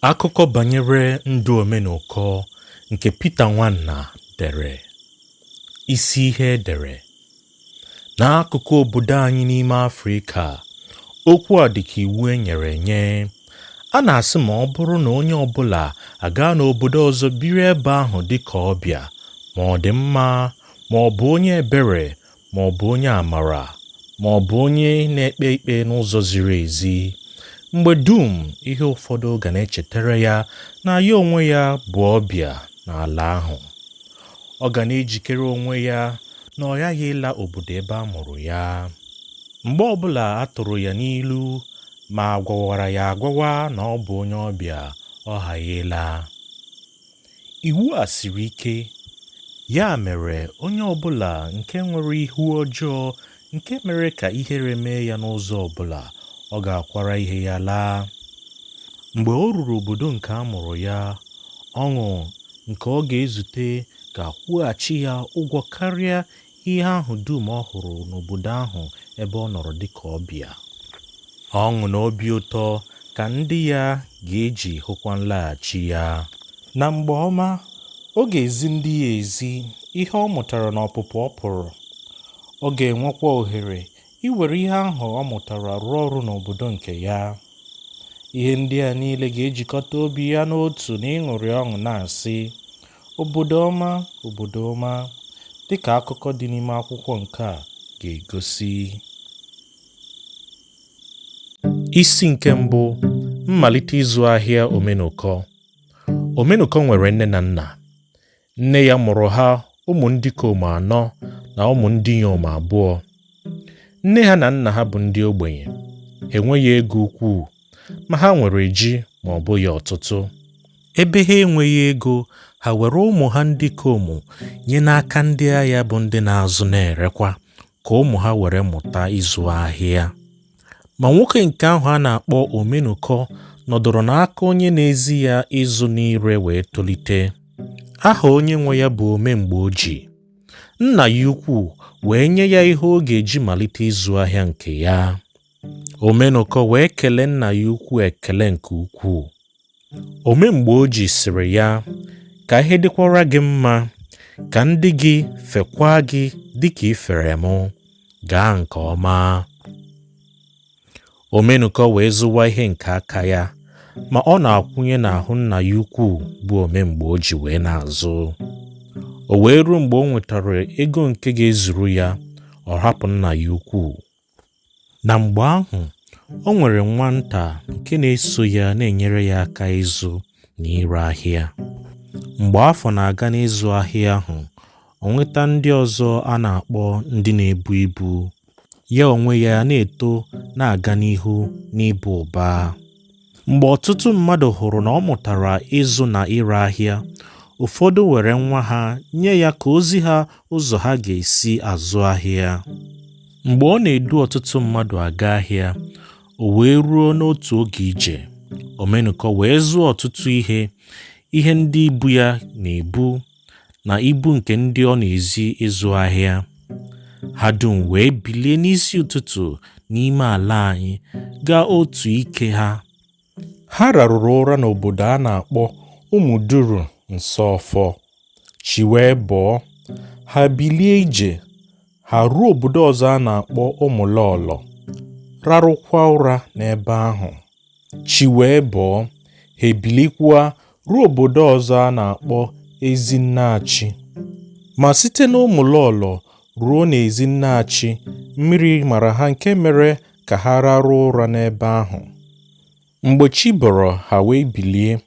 Akụkọ banyere ndụ Omenụkọ nke Pita Nwana dere. Isi ihe edere. N'akụkụ obodo anyị n'ime Afrịka, okwu a dịka iwu e nyere enye. A na-asị ma ọ bụrụ na onye ọbụla aga n'obodo ọzọ biri ebe ahụ dịka ọbịa, ma ọ dị mma, ma ọ bụ onye ebere, ma ọ bụ onye amara, ma ọ bụ onye na-ekpe ikpe n'ụzọ ziri ezi. Mgbe dum ihe ụfọdụ ga na-echetara ya na ya onwe ya bụ ọbịa n'ala ahụ. Ọ ga na-ejikere onwe ya na ọ ghaghị ịla obodo ebe a mụrụ ya. Mgbe ọbụla a tụrụ ya n'ilu ma agwawara ya agwawa na ọ bụ onye ọbịa, ọ ghaghị ịla. Iwu a siri ike. Ya mere onye ọbụla nke nwere ihu ọjọọ nke mere ka ihere mee ya n'ụzọ ọbụla, ọ ga-akwara ihe ya laa. Mgbe o ruru obodo nke a mụrụ ya, ọṅụ nke ọ ga-ezute ga-akwụghachi ya ụgwọ karịa ihe ahụ dum ọ hụrụ n'obodo ahụ ebe ọ nọrọ dịka ọbịa. Ọṅụ na obi ụtọ ka ndị ya ga-eji hụkwa nlaghachi ya. Na mgbe ọma, ọ ga-ezi ndị ya ezi ihe ọ mụtara n'ọpụpụ ọ pụrụ. Ọ ga-enwekwa ohere iwere ihe ahụ ọ mụtara rụọ ọrụ n'obodo nke ya. Ihe ndị a niile ga-ejikọta obi ya n'otu n'ịṅụrị ọṅụ na-asị, obodo ọma, obodo ọma, dịka akụkọ dị n'ime akwụkwọ nke a ga-egosi. Isi nke mbụ, mmalite ịzụ ahịa Omenụkọ. Omenụkọ nwere nne na nna. Nne ya mụrụ ha ụmụ ndị ikom 4 na ụmụ ndị inyom 2. Nne ha na nna ha bụ ndị ogbenye. Ha enweghị ego ukwuu, ma ha nwere ji ma ọ bụghị ọtụtụ. Ebe ha enweghị ego, ha were ụmụ ha ndị ikom nye n'aka ndị agha bụ ndị na-azụ na-erekwa, ka ụmụ ha were mụta ịzụ ahịa. Ma nwoke nke ahụ a na-akpọ Omenụkọ nọdụrụ n'aka onye na-ezi ya ịzụ na ire wee tolite. Aha onye nwe ya bụ Omemgboji. Nna ya ukwu wee nye ya ihe ọ ga-eji malite ịzụ ahịa nke ya. Omenụkọ wee kelee nna ya ukwu ekele nke ukwuu. Omemgboji sịrị ya, ka ihe dịkwara gị mma, ka ndị gị fekwa gị dịka ifere mụ, gaa nke ọma. Omenụkọ wee zụwa ihe nke aka ya, ma ọ na-akwụnye n'ahụ nna ya ukwu bụ Omemgboji wee na-azụ. O wee ruo mgbe o nwetara ego nke ga-ezuru ya, ọ hapụ nna ya ukwu. Na mgbe ahụ, o nwere nwata nke na-eso ya na-enyere ya aka ịzụ na ire ahịa. Mgbe afọ na-aga n'ịzụ ahịa ahụ, o nweta ndị ọzọ a na-akpọ ndị na-ebu ibu. Ya onwe ya na-eto na-aga n'ihu n'ịba ụba. Mgbe ọtụtụ mmadụ hụrụ na ọ mụtara ịzụ na ire ahịa, ụfọdụ were nwa ha nye ya ka ozi ha ụzọ ha ga-esi azụ ahịa. Mgbe ọ na-edu ọtụtụ mmadụ aga ahịa, o wee ruo n'otu oge ije, Omenụkọ wee zụọ ọtụtụ ihe ndị ibu ya na-ebu na ibu nke ndị ọ na-ezi ịzụ ahịa. Ha dum wee bilie n'isi ụtụtụ n'ime ala anyị gaa otu ike ha. Ha rarụrụ ụra n'obodo a na-akpọ Ụmụduru nso ọfọ. Chi wee bọọ, ha bilie ije, ha ruo obodo ọzọ a na-akpọ Ụmụlọlọ, rarụkwa ụra n'ebe ahụ. Chi wee bọọ, ha ebilikwa ruo obodo ọzọ a na-akpọ Ezinnaachi. Ma site n'Ụmụlọlọ ruo n'Ezinnaachi, mmiri mara ha nke mere ka ha raruo ụra n'ebe ahụ. Mgbe chi bọrọ, ha wee bilie.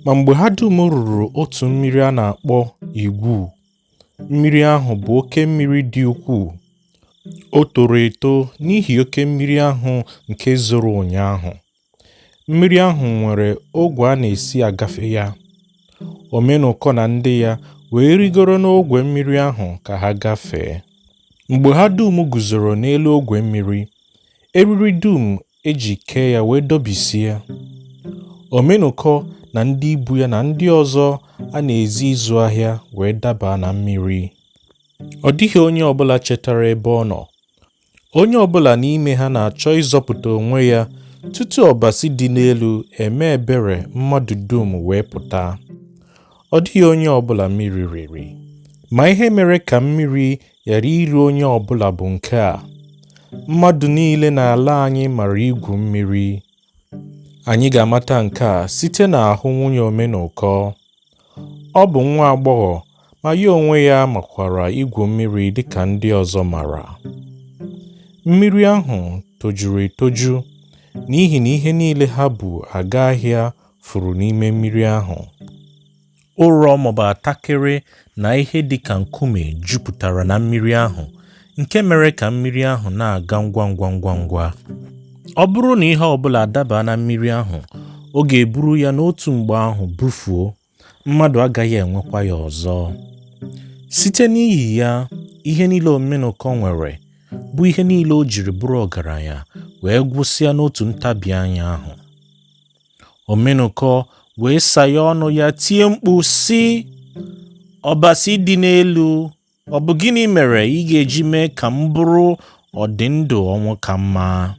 Ma mgbe ha dum ruru otu mmiri a na-akpọ Igwu, mmiri ahụ bụ oke mmiri dị ukwuu. O toro eto n'ihi oke mmiri ahụ nke zoro ụnyaahụ. Mmiri ahụ nwere ogwe a na-esi agafe ya. Omenụkọ na ndị ya wee rigoro n'ogwe mmiri ahụ ka ha gafee. Mgbe ha dum guzoro n'elu ogwe mmiri, eriri dum eji kee ya wee dobisie. Omenụkọ na ndị ibu ya na ndị ọzọ a na-ezi ịzụ ahịa wee daba na mmiri. Ọ dịghị onye ọbụla chetara ebe ọ nọ. Onye ọbụla n'ime ha na-achọ ịzọpụta onwe ya Tutu ọbasi dị n'elu eme ebere mmadụ dum wee pụta. Ọ dịghị onye ọbụla mmiri riri, ma ihe mere ka mmiri ghara iri onye ọbụla bụ nke a: mmadụ niile n'ala anyị mara igwu mmiri. Anyị ga-amata nke a site n'ahụ nwunye Omenụkọ. Ọ bụ nwa agbọghọ, ma ya onwe ya makwara igwu mmiri dịka ndị ọzọ mara. Mmiri ahụ tojuru etoju n'ihi na ihe niile ha bu aga ahịa furu n'ime mmiri ahụ. Ụrọ maọbụ atakịrị na ihe dịka nkume jupụtara na mmiri ahụ, nke mere ka mmiri ahụ na-aga ngwa ngwa. Ọ bụrụ na ihe ọbụla adaba na mmiri ahụ, ọ ga-eburu ya n'otu mgbe ahụ bufuo, mmadụ agaghị enwekwa ya ọzọ. Site n'ihi ya, ihe niile Omenụkọ nwere bụ ihe niile o jiri bụrụ ọgaranya wee gwụsịa n'otu ntabi anya ahụ. Omenụkọ wee saghe ọnụ ya tie mkpu sị, "Ọbasi dị n'elu, ọ bụ gịnị mere ị ga-eji mee ka m bụrụ ọdịndụ ọnwụ ka mma?"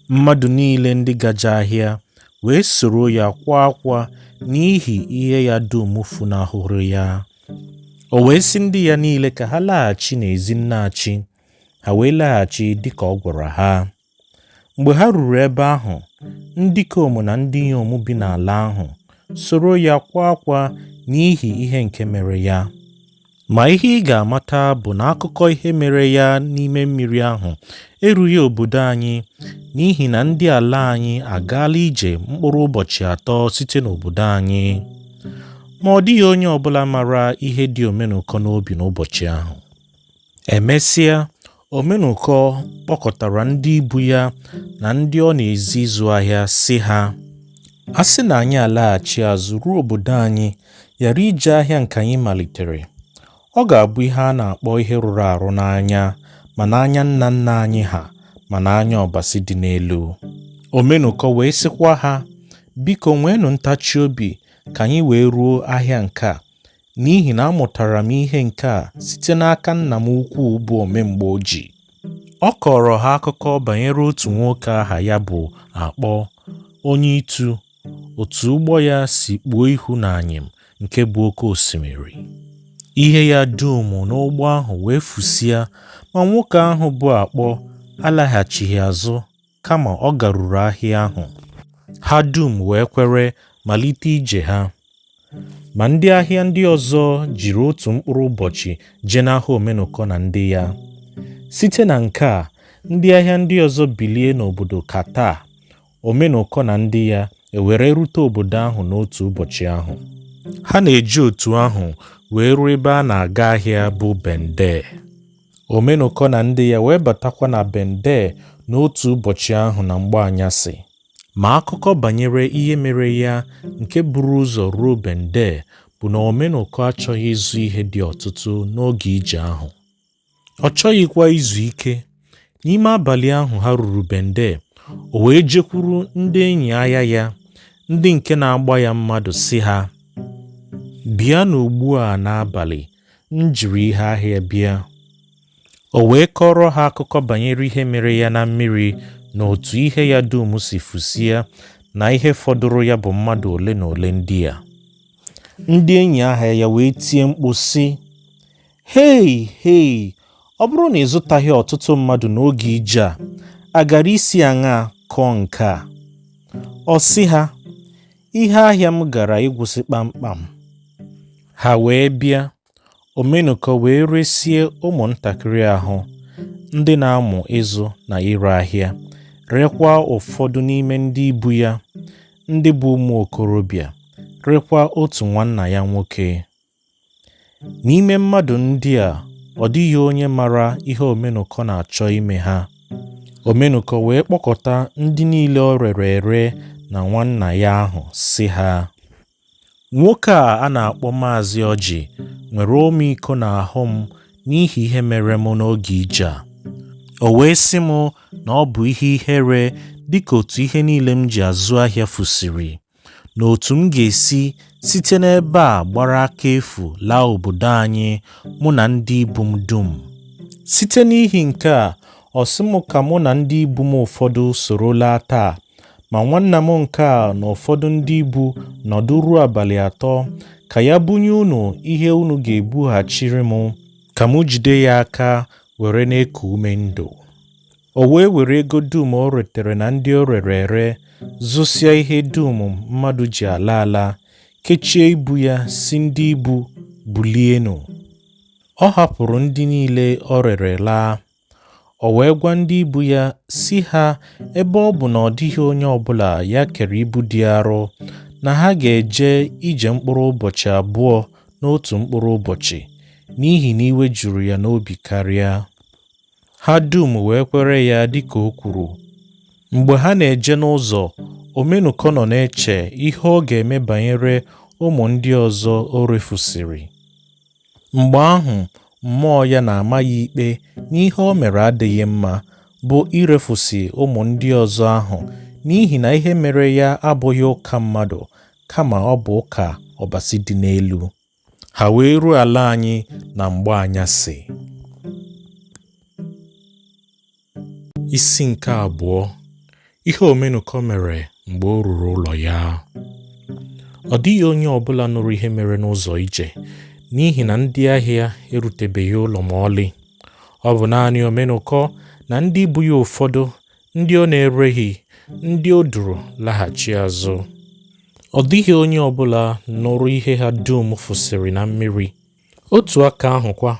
Mmadụ niile ndị gaje ahịa wee soro ya kwa akwa n'ihi ihe ya dum funahụrụ ya. O wee sị ndị ya niile ka ha laghachi n'ezi nnachi. Ha wee laghachi dịka ọ gwara ha. Mgbe ha ruru ebe ahụ, ndị ikom na ndị inyom bi n'ala ahụ soro ya kwa akwa n'ihi ihe nke mere ya. Ma ihe ị ga-amata bụ na akụkọ ihe mere ya n'ime mmiri ahụ erughị obodo anyị, n'ihi na ndị ala anyị agaala ije mkpụrụ ụbọchị 3 site n'obodo anyị. Ma ọ dịghị onye ọbụla mara ihe dị Omenụkọ n'obi n'ụbọchị ahụ. Emesịa, Omenụkọ kpọkọtara ndị ibu ya na ndị ọ na-ezi ịzụ ahịa sị ha, "A sị na anyị alaghachi azụ ruo obodo anyị, ghara ije ahịa nke anyị malitere, ọ ga-abụ ihe a na-akpọ ihe rụrụ arụ n'anya, ma n'anya nna nna anyị ha, ma n'anya ọbasi dị n'elu." Omenụkọ wee sịkwa ha, "Biko nweenụ ntachi obi ka anyị wee ruo ahịa nke a, n'ihi na amụtara m ihe nke a site n'aka nna m ukwu bụ omemgbe ojii." Ọ kọrọ ha akụkọ banyere otu nwoke aha ya bụ Akpọ, onye Itu, otu ụgbọ ya si kpuo ihu n'anyịm nke bụ oke osimiri. Ihe ya dum n'ụgbọ ahụ wee fusịa, ma nwoke ahụ bụ Akpọ alaghachighị azụ, kama ọ garuru ahịa ahụ. Ha dum wee kwere malite ije ha. Ma ndị ahịa ndị ọzọ jiri otu mkpụrụ ụbọchị jenahụ Omenụkọ na ndị ya. Site na nke a, ndị ahịa ndị ọzọ bilie n'obodo Kata. Omenụkọ na ndị ya ewere rute obodo ahụ n'otu ụbọchị ahụ. Ha na-eji otu ahụ wee ruo ebe a na-aga ahịa bụ Bende. Omenụkọ na ndị ya wee batakwa na Bende n'otu ụbọchị ahụ na mgbe anyasị. Ma akụkọ banyere ihe mere ya nke buru ụzọ ruo Bende bụ na Omenụkọ achọghị ịzụ ihe dị ọtụtụ n'oge ije ahụ. Ọ chọghịkwa izu ike. N'ime abalị ahụ ha ruru Bende, o wee jekwuru ndị enyi ahịa ya, ndị nke na-agba ya mmadụ sị ha, "Bịanụ ugbu a n'abalị, m jiri ihe ahịa bịa." O wee kọrọ ha akụkọ banyere ihe mere ya na mmiri na otu ihe ya dum si fusịa, na ihe fọdụrụ ya bụ mmadụ ole na ole ndị a. Ndị enyi ahịa ya wee tie mkpu sị, "Hei, ọ bụrụ na ị zụtaghị ọtụtụ mmadụ n'oge ije a gara isi aṅa kọọ nke a?" Ọ sị ha, "Ihe ahịa m gara ịgwụsị kpamkpam." Ha wee bịa. Omenụkọ wee resie ụmụntakịrị ahụ, ndị na-amụ ịzụ na ire ahịa, rekwa ụfọdụ n'ime ndị ibu ya, ndị bụ ụmụ okorobịa, rekwa otu nwanna ya nwoke. N'ime mmadụ ndị a, ọ dịghị onye mara ihe Omenụkọ na-achọ ime ha. Omenụkọ wee kpọkọta ndị niile ọ rere ere na nwanna ya ahụ sị ha, "Nwoke a na-akpọ Maazị Ọjị nwere ọmịiko n'ahụ m n'ihi ihe mere m n'oge ije a. O wee sị m na ọ bụ ihe ihere dịka otu ihe niile m ji azụ ahịa fusiri, na otu m ga-esi site n'ebe a gbara aka efu laa obodo anyị mụ na ndị ibu m dum. Site n'ihi nke a, ọ sị m ka mụ na ndị ibu m ụfọdụ soro laa taa, ma nwanna m nke a na ụfọdụ ndị ibu nọdụ ruo abalị 3 ka ya bunye unu ihe unu ga-ebughachiri m, ka m jide ya aka were na-eku ume ndụ. O wee were ego dum o retere na ndị o rere ere zụsịa ihe dum mmadụ ji ala ala, kechie ibu ya, si ndị ibu, bulienụ. Ọ hapụrụ ndị niile o rere laa. O wee gwa ndị ibu ya si ha, ebe ọ bụ na ọ dịghị onye ọbụla ya kere ibu dị arọ, na ha ga-eje ije mkpụrụ ụbọchị 2 n'otu mkpụrụ ụbọchị, n'ihi na iwe juru ya n'obi karịa. Ha dum wee kwere ya dịka o kwuru. Mgbe ha na-eje n'ụzọ, Omenụkọ nọ na-eche ihe ọ ga-eme banyere ụmụ ndị ọzọ o refusịrị. Mgbe ahụ, mmụọ ya na-ama ya ikpe n'ihe o mere adịghị mma, bụ irefusi ụmụ ndị ọzọ ahụ, n'ihi na ihe mere ya abụghị ụka mmadụ, kama ọ bụ ụka ọbasi dị n'elu. Ha wee ruo ala anyị na mgbe anyasị. Isi nke 2: ihe Omenụkọ mere mgbe o ruru ụlọ ya. Ọ dịghị onye ọbụla nụrụ ihe mere n'ụzọ ije, n'ihi na ndị ahịa erutebeghị ụlọ ma ọlị. Ọ bụ naanị Omenụkọ na ndị ibu ya ụfọdụ, ndị ọ na-ereghị, ndị o duru laghachi azụ. Ọ dịghị onye ọbụla nụrụ ihe ha dum fụsịrị na mmiri. Otu aka ahụkwa,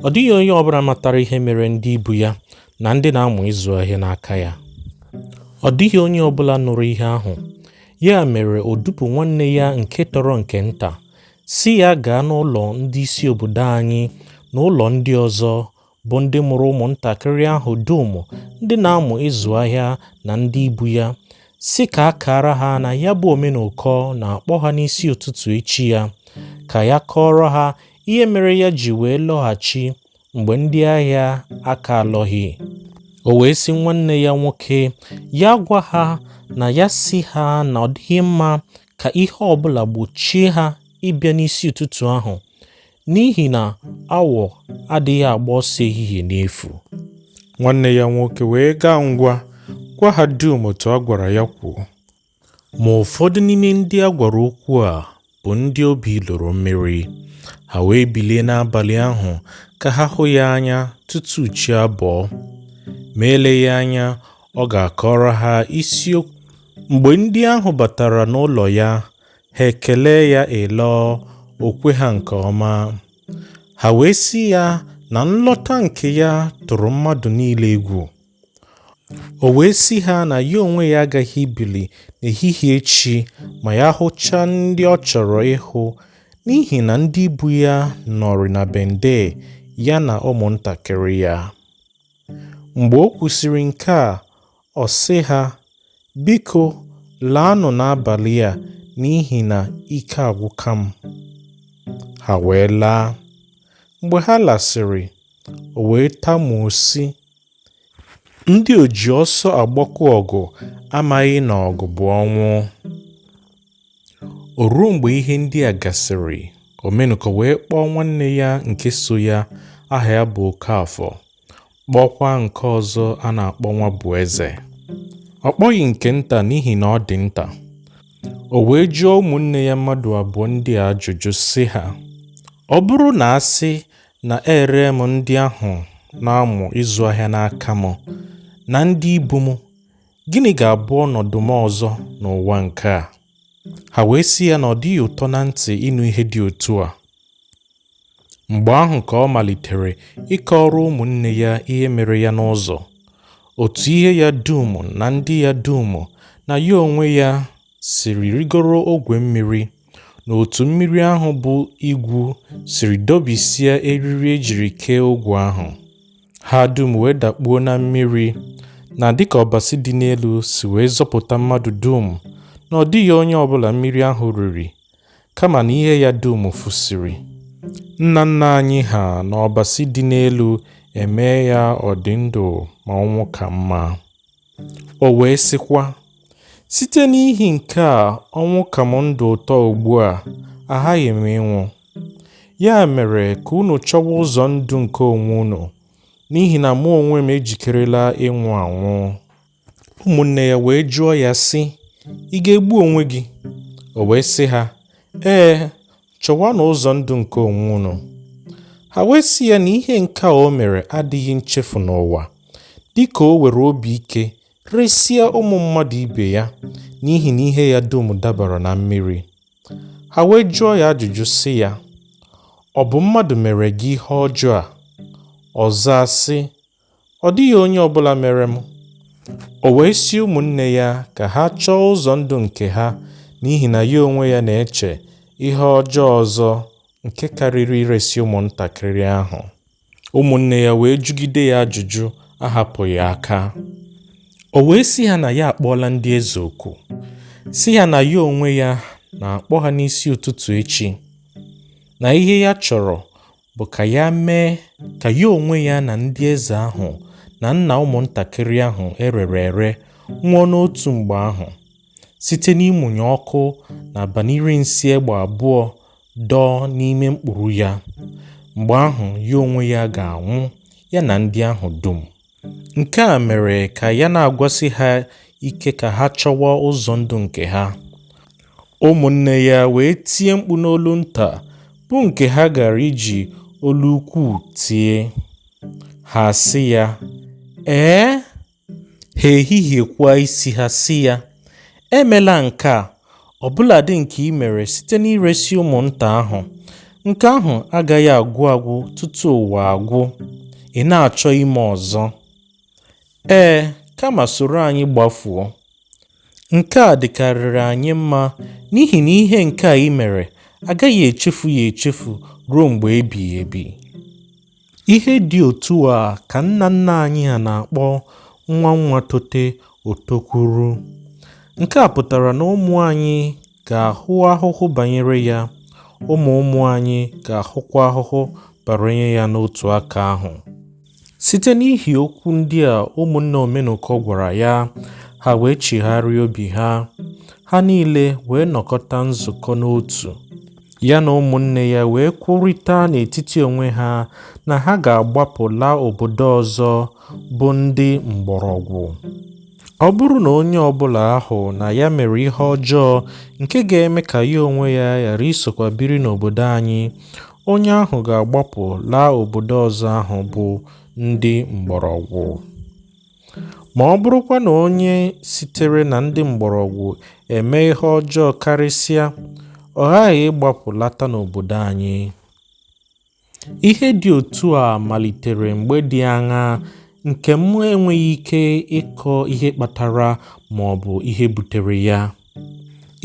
ọ dịghị onye ọbụla matara ihe mere ndị ibu ya na ndị na-amụ ịzụ ahịa n'aka ya. Ọ dịghị onye ọbụla nụrụ ihe ahụ. Ya mere o dupu nwanne ya nke tọrọ nke nta, si ya gaa n'ụlọ ndị isi obodo anyị na ụlọ ndị ọzọ, bụ ndị mụrụ ụmụntakịrị ahụ dum ndị na-amụ ịzụ ahịa na ndị ibu ya, si ka a kara ha na ya bụ Omenụkọ na-akpọ ha n'isi ụtụtụ echi ya, ka ya kọọrọ ha ihe mere ya ji wee lọghachi mgbe ndị ahịa aka alọghị. O wee sị nwanne ya nwoke ya gwa ha na ya si ha na ọ dịghị mma ka ihe ọbụla gbochie ha ịbịa n'isi ụtụtụ ahụ, n'ihi na awọ adịghị agba ọsọ ehihie n'efu. Nwanne ya nwoke wee gaa ngwa gwa ha dum otu a gwara ya kwuo. Ma ụfọdụ n'ime ndị a gwara okwu a bụ ndị obi lụrụ mmiri. Ha wee bilie n'abalị ahụ ka ha hụ ya anya tutu chi abọọ. Ma eleghị anya, ọ ga-akọrọ ha isiokwu. Mgbe ndị ahụ batara n'ụlọ ya, ha ekele ya elọọ, o kwe ha nke ọma. Ha wee sị ya na nlọta nke ya tụrụ mmadụ niile egwu. O wee sị ha na ya onwe ya agaghị ibili n'ehihie echi ma ya hụchaa ndị ọ chọrọ ịhụ, n'ihi na ndị ibu ya nọrị na bende ya na ụmụntakịrị ya. Mgbe o kwusịrị nke a, ọ sị ha, biko laanụ n'abalị a, n'ihi na ike agwụka m. Ha wee laa. Mgbe ha lasịrị, o wee tamuo sị, ndị oji ọsọ agbakọ ọgụ amaghị na ọgụ bụ ọnwụ. O ruo mgbe ihe ndị a gasịrị, Omenụkọ wee kpọọ nwanne ya nke so ya, aha ya bụ Okafọ, kpọkwa nke ọzọ a na-akpọ Nwabueze. Ọ kpọghị nke nta n'ihi na ọ dị nta. O wee jụọ ụmụnne ya mmadụ abụọ ndị a ajụjụ sị ha, ọ bụrụ na a sị na ere m ndị ahụ na-amụ ịzụ ahịa n'aka m na ndị ibu m, gịnị ga-abụ ọnọdụ m ọzọ n'ụwa nke a? Ha wee sị ya na ọ dịghị ụtọ na ntị ịnụ ihe dị otu a. Mgbe ahụ ka ọ malitere ịkọrọ ụmụnne ya ihe mere ya n'ụzọ, otu ihe ya dum na ndị ya dum na ya onwe ya siri rigoro ogwe mmiri, na otu mmiri ahụ bụ igwu siri dobisie eriri ejiri kee ogwe ahụ. Ha dum wee dakpuo na mmiri, na dịka ọbasi dị n'elu si wee zọpụta mmadụ dum, na ọ dịghị onye ọbụla mmiri ahụ riri, kama na ihe ya dum fụsịrị. Nna nna anyị ha na ọbasi dị n'elu emee ya ọ dị ndụ ma ọnwụ ka mma. O wee sịkwa, site n'ihi nke a ọnwụ ka m ndụ ụtọ ugbu a, aghaghị m ịnwụ. Ya mere ka unu chọwa ụzọ ndụ nke onwe unu, n'ihi na mụ onwe m ejikerela ịnwụ anwụ. Ụmụnne ya wee jụọ ya sị, ị ga-egbu onwe gị? O wee sị ha, ee, chọwanụ ụzọ ndụ nke onwe unu. Ha wee sị ya na ihe nke a o mere adịghị nchefu n'ụwa, dịka o were obi ike resịa ụmụ mmadụ ibe ya n'ihi na ihe ya dum dabara na mmiri. Ha wee jụọ ya ajụjụ sị ya, ọ bụ mmadụ mere gị ihe ọjọọ a? Ọ zaa sị, ọ dịghị onye ọbụla mere m. O wee sị ụmụnne ya ka ha chọọ ụzọ ndụ nke ha n'ihi na ya onwe ya na-eche ihe ọjọọ ọzọ nke karịrị iresi ụmụntakịrị ahụ. Ụmụnne ya wee jụgide ya ajụjụ ahapụghị aka. O wee sị ha na ya akpọọla ndị eze oku, sị ha na ya onwe ya na-akpọ ha n'isi ụtụtụ echi, na ihe ya chọrọ bụ ka ya mee ka ya onwe ya na ndị eze ahụ na nna ụmụntakịrị ahụ erere ere nwụọ n'otu mgbe ahụ, site n'ịmụnye ọkụ na banịrị nsị egbe abụọ dọọ n'ime mkpụrụ ya. Mgbe ahụ ya onwe ya ga-anwụ, ya na ndị ahụ dum. Nke a mere ka ya na-agwasị ha ike ka ha chọwa ụzọ ndụ nke ha. Ụmụnne ya wee tie mkpu n'olu nta, bụ nke ha gara iji olu ukwu tie. Ha sị ya, ha ehihiekwa isi ha sị ya, emela nke a, ọbụladị nke ị mere site n'iresi ụmụnta ahụ. Nke ahụ agaghị agwụ agwụ tutu ụwa agwụ. Ị na-achọ ime ọzọ? Kama soro anyị gbafuo. Nke a dịkarịrị anyị mma n'ihi na ihe nke a ị mere agaghị echefu ya echefu ruo mgbe ebighị ebi. Ihe dị otu a ka nna nna anyị ha na-akpọ nwa nwa tote otokwuru. Nke a pụtara na ụmụ anyị ga-ahụ ahụhụ banyere ya, ụmụ ụmụ anyị ga-ahụkwa ahụhụ banyere ya n'otu aka ahụ. Site n'ihi okwu ndị a ụmụnne Omenụkọ gwara ya, ha wee chigharịa obi ha. Ha niile wee nọkọta nzukọ n'otu. Ya na ụmụnne ya wee kwurịta n'etiti onwe ha na ha ga-agbapụ laa obodo ọzọ bụ ndị mgbọrọgwụ. Ọ bụrụ na onye ọbụla ahụ na ya mere ihe ọjọọ nke ga-eme ka ya onwe ya ghara isokwa biri n'obodo anyị, onye ahụ ga-agbapụ laa obodo ọzọ ahụ bụ ndị mgbọrọgwụ. Ma ọ bụrụkwa na onye sitere na ndị mgbọrọgwụ eme ihe ọjọọ karịsịa, ọ ghaghị ịgbapụ lata n'obodo anyị. Ihe dị otu a malitere mgbe dị aṅaa nke m enweghị ike ịkọ ihe kpatara ma ọ bụ ihe butere ya.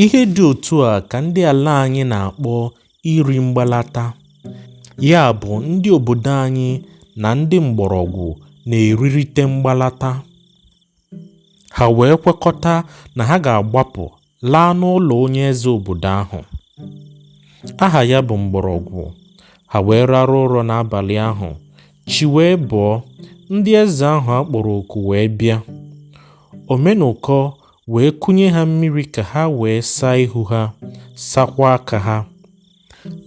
Ihe dị otu a ka ndị ala anyị na-akpọ iri mgbalata. Ya bụ, ndị obodo anyị na ndị mgbọrọgwụ na-eririte mgbalata. Ha wee kwekọta na ha ga-agbapụ laa n'ụlọ onye eze obodo ahụ. Aha ya bụ mgbọrọgwụ. Ha wee rarụ ụra n'abalị ahụ. Chi wee bọọ, ndị eze ahụ akpọrọ oku wee bịa. Omenụkọ wee kunye ha mmiri ka ha wee saa ihu ha, sakwa aka ha.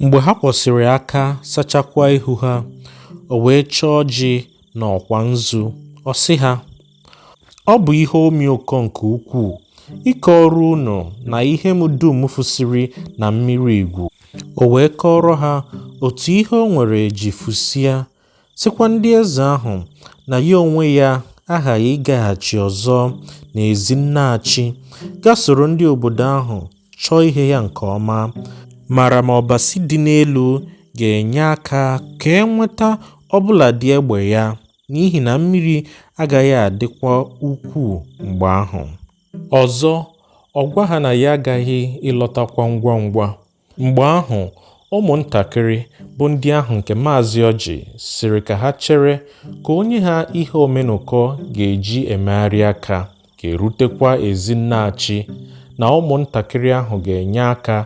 Mgbe ha kwọsịrị aka sachakwa ihu ha, o wee chọọ ọjị na ọkwa nzu. Ọ sị ha, ọ bụ ihe ọmịiko nke ukwuu ike ọrụ unu na ihe m dum fụsịrị na mmiri igwu. O wee kọrọ ha otu ihe o nwere ji fụsịa, sịkwa ndị eze ahụ na ya onwe ya aghaghị ịgaghachi ọzọ n'ezi nnachi gaa soro ndị obodo ahụ chọọ ihe ya nke ọma, mara ma ọbasi dị n'elu ga-enye aka ka enweta ọbụladị egbe ya, n'ihi na mmiri agaghị adịkwa ukwuu mgbe ahụ. Ọzọ, ọ gwa ha na ya agaghị ịlọtakwa ngwa ngwa. Mgbe ahụ ụmụntakịrị bụ ndị ahụ nke Maazị Ọjị sịrị ka ha chere ka onye ha ihe Omenụkọ ga-eji emegharị aka ga-erutekwa ezi nnachi, na ụmụntakịrị ahụ ga-enye aka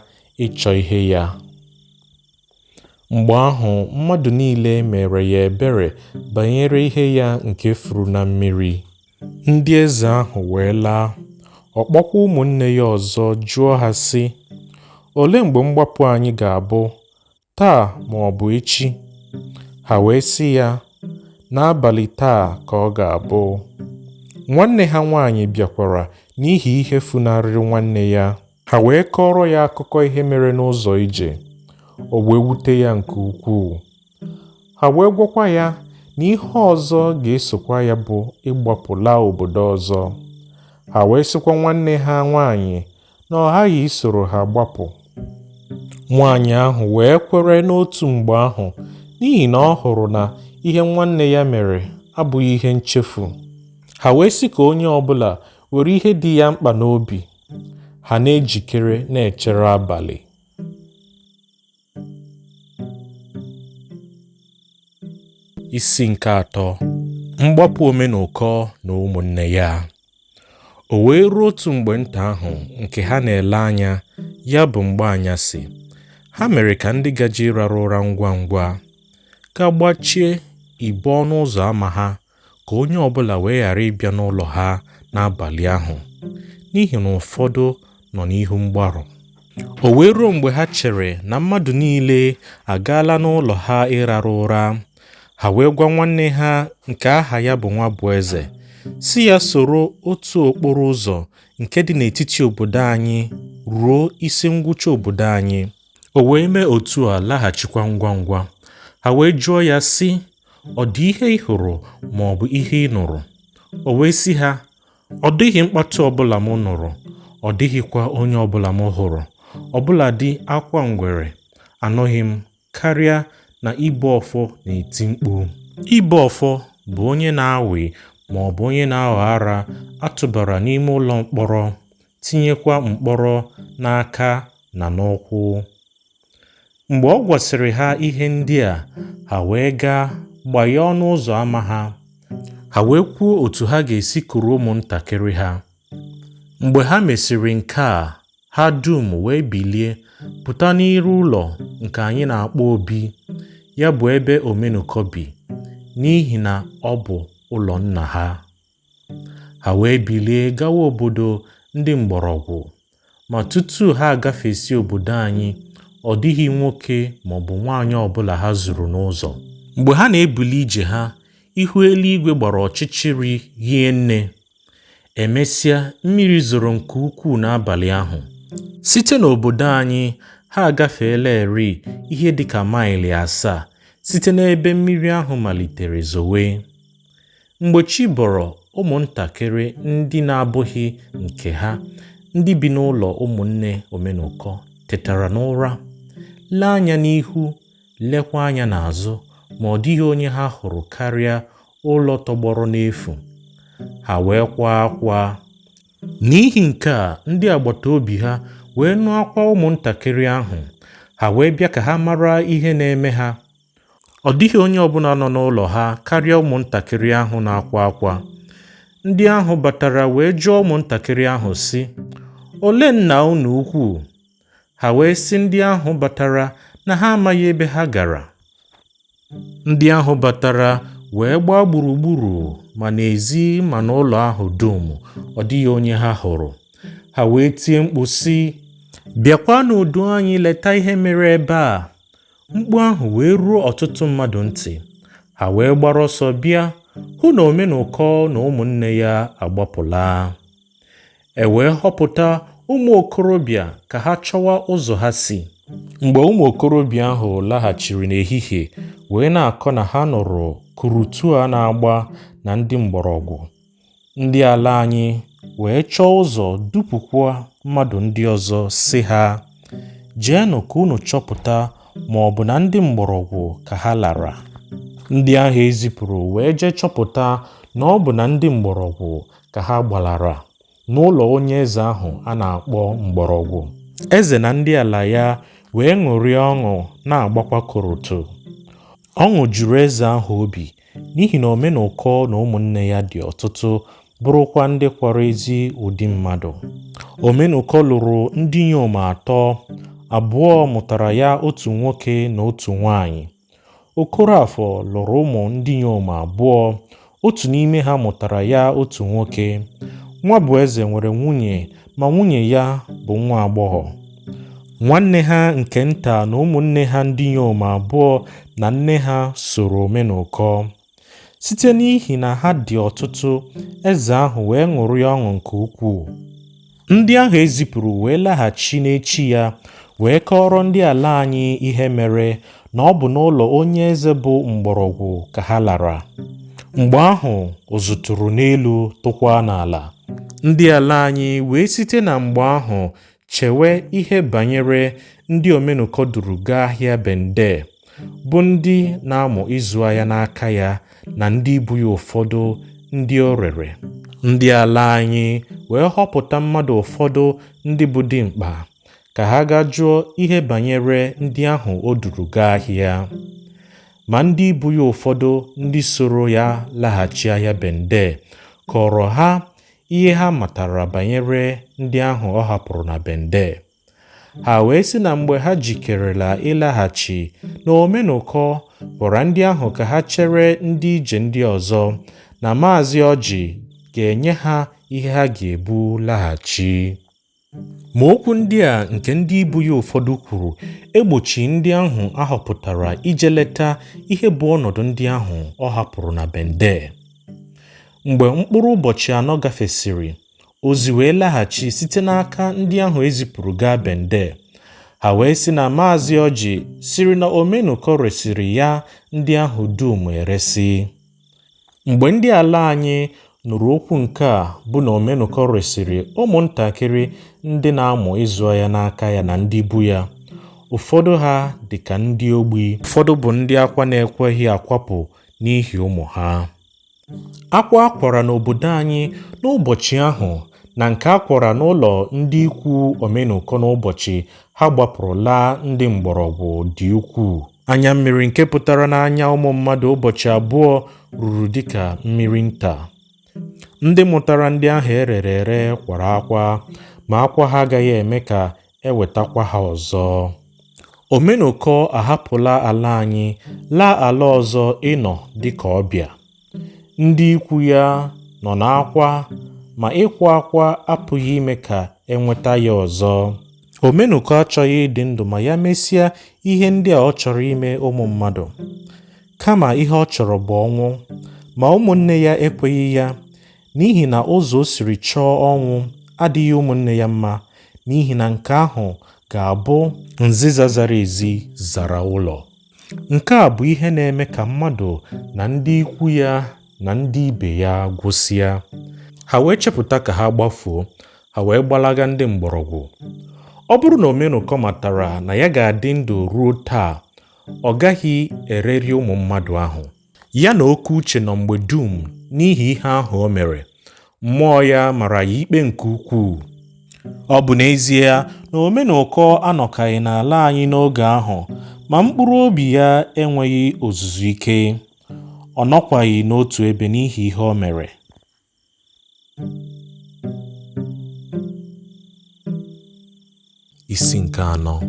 ịchọ ihe ya. Mgbe ahụ mmadụ niile mere ya ebere banyere ihe ya nke furu na mmiri. Ndị eze ahụ wee laa. Ọ kpọkwa ụmụnne ya ọzọ jụọ ha sị, olee mgbe mgbapụ anyị ga-abụ, taa ma ọ bụ echi? Ha wee sị ya, n'abalị taa ka ọ ga-abụ. Nwanne ha nwaanyị bịakwara n'ihi ihe funarịrị nwanne ya. Ha wee kọrọ ya akụkọ ihe mere n'ụzọ ije. O wee wute ya nke ukwuu. Ha wee gwakwa ya na ihe ọzọ ga-esokwa ya bụ ịgbapụ laa obodo ọzọ. Ha wee sịkwa nwanne ha nwaanyị na ọ ghaghị isoro ha gbapụ. Nwaanyị ahụ wee kwere n'otu mgbe ahụ n'ihi na ọ hụrụ na ihe nwanne ya mere abụghị ihe nchefu. Ha wee sị ka onye ọbụla were ihe dị ya mkpa n'obi. Ha na-ejikere na-echere abalị. Isi nke 3: Mgbapụ Omenụkọ na ụmụnne ya. O wee ruo otu mgbe nta ahụ nke ha na-ele anya ya bụ mgbe anyasị. Ha mere ka ndị gaje ịrara ụra ngwa ngwa ka gbachie ibo ọnụ ụzọ ama ha ka onye ọbụla wee ghara ịbịa n'ụlọ ha n'abalị ahụ n'ihi na ụfọdụ nọ n'ihu mgbarụ. O wee ruo mgbe ha chere na mmadụ niile agaala n'ụlọ ha ịrara ụra, ha wee gwa nwanne ha nke aha ya bụ nwa bụ eze si ya soro otu okporo ụzọ nke dị n'etiti obodo anyị ruo isi ngwụcha obodo anyị. O wee mee otu a laghachikwa ngwa ngwa. Ha wee jụọ ya sị, ọ dị ihe ị hụrụ ma ọ bụ ihe ị nụrụ? O wee sị ha, ọ dịghị mkpatụ ọbụla m nụrụ, ọ dịghịkwa onye ọbụla m hụrụ, ọbụladị akwa ngwere anụghị m karịa na ibe ọfọ na-eti mkpu. Ibe ọfọ bụ onye na-awị ma ọ bụ onye na-aghọ ara atụbara n'ime ụlọ mkpọrọ, tinyekwa mkpọrọ n'aka na n'ụkwụ. Mgbe ọ gwasịrị ha ihe ndị a, ha wee gaa gbaghee ọnụ ụzọ ama ha. Ha wee kwuo otu ha ga-esi kuru ụmụntakịrị ha. Mgbe ha mesịrị nke a, ha dum wee bilie pụta n'iru ụlọ nke anyị na-akpọ obi, ya bụ ebe Omenụkọ bi, n'ihi na ọ bụ ụlọ nna ha. Ha wee bilie gawa obodo ndị mgbọrọgwụ, ma tutu ha agafesi obodo anyị, ọ dịghị nwoke maọbụ nwaanyị ọbụla ha zuru n'ụzọ. Mgbe ha na-ebuli ije ha, ihu eluigwe gbara ọchịchịrị hie nne. Emesịa, mmiri zoro nke ukwuu n'abalị ahụ. Site n'obodo anyị, ha agafeela eri ihe dịka maịlị 7 site n'ebe mmiri ahụ malitere zowe. Mgbe chi bọrọ, ụmụntakịrị ndị na-abụghị nke ha, ndị bi n'ụlọ ụmụnne Omenụkọ, tetara n'ụra, lee anya n'ihu, lekwa anya n'azụ, ma ọ dịghị onye ha hụrụ karịa ụlọ tọgbọrọ n'efu. Ha wee kwaa akwa. N'ihi nke a, ndị agbata obi ha wee nụ akwa ụmụntakịrị ahụ. Ha wee bịa ka ha mara ihe na-eme ha. Ọ dịghị onye ọbụla nọ n'ụlọ ha karịa ụmụntakịrị ahụ na-akwa akwa. Ndị ahụ batara wee jụọ ụmụntakịrị ahụ sị, olee nna unu ukwu? Ha wee sị ndị ahụ batara na ha amaghị ebe ha gara. Ndị ahụ batara wee gbaa gburugburu ma n'ezi ma n'ụlọ ahụ dum, ọ dịghị onye ha hụrụ. Ha wee tie mkpu sị, bịakwa n'udo anyị leta ihe mere ebe a. Mkpu ahụ wee ruo ọtụtụ mmadụ ntị. Ha wee gbara ọsọ bịa hụ na Omenụkọ na ụmụnne ya agbapụla. E wee họpụta ụmụ okorobịa ka ha chọwa ụzọ ha si. Mgbe ụmụ okorobịa ahụ laghachiri n'ehihie wee na-akọ na ha nụrụ kurutu a na-agba na ndị mgbọrọgwụ, ndị ala anyị wee chọọ ụzọ dupụkwa mmadụ ndị ọzọ sị ha, jeenụ ka unu chọpụta ma ọ bụ na ndị mgbọrọgwụ ka ha lara. Ndị ahụ ezipụrụ wee jee chọpụta na ọ bụ na ndị mgbọrọgwụ ka ha gbalara n'ụlọ onye eze ahụ a na-akpọ mgbọrọgwụ. Eze na ndị ala ya wee ṅụrịa ọṅụ na-agbakwa kurutu. Ọṅụ juru eze ahụ obi n'ihi na Omenụkọ na ụmụnne ya dị ọtụtụ, bụrụkwa ndị kwara ezi ụdị mmadụ. Omenụkọ lụrụ ndị inyom 3, abụọ mụtara ya otu nwoke na otu nwaanyị. Okorafor lụrụ ụmụ ndị inyom 2, otu n'ime ha mụtara ya otu nwoke. Nwa bụ eze nwere nwunye, ma nwunye ya bụ nwa agbọghọ. Nwanne ha nke nta na ụmụnne ha ndị inyom 2 na nne ha soro Omenụkọ. Site n'ihi na ha dị ọtụtụ, eze ahụ wee ṅụrịa ọṅụ nke ukwuu. Ndị ahụ ezipụrụ wee laghachi n'echi ya wee kọọrọ ndị ala anyị ihe mere, na ọ bụ n'ụlọ onye eze bụ mgbọrọgwụ ka ha lara. Mgbe ahụ ụzụ tụrụ n'elu tụkwa n'ala. Ndị ala anyị wee site na mgbe ahụ chewe ihe banyere ndị Omenụkọ duru gaa ahịa Bende, bụ ndị na-amụ ịzụ ahịa n'aka ya na ndị ibu ya ụfọdụ ndị o rere. Ndị ala anyị wee họpụta mmadụ ụfọdụ ndị bụ dimkpa ka ha gaa jụọ ihe banyere ndị ahụ o duru gaa ahịa. Ma ndị ibu ya ụfọdụ ndị soro ya laghachi ahịa Bende kọrọ ha ihe ha matara banyere ndị ahụ ọ hapụrụ na Bende. Ha wee sị na mgbe ha jikerela ịlaghachi, na Omenụkọ gwara ndị ahụ ka ha chere ndị ije ndị ọzọ, na Maazị Ọjị ga-enye ha ihe ha ga-ebu laghachi. Ma okwu ndị a nke ndị ibu ya ụfọdụ kwuru egbochi ndị ahụ ahọpụtara ije leta ihe bụ ọnọdụ ndị ahụ ọ hapụrụ na Bende. Mgbe mkpụrụ ụbọchị 4 gafesịrị, ozi wee laghachi site n'aka ndị ahụ ezipụrụ gaa Bende. Ha wee sị na Maazị Ọjị siri na Omenụkọ resịrị ya ndị ahụ dum eresi. Mgbe ndị ala anyị nụrụ okwu nke a bụ na Omenụkọ resịrị ụmụntakịrị ndị na-amụ ịzụ ahịa n'aka ya na ndị ibu ya, ụfọdụ ha dị ka ndị ogbi, ụfọdụ bụ ndị akwa na-ekweghị akwapụ n'ihi ụmụ ha. Akwa akwara n'obodo anyị n'ụbọchị ahụ na nke akwara n'ụlọ ndị ikwu Omenụkọ n'ụbọchị ha gbapụrụ laa ndị mgbọrọgwụ dị ukwuu. Anya mmiri nke pụtara n'anya ụmụ mmadụ ụbọchị abụọ ruru dịka mmiri nta. Ndị mụtara ndị ahụ erere ere kwara akwa, ma akwa ha agaghị eme ka ewetakwa ha ọzọ. Omenụkọ ahapụla ala anyị laa ala ọzọ ịnọ dịka ọbịa. Ndị ikwu ya nọ n'akwa, ma ịkwa akwa apụghị ime ka enweta ya ọzọ. Omenụkọ achọghị ịdị ndụ ma ya mesịa ihe ndị a ọ chọrọ ime ụmụ mmadụ. Kama ihe ọ chọrọ bụ ọnwụ, ma ụmụnne ya ekweghị ya, n'ihi na ụzọ o siri chọọ ọnwụ adịghị ụmụnne ya mma, n'ihi na nke ahụ ga-abụ nziza zara ezi zara ụlọ. Nke a bụ ihe na-eme ka mmadụ na ndị ikwu ya na ndị ibe ya gwụsịa. Ha wee chepụta ka ha gbafuo, ha wee gbalaga ndị mgbọrọgwụ. Ọ bụrụ na Omenụkọ matara na ya ga-adị ndụ ruo taa, ọ gaghị ereri ụmụ mmadụ ahụ. Ya na oke uche nọ mgbe dum n'ihi ihe ahụ o mere. Mmụọ ya mara ya ikpe nke ukwuu. Ọ bụ n'ezie na Omenụkọ anọkaghị n'ala anyị n'oge ahụ, ma mkpụrụ obi ya enweghị ozuzu ike. Ọ nọkwaghị n'otu ebe n'ihi ihe o mere. Isi nke 4: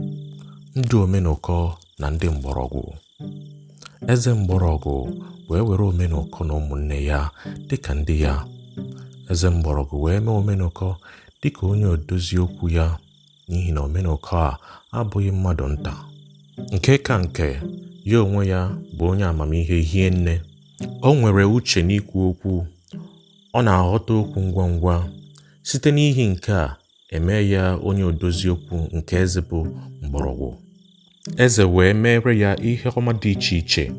ndị Omenụkọ na ndị mgbọrọgwụ. Eze mgbọrọgwụ wee were Omenụkọ na ụmụnne ya dịka ndị ya. Eze mgbọrọgwụ wee mee Omenụkọ dịka onye odozi okwu ya, n'ihi na Omenụkọ a abụghị mmadụ nta. Nke ka nke, ya onwe ya bụ onye amamihe hie nne. O nwere uche n'ikwu okwu. Ọ na-aghọta okwu ngwa ngwa. Site n'ihi nke a, eme ya onye odozi okwu nke eze bụ mgbọrọgwụ. Eze wee mere ya ihe ọma dị iche iche,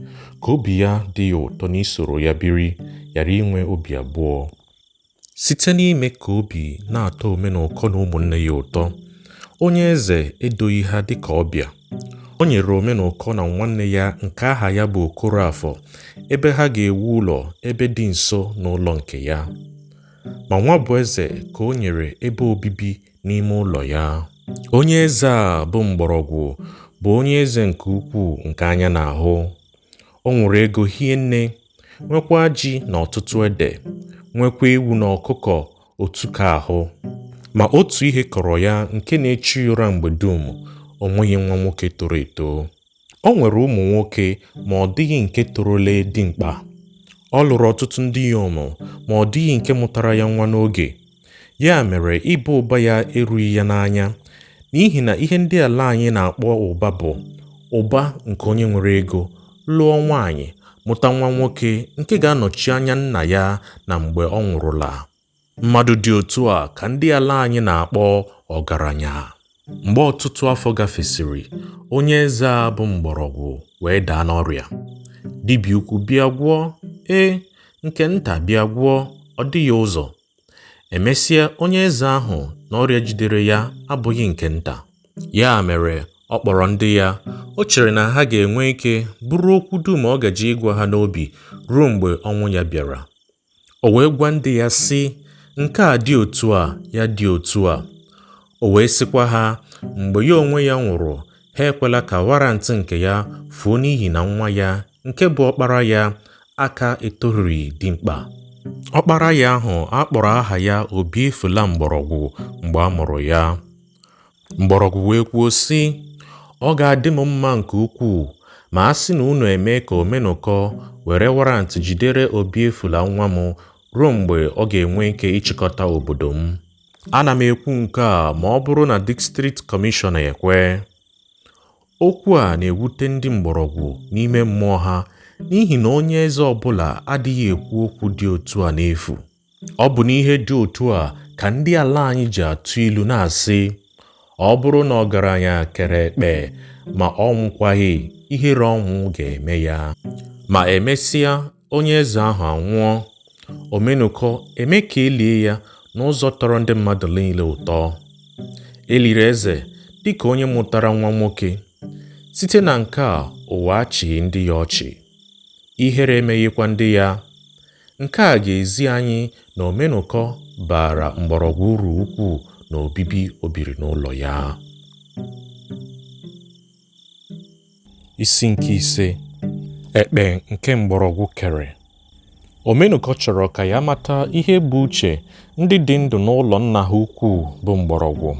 ka obi ya dị ya ụtọ n'isoro ya biri, ghara inwe obi abụọ. Site n'ime ka obi na-atọ Omenụkọ na ụmụnne ya ụtọ, onye eze edoghị ha dịka ọbịa. O nyere Omenụkọ na nwanne ya nke aha ya bụ Okorafor ebe ha ga-ewu ụlọ ebe dị nso n'ụlọ nke ya. Ma nwa bụ eze ka o nyere ebe obibi n'ime ụlọ ya. Onye eze a bụ mgbọrọgwụ bụ onye eze nke ukwuu nke anya na-ahụ. O nwere ego hie nne, nwekwa ji na ọtụtụ ede, nwekwa ewu na ọkụkọ otu ka ahụ. Ma otu ihe kọrọ ya nke na-echu ya ụra mgbe dum: o nweghị nwa nwoke toro eto. O nwere ụmụ nwoke, ma ọ dịghị nke torole dimkpa. Ọ lụrụ ọtụtụ ndị inyom, ma ọ dịghị nke mụtara ya nwa n'oge. Ya mere ịba ụba ya erughị ya n'anya, n'ihi na ihe ndị ala anyị na-akpọ ụba bụ ụba nke onye nwere ego lụọ nwaanyị, mụta nwa nwoke nke ga-anọchi anya nna ya na mgbe ọ nwụrụla. Mmadụ dị otu a ka ndị ala anyị na-akpọ ọgaranya. Mgbe ọtụtụ afọ gafesịrị, onye eze a bụ mgbọrọgwụ wee daa n'ọrịa. Dibịa ukwu bịa gwọọ, nke nta bịa gwọọ, ọ dịghị ụzọ. Emesịa, onye eze ahụ na ọrịa jidere ya abụghị nke nta. Ya mere, ọ kpọrọ ndị ya. O chere na ha ga-enwe ike bụrụ okwu dum ọ gaje ịgwa ha n'obi ruo mgbe ọnwụ ya bịara. O wee gwa ndị ya sị, nke a dị otu a, ya dị otu a. O wee sịkwa ha, mgbe ya onwe ya nwụrụ, ha ekwela ka warantị nke ya fuo n'ihi na nwa ya nke bụ ọkpara ya aka etoghịrị dimkpa. Ọkpara ya ahụ akpọrọ aha ya Obiefula Mgbọrọgwụ mgbe a mụrụ ya. Mgbọrọgwụ wee kwuo sị, ọ ga-adị m mma nke ukwuu ma a sị na unu eme ka Omenụkọ were warantị jidere Obiefula nwa m ruo mgbe ọ ga-enwe ike ịchịkọta obodo m. Ana m ekwu nke a ma ọ bụrụ na district kọmishọna ekwe. Okwu a na-ewute ndị mgbọrọgwụ n'ime mmụọ ha n'ihi na onye eze ọbụla adịghị ekwu okwu dị otu a n'efu. Ọ bụ n'ihe dị otu a ka ndị ala anyị ji atụ ilu na-asị, ọ bụrụ na ọgaranya kere ekpe ma ọ nwụkwaghị, ihere ọnwụ ga-eme ya. Ma emesịa, onye eze ahụ anwụọ. Omenụkọ eme ka elie ya n'ụzọ tọrọ ndị mmadụ niile ụtọ. Eliri eze dịka onye mụtara nwa nwoke. Site na nke a, ụwa achịghị ndị ya ọchị. Ihere emeghịkwa ndị ya. Nke a ga-ezi anyị na Omenụkọ bara mgbọrọgwụ uru ukwuu na obibi o biri n'ụlọ ya. Isi nke 5. Ekpe nke mgbọrọgwụ kere. Omenụkọ chọrọ ka ya mata ihe bụ uche ndị dị ndụ n'ụlọ nna ha ukwu bụ mgbọrọgwụ.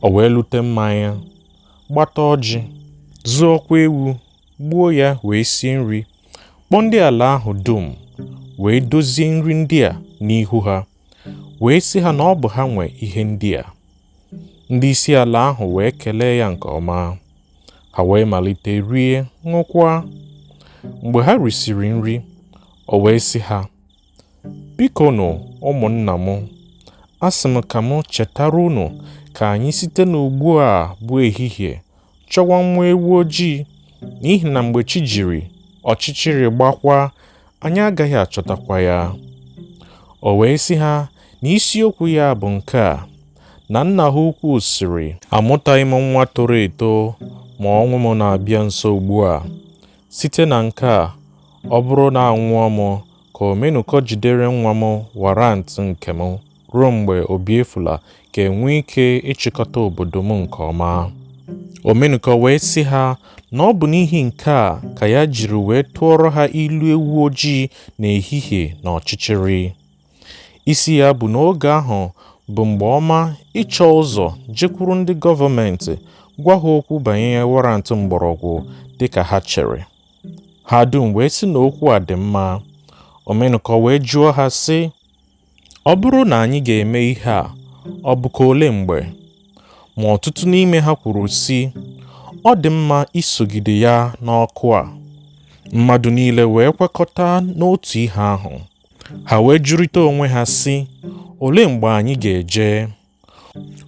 O wee lute mmanya, gbata ọjị, zụọkwa ewu, gbuo ya wee sie nri, kpọọ ndị ala ahụ dum, wee dozie nri ndị a n'ihu ha, wee sị ha na ọ bụ ha nwe ihe ndị a. Ndị isi ala ahụ wee kelee ya nke ọma. Ha wee malite rie, ṅụkwa. Mgbe ha risiri nri, o wee sị ha, biko nụ ụmụnna m, asị m ka m chetara unu ka anyị site n'ugbu a bụ ehihie chọwa nwa ewu ojii, n'ihi na mgbe chi jiri, ọchịchịrị gbakwa, anyị agaghị achọtakwa ya. O wee sị ha na isiokwu ya bụ nke a, na nna ha ukwu sịrị, amụtaghị m nwa toro eto ma ọnwụ m na-abịa nso ugbu a. Site na nke a, ọ bụrụ na anwụọ m, ka Omenụkọ jidere nwa m warantị nke m ruo mgbe Obiefula ga-enwe ike ịchịkọta obodo m nke ọma. Omenụkọ wee sị ha na ọ bụ n'ihi nke a ka ya jiri wee tụọrọ ha ilu ewu ojii n'ehihie na ọchịchịrị. Isi ya bụ n'oge ahụ bụ mgbe ọma ịchọ ụzọ jekwuru ndị gọọmenti gwa ha okwu banyere warantị mgbọrọgwụ dịka ha chere. Ha dum wee sị na okwu a dị mma. Omenụkọ wee jụọ ha sị, ọ bụrụ na anyị ga-eme ihe a, ọ bụ ka ole mgbe? Ma ọtụtụ n'ime ha kwuru sị, ọ dị mma isogide ya n'ọkụ a. Mmadụ niile wee kwekọta n'otu ihe ahụ. Ha wee jụrịta onwe ha sị, ole mgbe anyị ga-eje?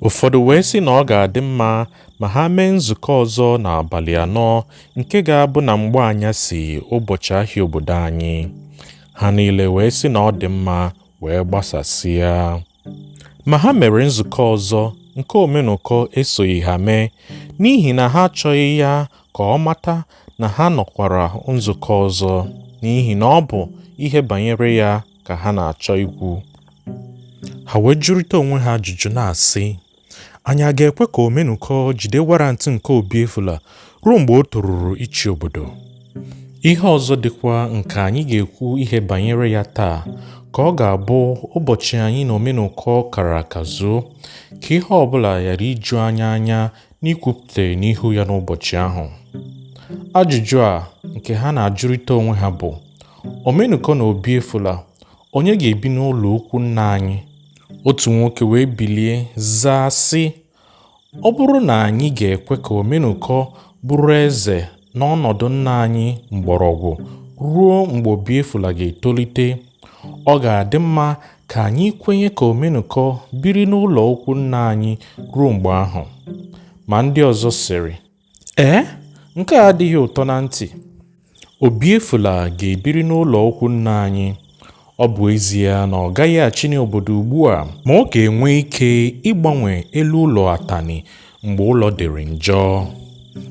Ụfọdụ wee sị na ọ ga-adị mma ma ha mee nzukọ ọzọ n'abalị 4 nke ga-abụ na mgbe anyasị ụbọchị ahịa obodo anyị. Ha niile wee sị na ọ dị mma, wee gbasasịa. Ma ha mere nzukọ ọzọ nke Omenụkọ esoghị ha mee n'ihi na ha achọghị ya ka ọ mata na ha nọkwara nzukọ ọzọ, n'ihi na ọ bụ ihe banyere ya ka ha na-achọ ikwu. Ha wee jụrịta onwe ha ajụjụ na-asị, anyị a ga-ekwe ka Omenụkọ jide warantị nke Obiefula ruo mgbe o toruru ịchị obodo? Ihe ọzọ dịkwa nke anyị ga-ekwu ihe banyere ya taa, ka ọ ga-abụ ụbọchị anyị na Omenụkọ kara aka zuo, ka ihe ọbụla ghara iju anya n'ikwupụta n'ihu ya n'ụbọchị ahụ. Ajụjụ a nke ha na-ajụrịta onwe ha bụ, Omenụkọ na Obiefula, onye ga-ebi n'ụlọ ukwu nna anyị? Otu nwoke wee bilie zaa sị, ọ bụrụ na anyị ga-ekwe ka Omenụkọ bụrụ eze n'ọnọdụ nna anyị mgbọrọgwụ ruo mgbe Obiefula ga-etolite. Ọ ga-adị mma ka anyị kwenye ka Omenụkọ biri n'ụlọ okwu nna anyị ruo mgbe ahụ. Ma ndị ọzọ sịrị, nke a adịghị ụtọ na ntị. Obiefula ga-ebiri n'ụlọ okwu nna anyị. Ọ bụ ezie na ọ gaghị achị n'obodo ugbu a, ma ọ ga-enwe ike ịgbanwe elu ụlọ atani mgbe ụlọ dịrị njọ.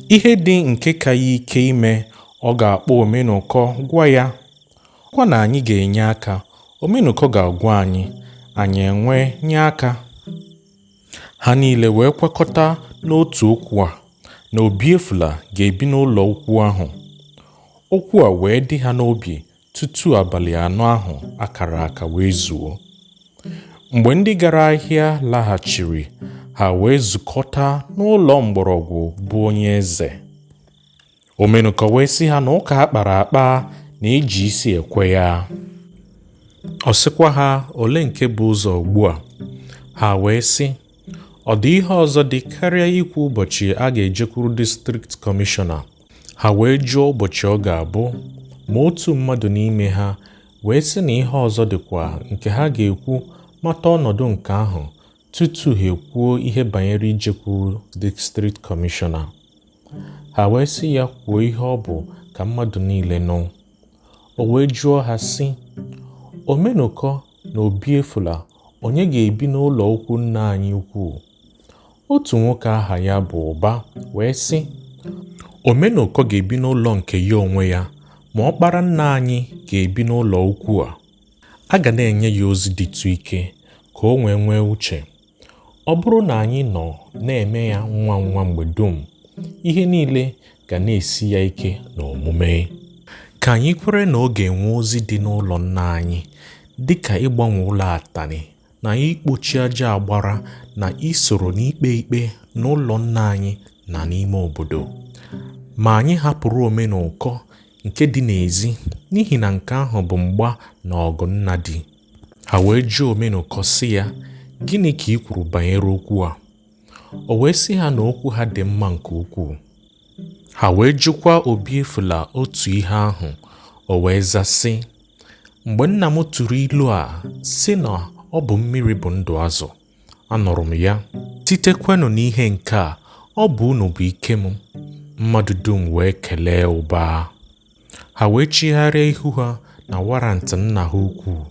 Ihe dị nke ka ya ike ime, ọ ga-akpọ Omenụkọ gwa ya. Gwa na anyị ga-enye aka. Omenụkọ ga-agwa anyị enwe nye aka. Ha niile wee kwekọta n'otu okwu a na Obiefula ga-ebi n'ụlọ ukwu ahụ. Okwu a wee dị ha n'obi tutu abalị 4 ahụ akara aka wee zuo. Mgbe ndị gara ahịa laghachiri, ha wee zukọta n'ụlọ mgbọrọgwụ bụ onye eze. Omenụkọ wee sị ha na ụka akpara akpa na-eji isi ekwe ya. Ọ sịkwa ha ole nke bụ ụzọ ugbu a. Ha wee sị, ọ dị ihe ọzọ dị karịa ikwu ụbọchị a ga-ejekwuru district kọmishọna. Ha wee jụọ ụbọchị ọ ga-abụ, ma otu mmadụ n'ime ha wee sị na ihe ọzọ dịkwa nke ha ga-ekwu mata ọnọdụ nke ahụ tutu ha ekwuo ihe banyere ijekwuru district kọmishọna. Ha wee sị ya kwuo ihe ọ bụ ka mmadụ niile nụ. O wee jụọ ha sị, Omenụkọ na Obiefula onye ga-ebi n'ụlọ okwu nna anyị ukwu? Otu nwoke aha ya bụ Ụba wee sị, Omenụkọ ga-ebi n'ụlọ nke ya onwe ya, ma ọkpara nna anyị ga-ebi n'ụlọ ukwu a. A ga na-enye ya ozi dịtụ ike ka o nwee uche. Ọ bụrụ na anyị nọ na-eme ya nwa nwa mgbe dum, ihe niile ga na-esi ya ike n'omume. Ka anyị kwere na ọ ga-enwe ozi dị n'ụlọ nna anyị, dịka ịgbanwe ụlọ atani na ikpochi aja agbara na isoro n'ikpe ikpe n'ụlọ nna anyị na n'ime obodo. Ma anyị hapụrụ Omenụkọ nke dị n'ezi, n'ihi na nke ahụ bụ mgba na ọgụ nna dị. Ha wee jụọ Omenụkọ sị ya, gịnị ka i kwuru banyere okwu a? O wee sị ha na okwu ha dị mma nke ukwuu. Ha wee jụkwa Obiefula otu ihe ahụ. O wee zaa sị, mgbe nna m tụrụ ilu a sị na ọ bụ mmiri bụ ndụ azụ, anụrụ m ya. Sitekwanụ n'ihe nke a, ọ bụ unu bụ ike m. Mmadụ dum wee kelee Ụba. Ha wee chigharịa ihu ha na warantị nna ha ukwu.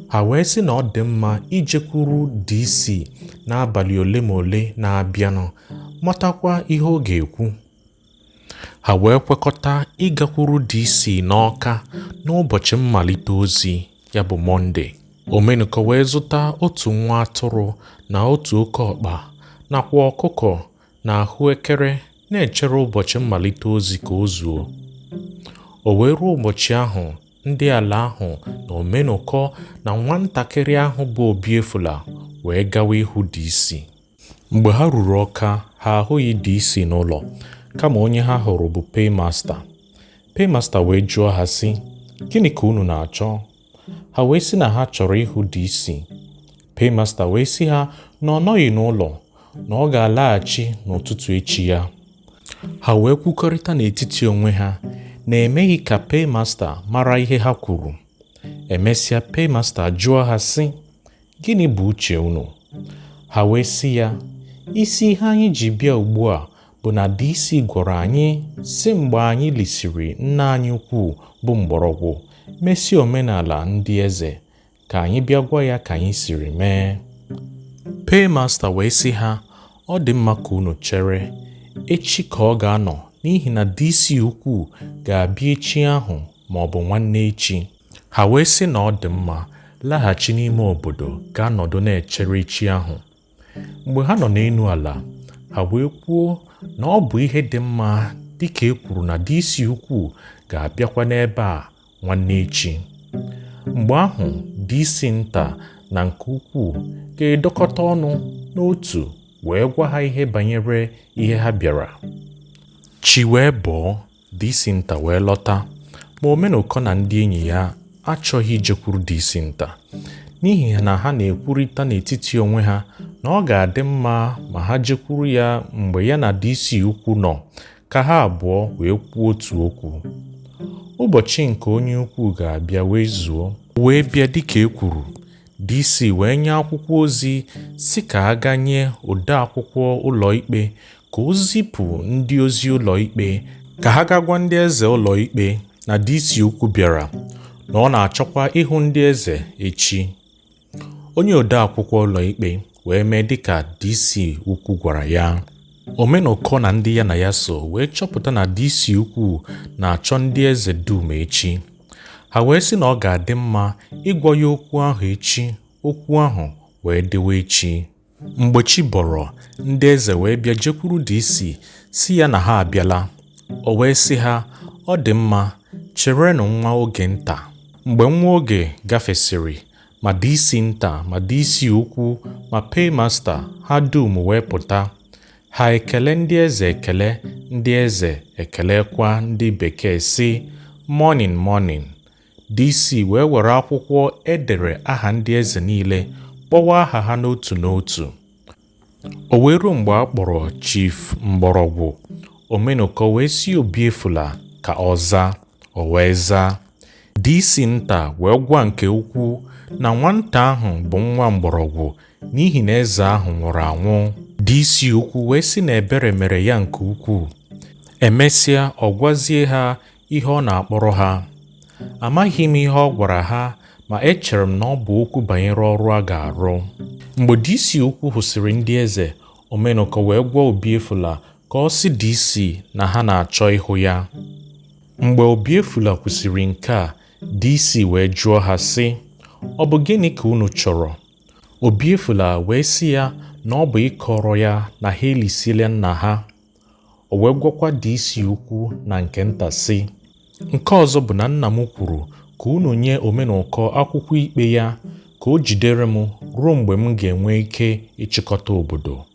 Ha wee sị na ọ dị mma ijekwuru DC n'abalị ole ma ole na-abịanụ, matakwa ihe ọ ga-ekwu. Ha wee kwekọta ịgakwuru DC n'Ọka n'ụbọchị mmalite ozi, ya bụ Mọnde. Omenụkọ wee zụta otu nwa atụrụ na otu oke ọkpa nakwa ọkụkọ na ahụekere na-echere ụbọchị mmalite ozi ka o zuo. O wee ruo ụbọchị ahụ, ndị ala ahụ na Omenụkọ na nwatakịrị ahụ bụ Obiefula wee gawa ihu DC. Mgbe ha ruru Ọka, ha ahụghị DC n'ụlọ, kama onye ha hụrụ bụ Paymasta. Paymasta wee jụọ ha sị, gịnị ka unu na-achọ? Ha wee sị na ha chọrọ ihu DC. Paymasta wee sị ha na ọ nọghị n'ụlọ, na ọ ga-alaghachi n'ụtụtụ echi ya. Ha wee kwukọrịta n'etiti onwe ha na emeghị ka Paymasta mara ihe ha kwuru. Emesịa Paymasta jụọ ha sị, gịnị bụ uche unu? Ha wee sị ya, isi ihe anyị ji bịa ugbu a bụ na DC gwara anyị si mgbe anyị lisiri nna anyị ukwu bụ mgbọrọgwụ mesie omenala ndị eze, ka anyị bịa gwa ya ka anyị siri mee. Paymasta wee sị ha, ọ dị mma ka unu chere, echi ka ọ ga-anọ, n'ihi na DC ukwu ga-abịa echi ahụ ma ọ bụ nwanne echi. Ha wee sị na ọ dị mma, laghachi n'ime obodo gaa nọdụ na-echere echi ahụ. Mgbe ha nọ n'elu ala, ha wee kwuo na ọ bụ ihe dị mma dịka e kwuru na DC ukwu ga-abịakwa n'ebe a nwanne echi. Mgbe ahụ DC nta na nke ukwu ga-edokọta ọnụ n'otu wee gwa ha ihe banyere ihe ha bịara. Chi wee bọọ, DC nta wee lọta, ma Omenụkọ na ndị enyi ya achọghị ijekwuru DC nta, n'ihi na ha na-ekwurịta n'etiti onwe ha na ọ ga-adị mma ma ha jekwuru ya mgbe ya na DC ukwu nọ, ka ha abụọ wee kwuo otu okwu. ụbọchị nke onye ukwu ga-abịa wee zuo. Wee bịa dịka e kwuru. DC wee nye akwụkwọ ozi si ka a ga nye ode akwụkwọ ụlọikpe ka o zipụ ndị ozi ụlọikpe ka ha ga gwa ndị eze ụlọikpe na DC ukwu bịara na ọ na-achọkwa ịhụ ndị eze echi. Onye ode akwụkwọ ụlọikpe wee mee dịka DC ukwu gwara ya. Omenụkọ na ndị ya na ya so wee chọpụta na DC ukwu na-achọ ndị eze dum echi. Ha wee sị na ọ ga-adị mma ịgwa ya okwu ahụ echi. Okwu ahụ wee dewe echi. Mgbe chi bọrọ, ndị eze wee bịa jekwuru DC si ya na ha abịala. O wee sị ha, ọ dị mma, cherenụ nwa oge nta. Mgbe nwa oge gafesịrị, ma DC nta ma DC ukwu ma paymaster ha dum wee pụta. Ha ekele ndị eze ekele, ndị eze ekelekwa ndị bekee sị morning morning. DC wee were akwụkwọ edere aha ndị eze niile kpọwa aha ha n'otu n'otu. O wee ruo mgbe a kpọrọ Chief Mgbọrọgwụ, Omenụkọ wee si Obiefula ka ọ zaa. O wee zaa. DC nta wee gwa nke ukwu na nwata ahụ bụ nwa Mgbọrọgwụ n'ihi na eze ahụ nwụrụ anwụ. DC ukwu wee sị na ebere mere ya nke ukwuu. Emesịa ọ gwazie ha ihe ọ na-akpọrọ ha. Amaghị m ihe ọ gwara ha, ma echere m na ọ bụ okwu banyere ọrụ a ga-arụ. Mgbe DC ukwu hụsịrị ndị eze, Omenụkọ wee gwa Obiefula ka ọ sị DC na ha na-achọ ịhụ ya. Mgbe Obiefula kwụsịrị nke a, DC wee jụọ ha sị, ọ bụ gịnị ka unu chọrọ? Obiefula wee sị ya na ọ bụ ịkọrọ ya na ha elisiela nna ha. O wee gwakwa DC ukwu na nke nta sị, nke ọzọ bụ na nna m kwuru ka unu nye Omenụkọ akwụkwọ ikpe ya ka o jidere m ruo mgbe m ga-enwe ike ịchịkọta obodo.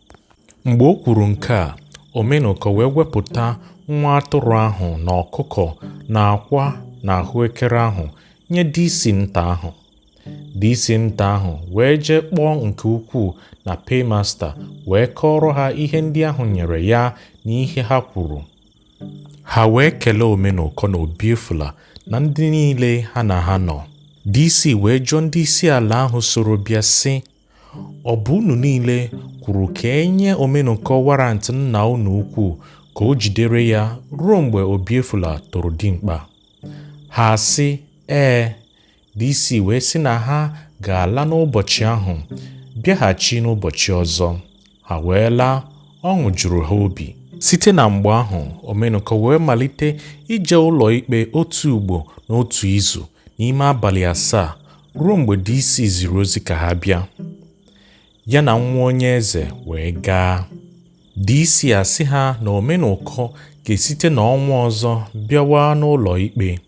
Mgbe o kwuru nke a, Omenụkọ wee wepụta nwa atụrụ ahụ na ọkụkọ na akwa na ahụekere ahụ nye DC nta ahụ. DC nta ahụ wee jee kpọọ nke ukwu na paymaster wee kọrọ ha ihe ndị ahụ nyere ya na ihe ha kwuru. Ha wee kelee Omenụkọ na Obiefula na ndị niile ha na ha nọ. DC wee jụọ ndị isi ala ahụ soro bịa sị, ọ bụ unu niile kwuru ka enye Omenụkọ warrant nna unu ukwu ka o jidere ya ruo mgbe Obiefula tụrụ dimkpa? Ha sị, ee. DC wee sị na ha ga-ala n'ụbọchị ahụ, bịaghachi n'ụbọchị ọzọ. Ha wee laa, ọṅụ juru ha obi. Site na mgbe ahụ, Omenụkọ wee malite ije ụlọ ikpe otu ugbo n'otu izu n'ime abalị 7 ruo mgbe DC ziri ozi ka ha bịa. Ya na nwa onye eze wee gaa. DC asị ha na Omenụkọ ga-esite n'ọnwa ọzọ bịawa n'ụlọ ikpe.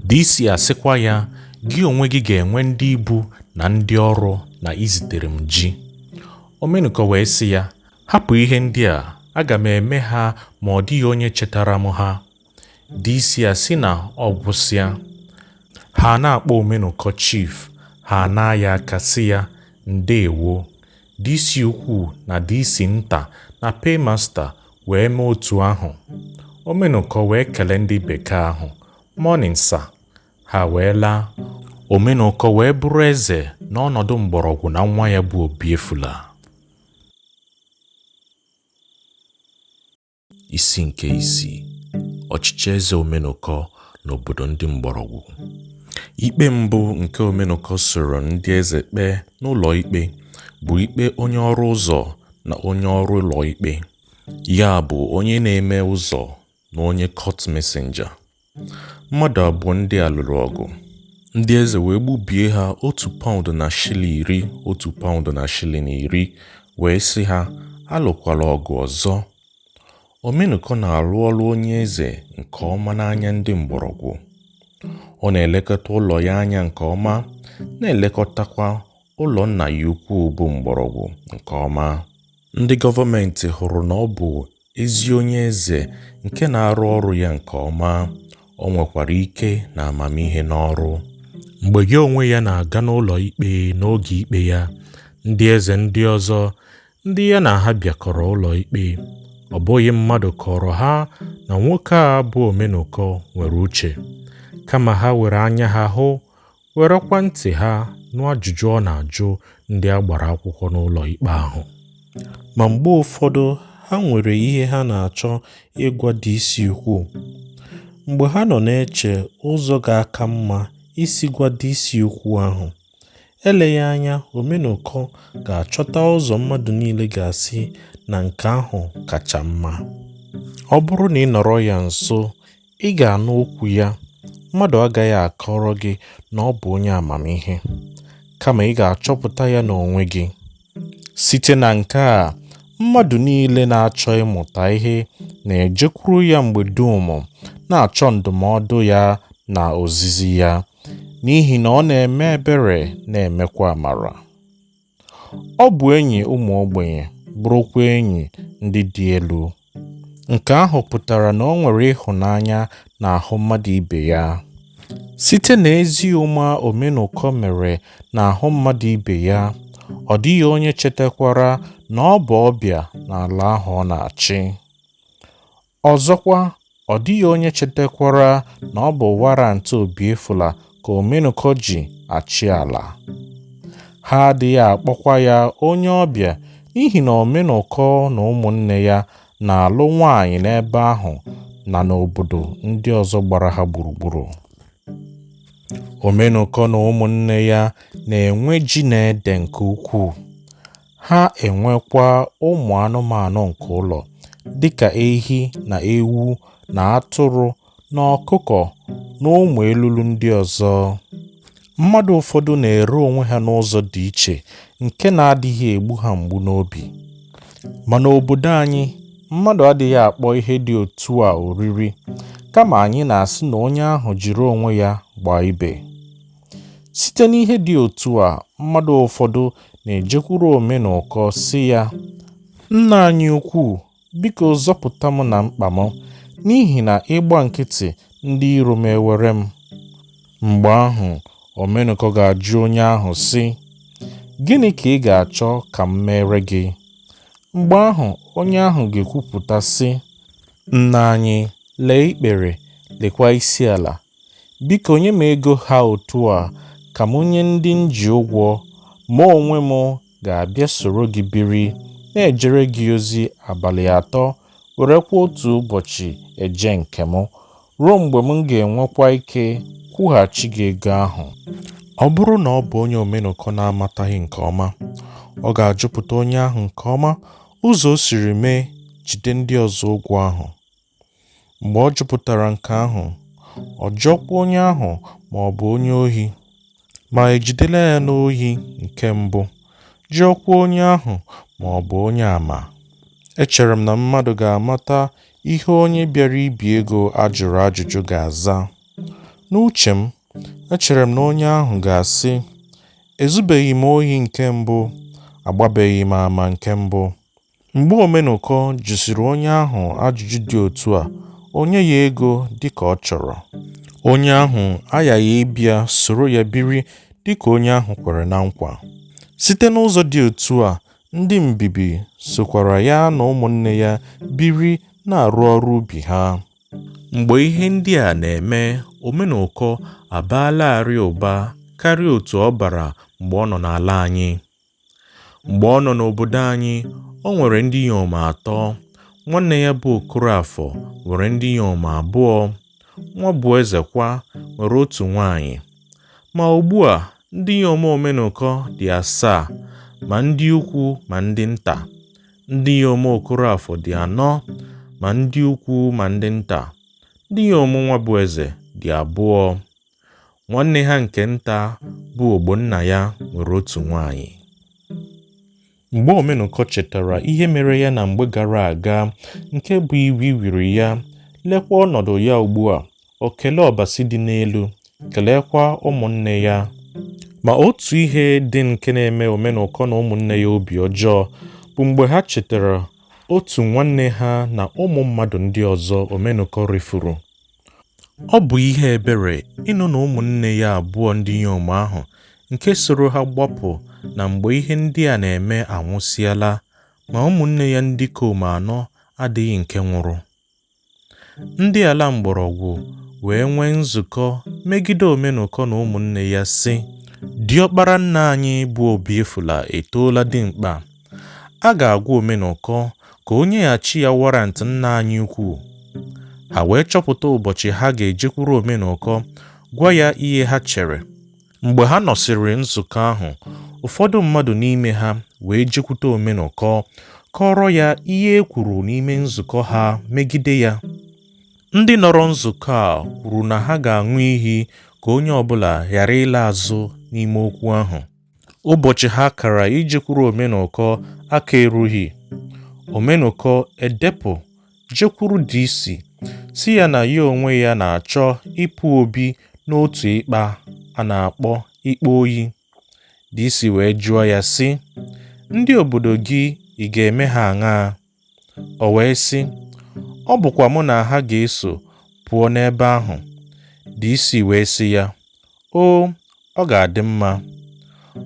DC asịkwa ya, gị onwe gị ga-enwe ndị ibu na ndị ọrụ na izitere m ji. Omenụkọ wee sị ya, hapụ ihe ndị a, aga m eme ha ma ọ dịghị onye chetara m ha. DC asị na ọ gwụsịa. Ha na-akpọ Omenụkọ chief, ha na ya aka sị ya, ndeewo. DC ukwu na DC nta na paymaster wee mee otu ahụ. Omenụkọ wee kelee ndị bekee ahụ, morning sir. Ha wee laa. Omenụkọ wee bụrụ eze n'ọnọdụ Mgbọrọgwụ na nwa ya bụ Obiefula. Isi nke 6. Ọchịchị eze Omenụkọ n'obodo ndị Mgbọrọgwụ. Ikpe mbụ nke Omenụkọ soro ndị eze kpee n'ụlọ ikpe bụ ikpe onye ọrụ ụzọ na onye ọrụ ụlọ ikpe, ya bụ onye na-eme ụzọ na onye court messenger. Mmadụ abụọ ndị a lụrụ ọgụ. Ndị eze wee gbubie ha 1 pound na shilling 10, 1 pound na shilling 10, wee sị ha, alụkwala ọgụ ọzọ. Omenụkọ na-arụ ọrụ onye eze nke ọma n'anya ndị Mgbọrọgwụ. Ọ na-elekọta ụlọ ya anya nke ọma, na-elekọtakwa ụlọ nna ya ukwu bụ Mgbọrọgwụ nke ọma. Ndị gọọmenti hụrụ na ọ bụ ezi onye eze nke na-arụ ọrụ ya nke ọma. O nwekwara ike na amamihe n'ọrụ. Mgbe ya onwe ya na-aga n'ụlọ ikpe n'oge ikpe ya, ndị eze ndị ọzọ ndị ya na ha bịakọrọ ụlọ ikpe Ọ bụghị mmadụ kọrọ ha na nwoke a bụ Omenụkọ nwere uche, kama ha were anya ha hụ, werekwa ntị ha nụ ajụjụ ọ na-ajụ ndị a gbara akwụkwọ n'ụlọ ikpe ahụ. Ma mgbe ụfọdụ ha nwere ihe ha na-achọ ịgwa dị isi ukwuu. Mgbe ha nọ na-eche ụzọ ga-aka mma isi gwa dị isi ukwuu ahụ, eleghị anya Omenụkọ ga-achọta ụzọ mmadụ niile ga-asị na nke ahụ kacha mma. Ọ bụrụ na ị nọrọ ya nso, ị ga-anụ okwu ya. Mmadụ agaghị akọrọ gị na ọ bụ onye amamihe, kama ị ga-achọpụta ya n'onwe gị. Site na nke a, mmadụ niile na-achọ ịmụta ihe na-ejekwuru ya mgbe dum, na-achọ ndụmọdụ ya na ozizi ya, n'ihi na ọ na-eme ebere na-emekwa amara. Ọ bụ enyi ụmụ ogbenye, bụrụkwa enyi ndị dị elu. Nke ahụ pụtara na ọ nwere ịhụnanya n'ahụ mmadụ ibe ya. Site n'ezi ụma Omenụkọ mere n'ahụ mmadụ ibe ya, ọ dịghị onye chetakwara na ọ bụ ọbịa n'ala ahụ ọ na-achị. Ọzọkwa, ọ dịghị onye chetakwara na ọ bụ warantị Obiefula ka Omenụkọ ji achị ala. Ha adịghị akpọkwa ya onye ọbịa n'ihi na Omenụkọ na ụmụnne ya na-alụ nwaanyị n'ebe ahụ na n'obodo ndị ọzọ gbara ha gburugburu. Omenụkọ na ụmụnne ya na-enwe ji na ede nke ukwuu. Ha enwekwa ụmụ anụmanụ nke ụlọ dịka ehi na ewu na atụrụ na ọkụkọ na ụmụ elulu ndị ọzọ. Mmadụ ụfọdụ na-ere onwe ha n'ụzọ dị iche nke na-adịghị egbu ha mgbu n'obi. Ma n'obodo anyị, mmadụ adịghị akpọ ihe dị otu a oriri, kama anyị na-asị na onye ahụ jiri onwe ya gbaa ibe. Site n'ihe dị otu a, mmadụ ụfọdụ na-ejekwuru Omenụkọ sị ya, "Nna anyị ukwu, biko zọpụta m na mkpa m, n'ihi na ịgba nkịtị ndị iro m ewere m." Mgbe ahụ, Omenụkọ ga-ajụ onye ahụ sị, "Gịnị ka ị ga-achọ ka m mere gị?" Mgbe ahụ, onye ahụ ga-ekwupụta sị, "Nna anyị, lee ikpere, lekwa isi ala. Biko nye m ego ha otu a ka m nye ndị m ji ụgwọ. Ma onwe m ga-abịa soro gị biri, na-ejere gị ozi abalị 3, werekwa otu ụbọchị eje nke m, ruo mgbe m ga-enwekwa ike kwụghachi gị ego ahụ." Ọ bụrụ na ọ bụ onye Omenụkọ na-amataghị nke ọma, ọ ga-ajụpụta onye ahụ nke ọma ụzọ o siri mee jide ndị ọzọ ụgwọ ahụ. Mgbe ọ jụpụtara nke ahụ, ọ jụọkwa onye ahụ ma ọ bụ onye ohi, ma ejidela ya n'ohi nke mbụ, jụọkwa onye ahụ ma ọ bụ onye àmà. Echere m na mmadụ ga-amata ihe onye bịara ibi ego ajụrụ ajụjụ ga-aza. N'uche m, echere m na onye ahụ ga-asị, "Ezubeghị m ohi nke mbụ, agbabeghị m àmà nke mbụ." Mgbe Omenụkọ jụsiri onye ahụ ajụjụ dị otu a, o nye ya ego dịka ọ chọrọ. Onye ahụ aghaghị ịbịa soro ya biri dịka onye ahụ kwere na nkwa. Site n'ụzọ dị otu a, ndị mbibi sokwara ya na ụmụnne ya biri na-arụ ọrụ ubi ha. Mgbe ihe ndị a na-eme, Omenụkọ abaalarị ụba karịa otu ọ bara mgbe ọ nọ n'ala anyị. Mgbe ọ nọ n'obodo anyị, o nwere ndị inyom 3. Nwanne ya bụ Okorafor nwere ndị inyom 2. Nwabueze kwa nwere otu nwaanyị. Ma ugbu a, ndị inyom Omenụkọ dị 7, ma ndị ukwu ma ndị nta. Ndị inyom Okorafor dị 4, ma ndị ukwu ma ndị nta. Ndị inyom Nwabueze dị 2. Nwanne ha nke nta bụ ogbonna ya nwere otu nwaanyị. Mgbe Omenụkọ chetara ihe mere ya na mgbe gara aga, nke bụ iwe wiri ya, lekwa ọnọdụ ya ugbu a, o kelee ọbasi dị n'elu, keleekwa ụmụnne ya. Ma otu ihe dị nke na-eme Omenụkọ na ụmụnne ya obi ọjọọ bụ mgbe ha chetara otu nwanne ha na ụmụ mmadụ ndị ọzọ Omenụkọ rifuru. Ọ bụ ihe ebere ịnụ na ụmụnne ya abụọ ndị inyom ahụ nke soro ha gbapụ na mgbe ihe ndị a na-eme anwụsịala, ma ụmụnne ya ndị ikom 4 adịghị nke nwụrụ. Ndị ala mgbọrọgwụ wee nwee nzukọ megide Omenụkọ na ụmụnne ya sị, diọkpara nna anyị bụ Obiefula etoola dimkpa. A ga-agwa Omenụkọ ka o nyeghachi ya warantị nna anyị ukwu. Ha wee chọpụta ụbọchị ha ga-ejekwuru Omenụkọ gwa ya ihe ha chere. Mgbe ha nọsịrị nzukọ ahụ, ụfọdụ mmadụ n'ime ha wee jekwute Omenụkọ kọrọ ya ihe e kwuru n'ime nzukọ ha megide ya. Ndị nọrọ nzukọ a kwuru na ha ga-aṅụ iyi ka onye ọbụla ghara ịla azụ n'ime okwu ahụ. Ụbọchị ha kara ijekwuru Omenụkọ aka erughị. Omenụkọ edepụ jekwuru DC si ya na ya onwe ya na-achọ ịpụ Obi n'otu ikpe a na-akpọ ikpe oyi. DC wee jụọ ya sị, ndị obodo gị ị ga-eme ha aṅaa? O wee sị, ọ bụkwa mụ na ha ga-eso pụọ n'ebe ahụ. DC wee sị ya, ọ ga-adị mma.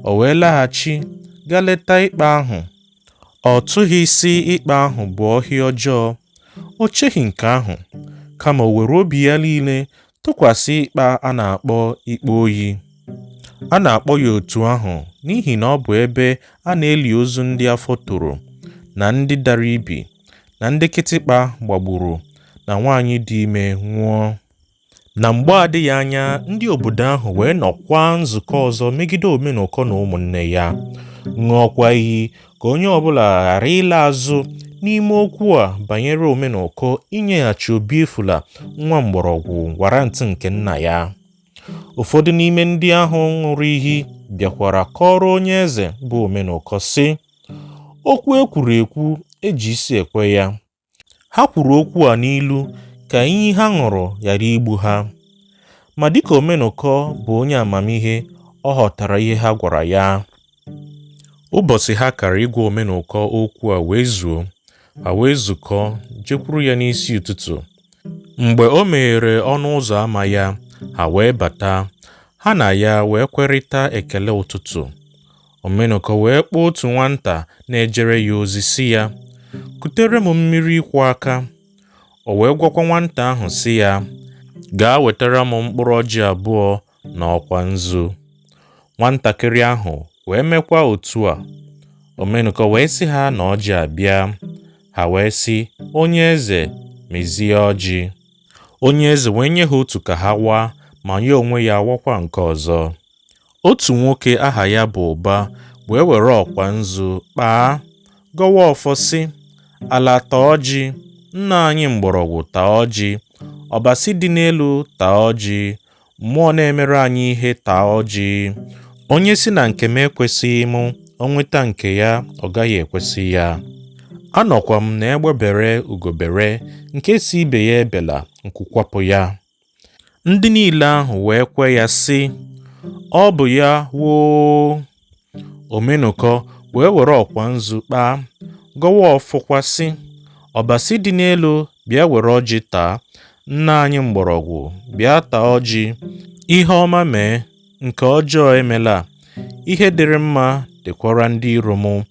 O wee laghachi gaa leta ikpe ahụ. Ọ tụghị isi ikpe ahụ bụ ọhịa ọjọọ. O cheghị nke ahụ, kama o were obi ya niile tụkwasị ikpe a na-akpọ ikpe oyi. A na-akpọ ya otu ahụ n'ihi na ọ bụ ebe a na-eli ozu ndị afọ toro, na ndị dara ibi, na ndị kịtịkpa gbagburu, na nwaanyị dị ime nwụọ. Na mgbe adịghị anya, ndị obodo ahụ wee nọkwa nzukọ ọzọ megide Omenụkọ na ụmụnne ya, ṅụọkwa iyi ka onye ọbụla ghara ịla azụ n'ime okwu a banyere Omenụkọ inyeghachi Obiefula nwa mgbọrọgwụ warantị nke nna ya. Ụfọdụ n'ime ndị ahụ ṅụrụ iyi bịakwara kọrọ onye eze bụ Omenụkọ sị, okwu ekwuru ekwu eji isi ekwe ya. Ha kwuru okwu a n'ilu ka iyi ha ṅụrụ ghara igbu ha. Ma dịka Omenụkọ bụ onye amamihe, ọ ghọtara ihe ha gwara ya. Ụbọchị ha kara ịgwa Omenụkọ okwu a wee zuo, ha wee zukọ jekwuru ya n'isi ụtụtụ. Mgbe o meghere ọnụ ụzọ ama ya, ha wee bata. Ha na ya wee kwerịta ekele ụtụtụ. Omenụkọ wee kpọọ otu nwata na-ejere ya ozi sị ya, kutere m mmiri ịkwọ aka. O wee gwakwa nwata ahụ sị ya, gaa wetara m mkpụrụ ọjị abụọ na ọkwa nzu. Nwatakịrị ahụ wee mekwa otu a. Omenụkọ wee sị ha na ọjị abịa. Ha wee sị, onye eze mezie ọjị. Onye eze wee nye ha otu ka ha waa, ma ya onwe ya wakwa nke ọzọ. Otu nwoke aha ya bụ Ụba wee were ọkwa nzu kpaa, gọwa ọfọ sị, ala taa ọjị, nna anyị mgbọrọgwụ taa ọjị, ọbasi dị n'elu taa ọjị, mmụọ na-emere anyị ihe taa ọjị. Onye si na nke m ekwesịghị m, o nweta nke ya ọ gaghị ekwesị ya. Anọkwa m na egbebere ugobere, nke si ibe ya ebela nkwụkwapụ ya. Ndị niile ahụ wee kwe ya sị, ọ bụ ya woo. Omenụkọ wee were ọkwa nzu kpaa, gọwa ọfọkwa sị, ọbasi dị n'elu bịa were ọjị taa, nna anyị mgbọrọgwụ bịa taa ọjị. Ihe ọma mee, nke ọjọọ emela. Ihe dịrị mma dịkwara ndị iro m.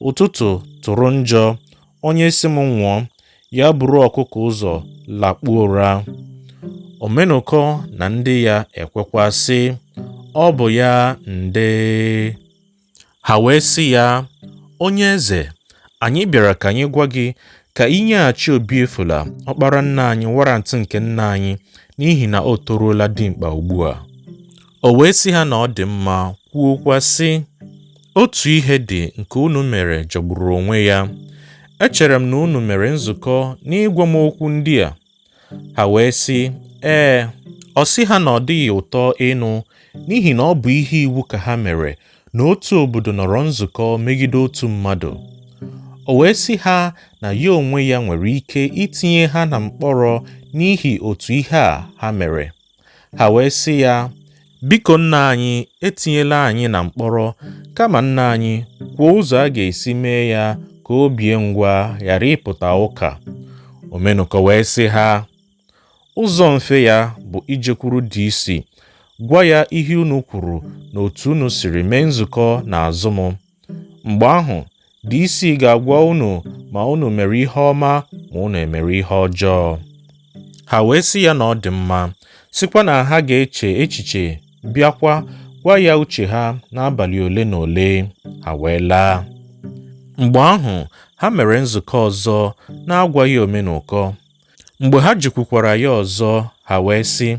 Ụtụtụ tụrụ njọ, onye si m nwụọ, ya buru ọkụkọ ụzọ lakpuo ụra. Omenụkọ na ndị ya ekwekwa sị, ọ bụ ya nde. Ha wee sị ya, onye eze, anyị bịara ka anyị gwa gị ka i nyeghachi Obiefula ọkpara nna anyị warantị nke nna anyị, n'ihi na o toruola dimkpa ugbu a. O wee sị ha na ọ dị mma, kwuokwa sị, otu ihe dị nke unu mere jọgburu onwe ya. Echere m na unu mere nzukọ n'ịgwa m okwu ndị a. Ha wee sị, ọ sị ha na ọ dịghị ụtọ ịnụ, n'ihi na ọ bụ ihe iwu ka ha mere na otu obodo nọrọ nzukọ megide otu mmadụ. O wee sị ha na ya onwe ya nwere ike itinye ha na mkpọrọ n'ihi otu ihe a ha mere. Ha wee sị ya, biko nna anyị etinyela anyị na mkpọrọ, kama nna anyị kwuo ụzọ a ga-esi mee ya ka o bie ngwa ghara ịpụta ụka. Omenụkọ wee sị ha, ụzọ mfe ya bụ ijekwuru DC, gwa ya ihe unu kwuru na otu unu siri mee nzukọ n'azụ m. Mgbe ahụ DC ga-agwa unu ma unu mere ihe ọma ma unu emere ihe ọjọọ. Ha wee sị ya na ọ dị mma, sịkwa na ha ga-eche echiche bịakwa gwa ya uche ha n'abalị ole na ole. Ha wee laa. Mgbe ahụ ha mere nzukọ ọzọ na-agwaghị Omenụkọ. Mgbe ha jikwukwara ya ọzọ, ha wee sị,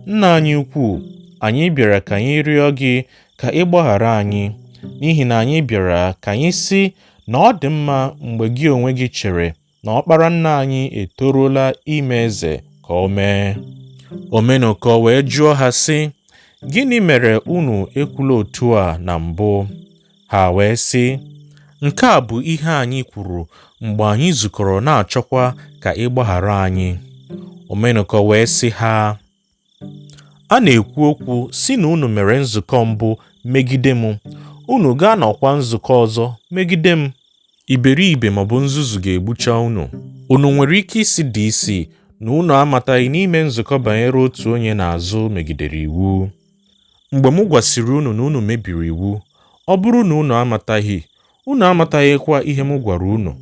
nna anyị ukwu, anyị bịara ka anyị rịọ gị ka ị gbaghara anyị, n'ihi na anyị bịara ka anyị sị na ọ dị mma mgbe gị onwe gị chere na ọkpara nna anyị etoruola ime eze ka o mee. Omenụkọ wee jụọ ha sị, gịnị mere unu ekwula otu a na mbụ? Ha wee sị, nke a bụ ihe anyị kwuru mgbe anyị zukọrọ na-achọkwa ka ị gbaghara anyị. Omenụkọ wee sị ha, a na-ekwu okwu si na unu mere nzukọ mbụ megide m, unu ga-anọkwa nzukọ ọzọ megide m. Iberibe maọbụ nzuzu ga-egbucha unu. Unu nwere ike isi DC na unu amataghị n'ime nzukọ banyere otu onye n'azụ megidere iwu. Mgbe m gwasịrị unu na unu mebiri iwu, ọ bụrụ na unu amataghịkwa ihe m gwara unu.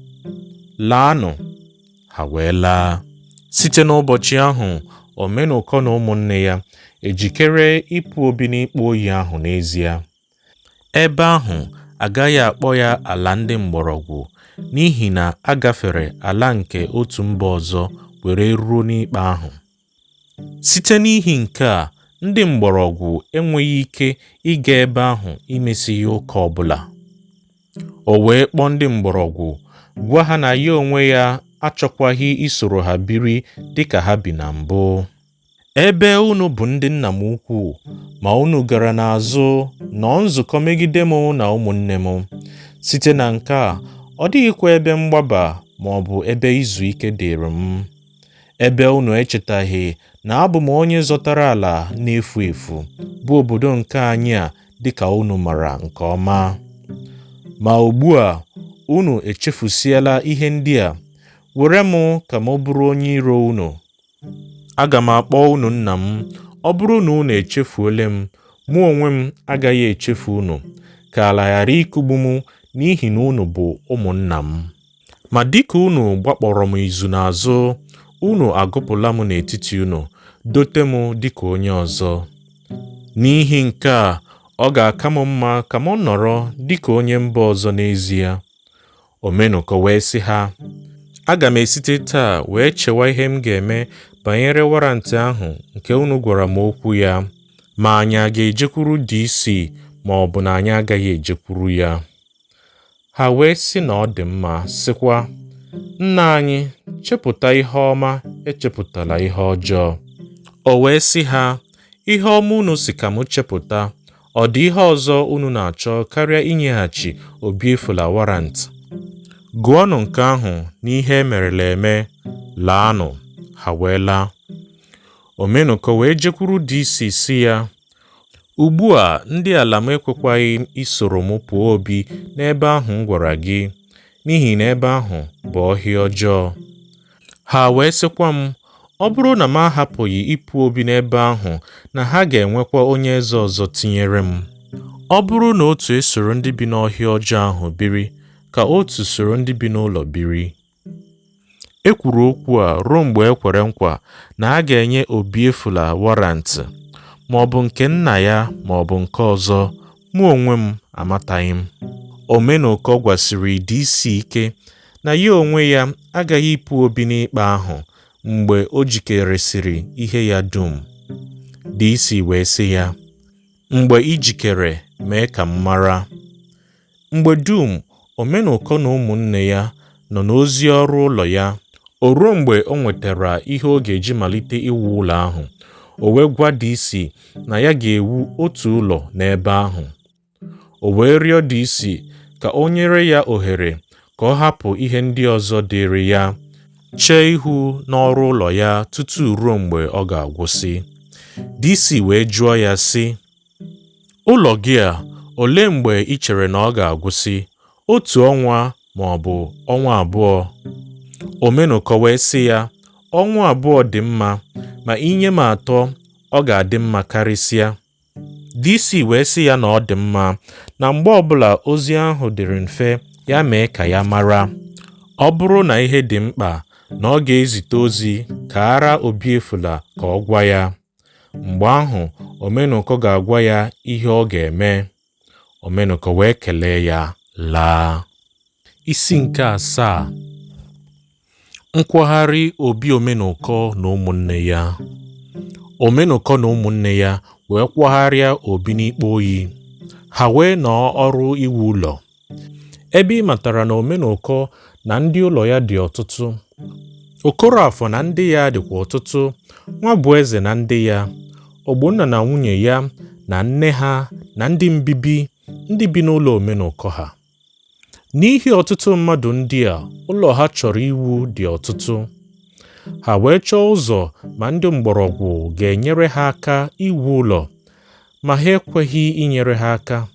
Laanụ. Ha wee laa. Site n'ụbọchị ahụ, Omenụkọ na ụmụnne ya ejikere ịpụ obi n'ikpo oyi ahụ n'ezie. Ebe ahụ agaghị akpọ ya ala ndị mgbọrọgwụ, n'ihi na a gafere ala nke otu mba ọzọ were ruo n'ikpe ahụ. Site n'ihi nke a, ndị mgbọrọgwụ enweghị ike ịga ebe ahụ imesi ya ụka ọbụla. O wee kpọọ ndị mgbọrọgwụ, gwa ha na ya onwe ya achọkwaghị isoro ha biri dịka ha bi na mbụ. Ebe unu bụ ndị nna m ukwu, ma unu gara n'azụ nọọ nzukọ megide m na ụmụnne m. Site na nke a, ọ dịghịkwa ebe mgbaba ma ọ bụ ebe izu ike dịrị m. Ebe unu echetaghị na abụ m onye zọtara ala na-efu efu, bụ obodo nke anyị a dịka unu mara nke ọma. Ma ugbu a, unu echefusiela ihe ndị a, were m ka m bụrụ onye iro unu. Aga m akpọ unu nna m. Ọ bụrụ na unu echefuole m, mụ onwe m agaghị echefu unu, ka ala ghara ịkụgbu m n'ihi na unu bụ ụmụnna m. Ma dịka unu gbakpọrọ m izu n'azụ, unu agụpụla m n'etiti unu, dote m dịka onye ọzọ. N'ihi nke a, ọ ga-aka m mma ka m nọrọ dịka onye mba ọzọ n'ezie. Omenụkọ wee sị ha, aga m esite taa wee chewa ihe m ga-eme banyere warantị ahụ nke unu gwara m okwu ya, ma anyị a ga-ejekwuru DC ma ọ bụ na anyị agaghị ejekwuru ya. Ha wee sị na ọ dị mma, sịkwa, nna anyị, chepụta ihe ọma, echepụtala ihe ọjọọ. O wee sị ha, ihe ọma unu si ka m chepụta, ọ dị ihe ọzọ unu na-achọ karịa inyeghachi obi efula warantị? Gụọnụ nke ahụ n'ihe emerela eme, laanụ. Ha wee laa. Omenụkọ wee jekwuru DC sị ya, ugbu a ndị ala m ekwekwaghị isoro m pụọ obi n'ebe ahụ m gwara gị, n'ihi na ebe ahụ bụ ọhịa ọjọọ. Ha wee sịkwa m, ọ bụrụ na m ahapụghị ịpụ obi n'ebe ahụ, na ha ga-enwekwa onye eze ọzọ tinyere m. Ọ bụrụ na otu esoro ndị bi n'ọhịa ọjọọ ahụ biri, ka otu soro ndị bi n'ụlọ biri. E kwuru okwu a ruo mgbe e kwere nkwa na a ga-enye obi efula warantị, ma ọ bụ nke nna ya ma ọ bụ nke ọzọ, mụ onwe m amataghị m. Omenụkọ gwasịrị DC ike na ya onwe ya agaghị ịpụ obi n'ikpe ahụ mgbe o jikeresịrị ihe ya dum. DC wee sị ya, mgbe i jikere, mee ka m mara. Mgbe dum, Omenụkọ na ụmụnne ya nọ n'ozi ọrụ ụlọ ya. O ruo mgbe o nwetara ihe ọ ga-eji malite iwu ụlọ ahụ, o wee gwa DC na ya ga-ewu otu ụlọ n'ebe ahụ. O wee rịọ DC ka o nyere ya ohere ka ọ hapụ ihe ndị ọzọ dịrị ya, chee ihu n'ọrụ ụlọ ya tutu ruo mgbe ọ ga-agwụsị. DC wee jụọ ya sị, ụlọ gị a, olee mgbe ị chere na ọ ga-agwụsị? Otu ọnwa ma ọ bụ ọnwa abụọ? Omenụkọ wee sị ya, ọnwa abụọ dị mma, ma inye m 3, ọ ga-adị mma karịsịa. DC wee sị ya na ọ dị mma, na mgbe ọbụla ozi ahụ dịrị mfe, ya mee ka ya mara. Ọ bụrụ na ihe dị mkpa na ọ ga-ezite ozi ka ara Obiefula ka ọ gwa ya. Mgbe ahụ Omenụkọ ga-agwa ya ihe ọ ga-eme. Omenụkọ wee kelee ya laa. Isi nke 7. Nkwagharị Obi Omenụkọ na ụmụnne ya. Omenụkọ na ụmụnne ya wee kwagharịa Obi n'ikpe oyi. Ha wee nọọ ọrụ iwu ụlọ. Ebe ị matara na Omenụkọ na ndị ụlọ ya dị ọtụtụ, Okorafor na ndị ya dịkwa ọtụtụ, Nwabueze na ndị ya, Ogbonna na nwunye ya, na nne ha, na ndị mbibi, ndị bi n'ụlọ Omenụkọ ha. N'ihi ọtụtụ mmadụ ndị a, ụlọ ha chọrọ iwu dị ọtụtụ. Ha wee chọọ ụzọ ma ndị mgbọrọgwụ ga-enyere ha aka iwu ụlọ, ma ha ekweghị inyere ha aka.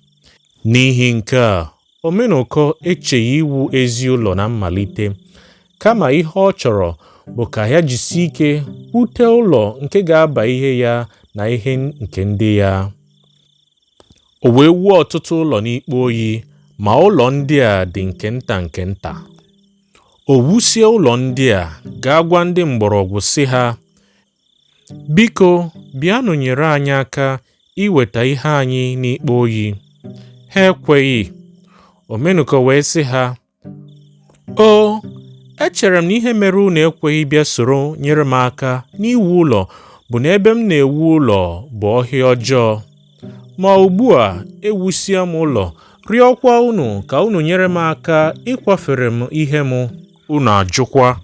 N'ihi nke a, Omenụkọ echeghị iwu ezi ụlọ na mmalite, kama ihe ọ chọrọ bụ ka ya jisie ike wute ụlọ nke ga-aba ihe ya na ihe nke ndị ya. O wee wuo ọtụtụ ụlọ n'ikpe oyi, ma ụlọ ndị a dị nke nta. O wusie ụlọ ndị a, ga-agwa ndị mgbọrọgwụ sị ha, biko bịanụ nyere anyị aka iweta ihe anyị n'ikpe oyi. Ha ekweghị. Omenụkọ wee sị ha, echere m na ihe mere unu ekweghị bịa soro nyere m aka n'iwu ụlọ bụ na ebe m na-ewu ụlọ bụ ọhịa ọjọọ. Ma ugbu a ewusie m ụlọ, rịọkwa unu ka unu nyere m aka ịkwafere m ihe m, unu ajụkwa.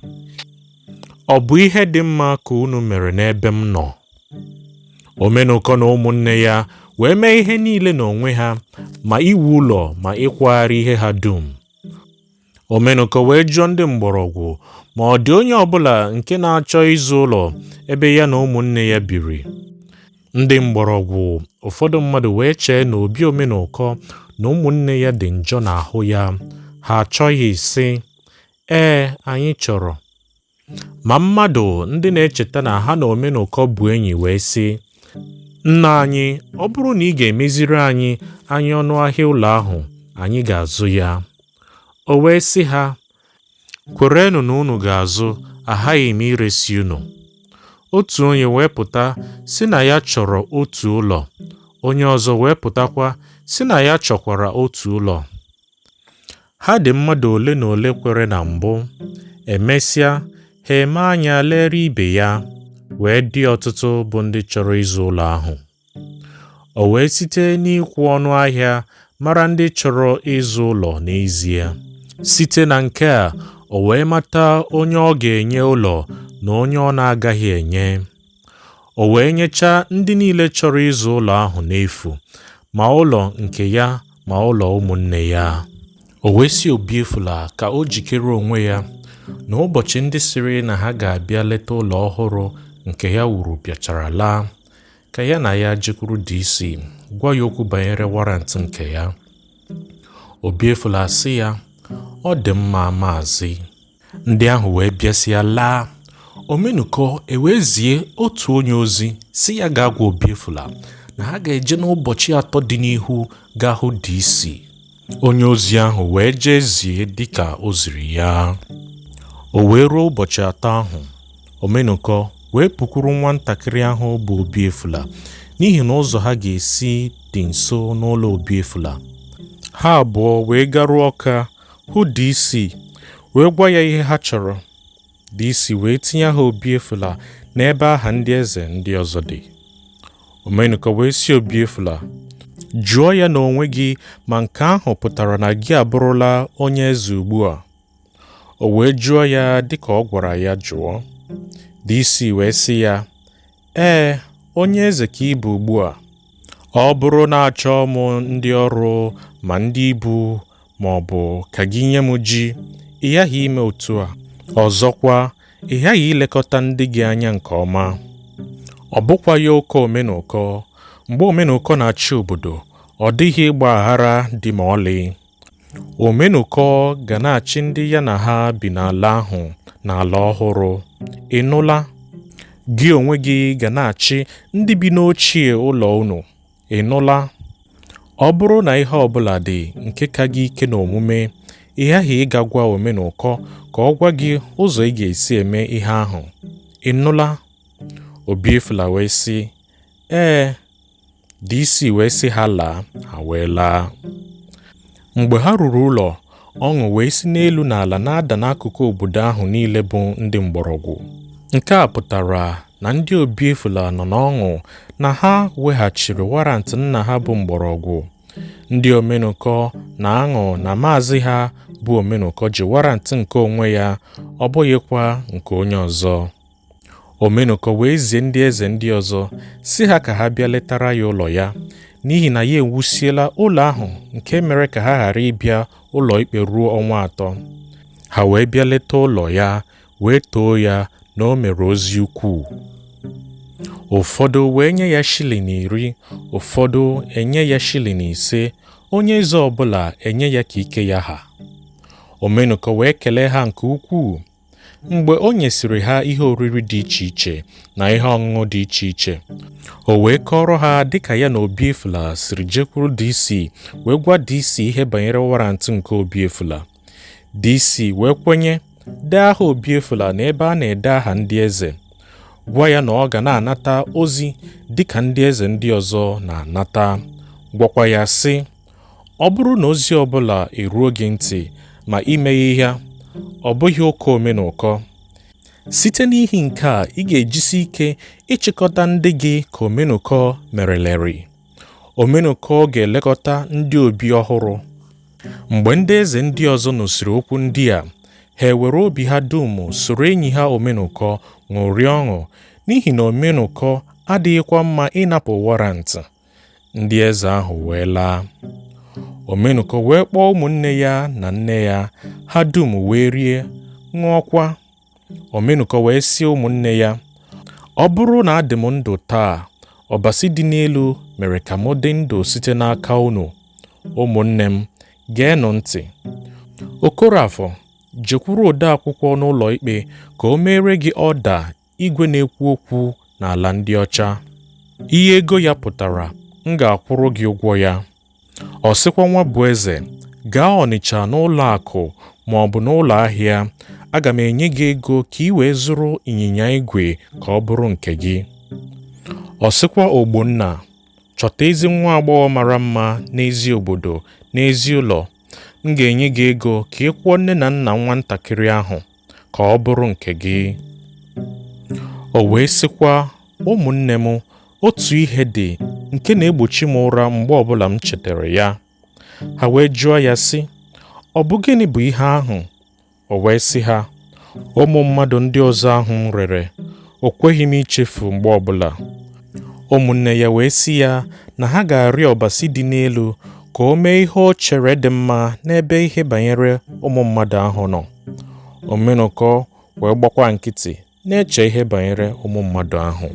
Ọ bụ ihe dị mma ka unu mere n'ebe m nọ. Omenụkọ na ụmụnne ya wee mee ihe niile n'onwe ha, ma iwu ụlọ ma ịkwagharị ihe ha dum. Omenụkọ wee jụọ ndị mgbọrọgwụ ma ọ dị onye ọbụla nke na-achọ ịzụ ụlọ ebe ya na ụmụnne ya biri. Ndị mgbọrọgwụ ụfọdụ mmadụ wee chee na Obi Omenụkọ na ụmụnne ya dị njọ n'ahụ ya. Ha achọghị, sị, anyị chọrọ. Ma mmadụ ndị na-echeta na ha na Omenụkọ bụ enyi wee sị, nna anyị, ọ bụrụ na ị ga-emeziri anyị ọnụ ahịa ụlọ ahụ, anyị ga-azụ ya. O wee sị ha, kwerenụ na unu ga-azụ, aghaghị m iresi unu. Otu onye wee pụta sị na ya chọrọ otu ụlọ, onye ọzọ wee pụtakwa sị na ya chọkwara otu ụlọ. Ha dị mmadụ ole na ole kwere na mbụ. Emesịa, ha eme anya lere ibe ya, wee dị ọtụtụ bụ ndị chọrọ ịzụ ụlọ ahụ. O wee site n'ịkwụ ọnụ ahịa mara ndị chọrọ ịzụ ụlọ n'ezie. Site na nke a, o wee mata onye ọ ga-enye ụlọ na onye ọ na-agaghị enye. O wee nyechaa ndị niile chọrọ ịzụ ụlọ ahụ n'efu, ma ụlọ nke ya ma ụlọ ụmụnne ya. O wee sị Obiefula ka o jikere onwe ya na ụbọchị ndị sịrị na ha ga-abịa leta ụlọ ọhụrụ nke ya wuru bịachara laa, ka ya na ya jekwuru DC gwa ya okwu banyere warrant nke ya. Obiefula sị ya, ọ dị mma maazị. Ndị ahụ wee bịasịa laa. Omenụkọ ewezie otu onye ozi si ya ga-agwa Obiefula na ha ga-eje n'ụbọchị 3 dị n'ihu gaa hụ DC. Onye ozi ahụ wee jezie dịka o ziri ya. O wee ruo ụbọchị 3 ahụ, Omenụkọ wee pukwuru nwatakịrị ahụ bụ Obiefula, n'ihi na ụzọ ha ga-esi dị nso n'ụlọ Obiefula. Ha abụọ wee garuo Ọka hụ DC, wee gwa ya ihe ha chọrọ. DC wee tinye ha Obiefula n'ebe aha ndị eze ndị ọzọ dị. Omenụkọ wee sị Obiefula, jụọ ya n'onwe gị ma nke ahụ pụtara na gị abụrụla onye eze ugbu a. O wee jụọ ya dịka ọ gwara ya jụọ. DC wee sị ya, onye eze ka ị bụ ugbu a. Ọ bụrụ na achọọ m ndị ọrụ ma ndị ibu ma ọ bụ ka gị nye m ji, ị ghaghị ime otu a. Ọzọkwa, ị ghaghị ilekọta ndị gị anya nke ọma. Ọ bụkwa ya oke Omenụkọ. Mgbe Omenụkọ na-achị obodo, ọ dịghị ịgba aghara dị ma ọlị. Omenụkọ ga na-achị ndị ya na ha bi n'ala ahụ n'ala ọhụrụ. Ị nụla? Gị onwe gị ga na-achị ndị bi n'ochie ụlọ unu. Ị nụla? Ọ bụrụ na ihe ọbụla dị nke ka gị ike n'omume, ị ghaghị ịga gwa Omenụkọ ka ọ gwa gị ụzọ ị ga-esi eme ihe ahụ. Ị nụla?" Obiefula wee sị, "Ee." DC wee sị ha laa, ha wee laa. Mgbe ha ruru ụlọ, ọṅụ wee si n'elu n'ala na-ada n'akụkụ obodo ahụ niile bụ ndị mgbọrọgwụ. Nke a pụtara na ndị Obiefula nọ n'ọṅụ na ha weghachiri warantị nna ha bụ mgbọrọgwụ. Ndị Omenụkọ na-aṅụ na maazị ha bụ Omenụkọ ji warantị nke onwe ya, ọ bụghịkwa nke onye ọzọ. Omenụkọ wee zie ndị eze ndị ọzọ si ha ka ha bịa letara ya ụlọ ya, n'ihi na ya ewusiela ụlọ ahụ nke mere ka ha ghara ịbịa ụlọ ikpe ruo ọnwa 3. Ha wee bịa leta ụlọ ya, wee too ya na o mere ozi ukwuu. Ụfọdụ wee nye ya shilling 10, ụfọdụ enye ya shilling 5, onye eze ọbụla enye ya ka ike ya ha. Omenụkọ wee kelee ha nke ukwuu. Mgbe o nyesịrị ha ihe oriri dị iche iche na ihe ọṅụṅụ dị iche iche, o wee kọrọ ha dịka ya na Obiefula siri jekwuru DC wee gwa DC ihe banyere warantị nke Obiefula. DC wee kwenye, dee aha Obiefula n'ebe a na-ede aha ndị eze, gwa ya na ọ ga na-anata ozi dịka ndị eze ndị ọzọ na-anata. Gwakwa ya sị, ọ bụrụ na ozi ọbụla eruo gị ntị ma imeghị ya, ọ bụghị ụka Omenụkọ. Site n'ihi nke a, ị ga-ejisi ike ịchịkọta ndị gị ka Omenụkọ mereleri. Omenụkọ ga-elekọta ndị obi ọhụrụ. Mgbe ndị eze ndị ọzọ nụsịrị okwu ndị a, ha ewere obi ha dum soro enyi ha Omenụkọ ṅụrịa ọṅụ, n'ihi na Omenụkọ adịghịkwa mma ịnapụ warantị. Ndị eze ahụ wee laa. Omenụkọ wee kpọọ ụmụnne ya na nne ya, ha dum wee rie, ṅụọkwa. Omenụkọ wee sị ụmụnne ya, "Ọ bụrụ na adị m ndụ taa, ọbasi dị n'elu mere ka m dị ndụ site n'aka unu. Ụmụnne m, geenụ ntị. Okorafor, jekwuru ode akwụkwọ n'ụlọ ikpe ka o mere gị ọda igwe na-ekwu okwu n'ala ndị ọcha. Ihe ego ya pụtara, m ga-akwụrụ gị ụgwọ ya. Ọ sịkwa nwa bụ eze, gaa Ọnịcha n'ụlọ akụ ma ọ bụ n'ụlọ ahịa, aga m enye gị ego ka ị wee zụrụ ịnyịnya igwe ka ọ bụrụ nke gị. Ọ sịkwa Ogbonna, chọta ezi nwa agbọghọ mara mma n'ezi obodo n'ezi ụlọ, m ga-enye gị ego ka ị kwụọ nne na nna nwatakịrị ahụ ka ọ bụrụ nke gị." O wee sịkwa, "Ụmụnne m, otu ihe dị nke na-egbochi m ụra mgbe ọbụla m chetara ya." Ha wee jụọ ya sị, "Ọ bụ gịnị bụ ihe ahụ?" O wee sị ha, "Ụmụ mmadụ ndị ọzọ ahụ m rere, o kweghị m ichefu mgbe ọbụla." Ụmụnne ya wee sị ya na ha ga-arịọ ọbasi dị n'elu ka o mee ihe o chere dị mma n'ebe ihe banyere ụmụ mmadụ ahụ nọ. Omenụkọ wee gbakwa nkịtị na-eche ihe banyere ụmụ mmadụ ahụ.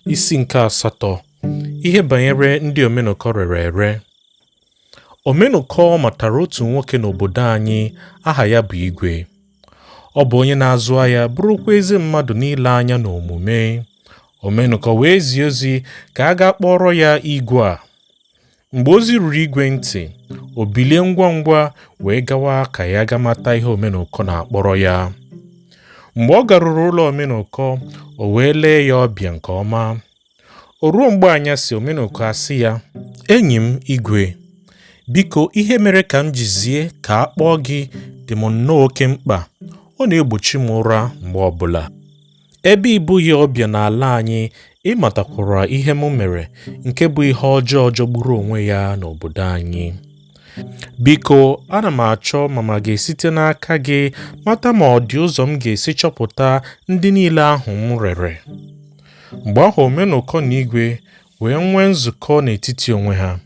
Isi nke 8. Ihe banyere ndị Omenụkọ rere ere. Omenụkọ matara otu nwoke n'obodo anyị, aha ya bụ Igwe. Ọ bụ onye na-azụ ahịa, bụrụkwa ezi mmadụ niile anya na omume. Omenụkọ wee zie ozi ka a gaa kpọrọ ya Igwe a. Mgbe ozi ruru Igwe ntị, o bilie ngwa ngwa wee gawa ka ya ga mata ihe Omenụkọ na-akpọrọ ya. Mgbe ọ garuru ụlọ Omenụkọ, o wee lee ya ọbịa nke ọma. O ruo mgbe anyasị, Omenụkọ asị ya, "Enyi m Igwe, biko ihe mere ka m jizie ka a kpọọ gị dị m nnọọ oke mkpa. Ọ na-egbochi m ụra mgbe ọbụla. Ebe ị bụghị ọbịa n'ala anyị, ị matakwara ihe m mere, nke bụ ihe ọjọọ jọgburu onwe ya n'obodo anyị. Biko, ana m achọ ma ma ga-esite n'aka gị mata ma ọ dị ụzọ m ga-esi chọpụta ndị niile ahụ m rere." Mgbe ahụ Omenụkọ na Igwe wee nwee nzukọ n'etiti onwe ha.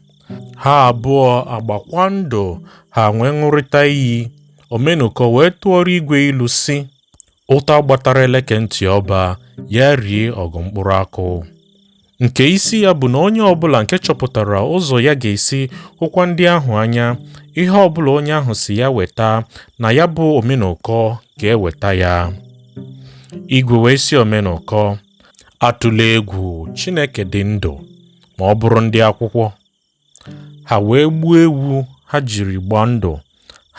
Ha abụọ agbakwa ndụ, ha wee ṅụrịta iyi. Omenụkọ wee tụọrọ Igwe ilu sị, "Ụta gbatara eleke ntị ọba, ya rie ọgụ mkpụrụ akụ." Nke isi ya bụ na onye ọbụla nke chọpụtara ụzọ ya ga-esi hụkwa ndị ahụ anya, ihe ọbụla onye ahụ si ya weta, na ya bụ Omenụkọ ga-eweta ya. Igwe wee sị Omenụkọ, "Atụla egwu, Chineke dị ndụ ma ọ bụrụ ndị akwụkwọ." Ha wee gbuo ewu ha jiri gbaa ndụ.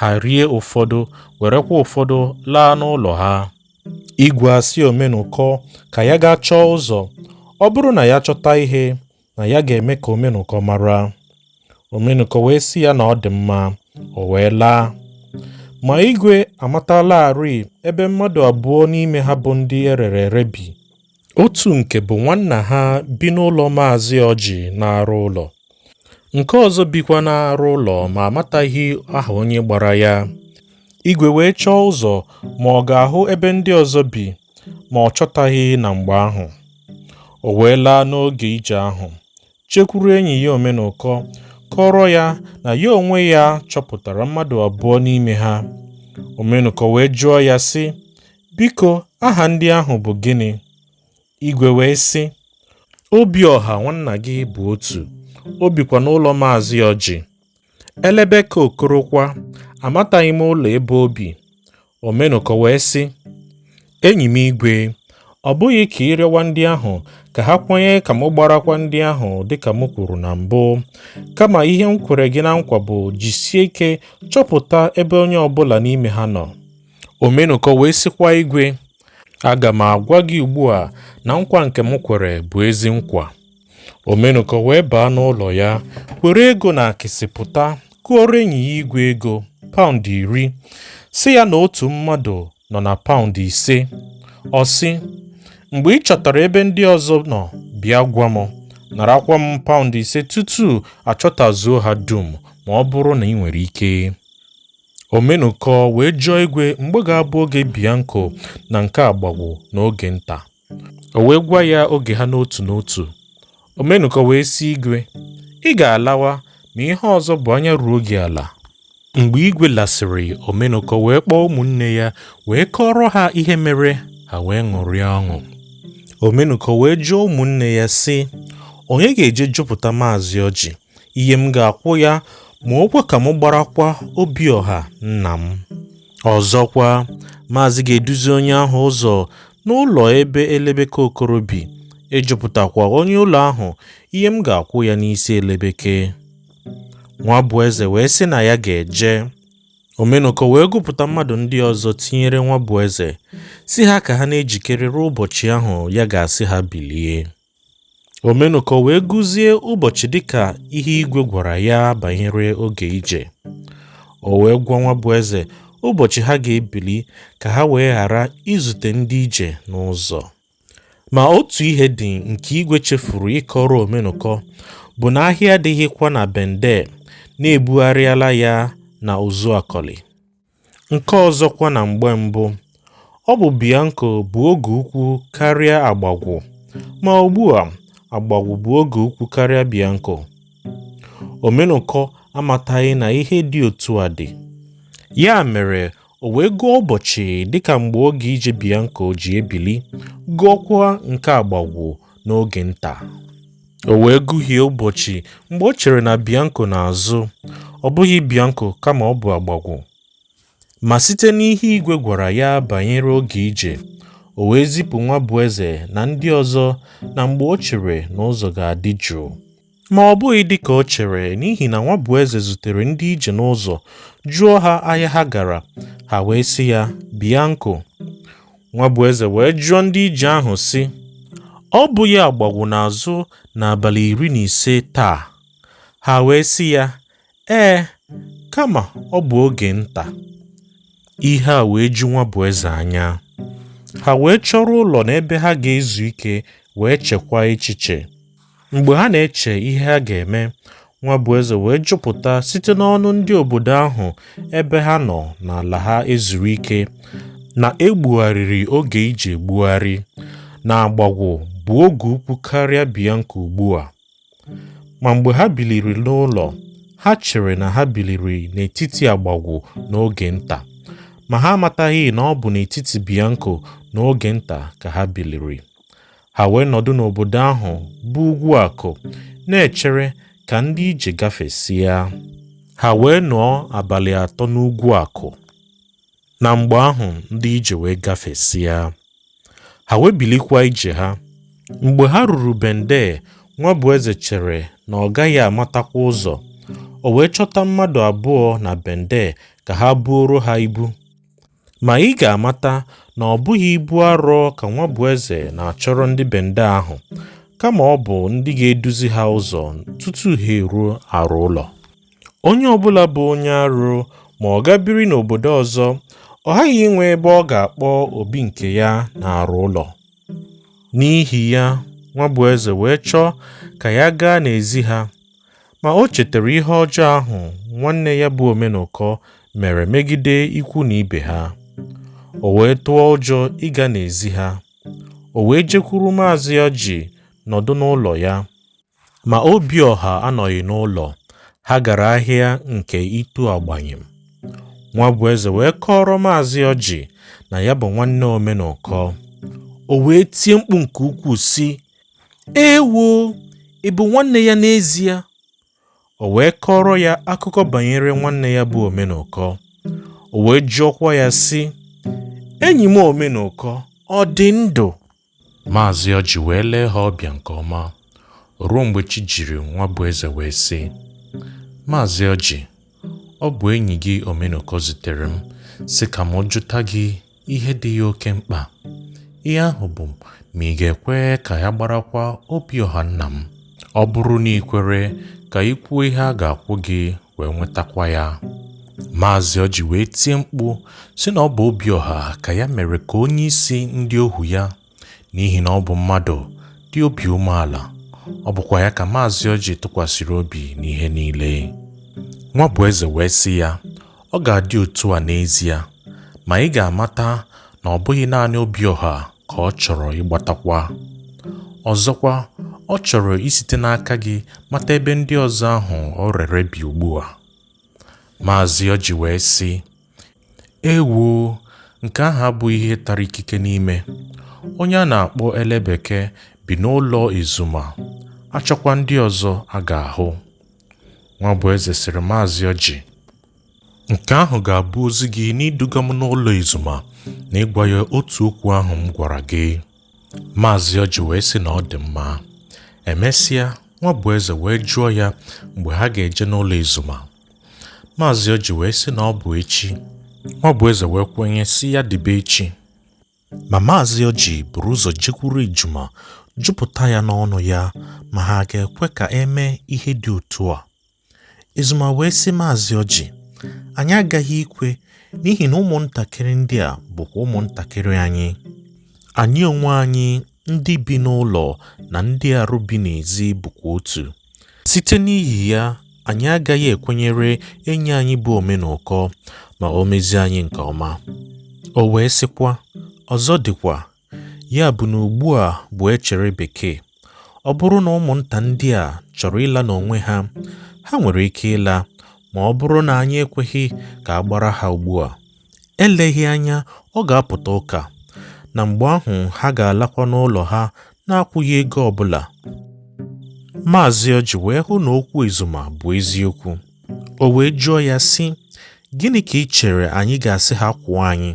ha rie ụfọdụ werekwa ụfọdụ laa n'ụlọ ha. Igwe asị Omenụkọ ka ya gaa chọọ ụzọ. Ọ bụrụ na ya chọta ihe, na ya ga-eme ka Omenụkọ mara. Omenụkọ wee sị ya na ọ dị mma, o wee laa. Ma igwe amatalarị ebe mmadụ abụọ n'ime ha bụ ndị erere ere bi. Otu nke bụ nwanna ha bi n'ụlọ Maazị Ọjị na-arụ ụlọ. Nke ọzọ bikwa na-arụ ụlọ ma amataghị aha onye gbara ya. Igwe wee chọọ ụzọ ma ọ ga-ahụ ebe ndị ọzọ bi, ma ọ chọtaghị na mgbe ahụ. O wee laa n'oge ije ahụ, chekwuru enyi ya Omenụkọ, kọrọ ya na ya onwe ya chọpụtara mmadụ abụọ n'ime ha. Omenụkọ wee jụọ ya sị, biko, aha ndị ahụ bụ gịnị? Igwe wee sị, Obiọha nwanna gị bụ otu, o bikwa n'ụlọ Maazị Ọjị. Elebeka Okorokwa, amataghị m ụlọ ebe o bi. Omenụkọ wee sị, enyi m Igwe, ọ bụghị ka ịrịọwa ndị ahụ ka ha kwenye ka m gbarakwa ndị ahụ dịka m kwuru na mbụ, kama ihe m kwere gị na nkwa bụ jisie ike chọpụta ebe onye ọbụla n'ime ha nọ. Omenụkọ wee sịkwa Igwe, aga m agwa gị ugbu a na nkwa nke m kwere bụ ezi nkwa. Omenụkọ wee baa n'ụlọ ya, were ego na akịsị pụta, kụọrọ enyi ya Igwe ego paụnd 10, sị ya na otu mmadụ nọ na paụnd 5. Ọ sị, mgbe ị chọtara ebe ndị ọzọ nọ, bịa gwa m, narakwa m paụnd 5 tutu achọtazuo ha dum, ma ọ bụrụ na ị nwere ike. Omenụkọ wee jụọ Igwe mgbe ga-abụ oge Bianco na nke Agbagwo n'oge nta. O wee gwa ya oge ha n'otu n'otu. Omenụkọ wee sị Igwe, ị ga-alawa ma ihe ọzọ bụ anya ruo gị ala. Mgbe Igwe lasịrị, Omenụkọ wee kpọọ ụmụnne ya wee kọrọ ha ihe mere, ha wee ṅụrịa ọṅụ. Omenụkọ wee jụọ ụmụnne ya sị, onye ga-eje jụpụta Maazị Ọjị? Ihe m ga-akwụ ya ma o kwe ka m gbarakwa Obiọha nna m. Ọzọkwa, Maazị ga-eduzi onye ahụ ụzọ n'ụlọ ebe Elebeka Okoro bi, ejupụtakwa onye ụlọ ahụ ihe m ga-akwụ ya n'isi Elebeke. Nwa bụ eze wee sị na ya ga-eje. Omenụkọ wee gụpụta mmadụ ndị ọzọ tinyere nwa bụ eze, si ha ka ha na-ejikere ruo ụbọchị ahụ ya ga-asị ha bilie. Omenụkọ wee gụzie ụbọchị dịka ihe Igwe gwara ya banyere oge ije. O wee gwa nwa bụ eze ụbọchị ha ga-ebili ka ha wee ghara izute ndị ije n'ụzọ. Ma otu ihe dị nke Igwe chefuru ịkọrọ Omenụkọ bụ na ahịa adịghịkwa na Bende, na-ebugharịala ya na Uzuakọlị. Nke ọzọkwa, na mgbe mbụ, ọ bụ Bianco bụ oge ukwu karịa Agbagwo, ma ugbu a Agbagwo bụ oge ukwu karịa Bianco. Omenụkọ amataghị na ihe dị otu a dị. Ya mere, o wee gụọ ụbọchị dịka mgbe oge ije Bianco ji ebili, gụọkwa nke Agbagwo n'oge nta. O wee gụhie ụbọchị mgbe o chere na Bianco n'azụ, ọ bụghị Bianco kama ọ bụ Agbagwo. Ma site n'ihe Igwe gwara ya banyere oge ije, o wee zipụ nwa bụ eze na ndị ọzọ na mgbe o chere na ụzọ ga-adị jụụ. Ma ọ bụghị dịka o chere, n'ihi na nwa bụ eze zutere ndị ije n'ụzọ, jụọ ha ahịa ha gara, ha wee sị ya, Bianco. Nwa bụ eze wee jụọ ndị ije ahụ sị, ọ bụ ya Agbagwo n'azụ n'abalị 15 taa? Ha wee sị ya, ee, kama ọ bụ oge nta. Ihe a wee ju nwa bụ eze anya. Ha wee chọrọ ụlọ n'ebe ha ga-ezu ike wee chekwaa echiche. Mgbe ha na-eche ihe ha ga-eme, nwa bụ eze wee jụpụta site n'ọnụ ndị obodo ahụ ebe ha nọ n'ala ha ezuru ike, na egbugharịrị oge ije egbugharị, na Agbagwo bụ oge ukwu karịa Bianco ugbu a. Ma mgbe ha biliri n'ụlọ, ha chere na ha biliri n'etiti Agbagwo n'oge nta, ma ha amataghị na ọ bụ n'etiti Bianco n'oge nta ka ha biliri. Ha wee nọdụ n'obodo ahụ bụ Ugwu Akụ, na-echere ka ndị ije gafesịa. Ha wee nọọ abalị 3 n'Ugwu Akụ. Na mgbe ahụ ndị ije wee gafesịa, ha wee bilikwa ije ha. Mgbe ha ruru Bende, nwa bụ eze chere na ọ gaghị amatakwa ụzọ. o wee chọta mmadụ abụọ na bende ka ha buoro ha ibu. Ma ị ga-amata na ọ bụghị ibu arọ ka nwa bụ eze na-achọrọ ndị bende ahụ, kama ọ bụ ndị ga-eduzi ha ụzọ tutu ha eruo arụ ụlọ. Onye ọbụla bụ onye arụ ma ọ gabiri n'obodo ọzọ, ọ ghaghị inwe ebe ọ ga-akpọ obi nke ya na-arụ ụlọ. N'ihi ya, nwa bụ eze wee chọọ ka ya gaa n'ezi ha, ma o chetara ihe ọjọọ ahụ nwanne ya bụ Omenụkọ mere megide ikwu na ibe ha. O wee tụọ ụjọ ịga n'ezi ha. O wee jekwuru Maazị Ọjị nọdụ n'ụlọ ya. Ma obi ọha anọghị n'ụlọ, ha gara ahịa nke itu agbanyem. Nwa bụ eze wee kọrọ Maazị Ọjị na ya bụ nwanne Omenụkọ. O wee tie mkpu nke ukwuu sị, "Ewo, ị bụ nwanne ya n'ezie?" O wee kọrọ ya akụkọ banyere nwanne ya bụ Omenụkọ. O wee jụọkwa ya sị, "Enyi m Omenụkọ, ọ dị ndụ?" Maazị Ọjị wee lee ha ọbịa nke ọma. Ruo mgbe chi jiri, nwa bụ eze wee sị, "Maazị Ọjị, ọ bụ enyi gị Omenụkọ zitere m sị ka m jụta gị ihe dị ya oke mkpa. Ihe ahụ bụ ma ị ga-ekwe ka ya gbarakwa obi ọha nna m. Ọ bụrụ na ị kwere ka ị kwuo ihe a ga-akwụ gị wee nwetakwa ya." Maazị Ọjị wee tie mkpu sị na ọ bụ obi ọha ka ya mere ka onye isi ndị ohu ya, n'ihi na ọ bụ mmadụ dị obi umeala. Ọ bụkwa ya ka Maazị Ọjị tụkwasịrị obi n'ihe niile. Nwa bụ eze wee sị ya, "Ọ ga-adị otu a n'ezie, ma ị ga-amata na ọ bụghị naanị obi ọha ka ọ chọrọ ịgbatakwa. Ọzọkwa, ọ chọrọ isite n'aka gị mata ebe ndị ọzọ ahụ ọ rere bi ugbu a." Maazị Ọjị wee sị, "Ewo, nke ahụ abụghị ihe tara ikike n'ime. Onye a na-akpọ ele bekee bi n'ụlọ izuma, achọkwa ndị ọzọ a ga-ahụ." Nwa bụ eze sịrị Maazị Ọjị, "Nke ahụ ga-abụ ozi gị n'iduga m n'ụlọ izuma na ịgwa ya otu okwu ahụ m gwara gị." Maazị Ọjị wee sị na ọ dị mma. Emesịa, nwa bụ eze wee jụọ ya mgbe ha ga-eje n'ụlọ izuma. Maazị Ọjị wee sị na ọ bụ echi. Nwa bụ eze wee kwenye sị ya dịbe echi. Ma Maazị Ọjị buru ụzọ jekwuru ijuma jupụta ya n'ọnụ ya ma ha ga-ekwe ka eme ihe dị otu a. Izuma wee sị Maazị Ọjị, "Anyị agaghị ikwe, n'ihi na ụmụntakịrị ndị a bụkwa ụmụntakịrị anyị. Anyị onwe anyị ndị bi n'ụlọ na ndị arụ bi n'ezi bụkwa otu. Site n'ihi ya, anyị agaghị ekwenyere enyi anyị bụ Omenụkọ ma o mezie anyị nke ọma." O wee sịkwa, "Ọzọ dịkwa, ya bụ na ugbu a bụ echere bekee. Ọ bụrụ na ụmụnta ndị a chọrọ ịla n'onwe ha, ha nwere ike ịla, ma ọ bụrụ na anyị ekweghị ka a gbara ha ugbu a, eleghị anya ọ ga-apụta ụka, na mgbe ahụ ha ga-alakwa n'ụlọ ha na-akwụghị ego ọbụla." Maazị Ọjị wee hụ na okwu izuma bụ eziokwu. O wee jụọ ya sị, "Gịnị ka ị chere anyị ga-asị ha kwụọ anyị?"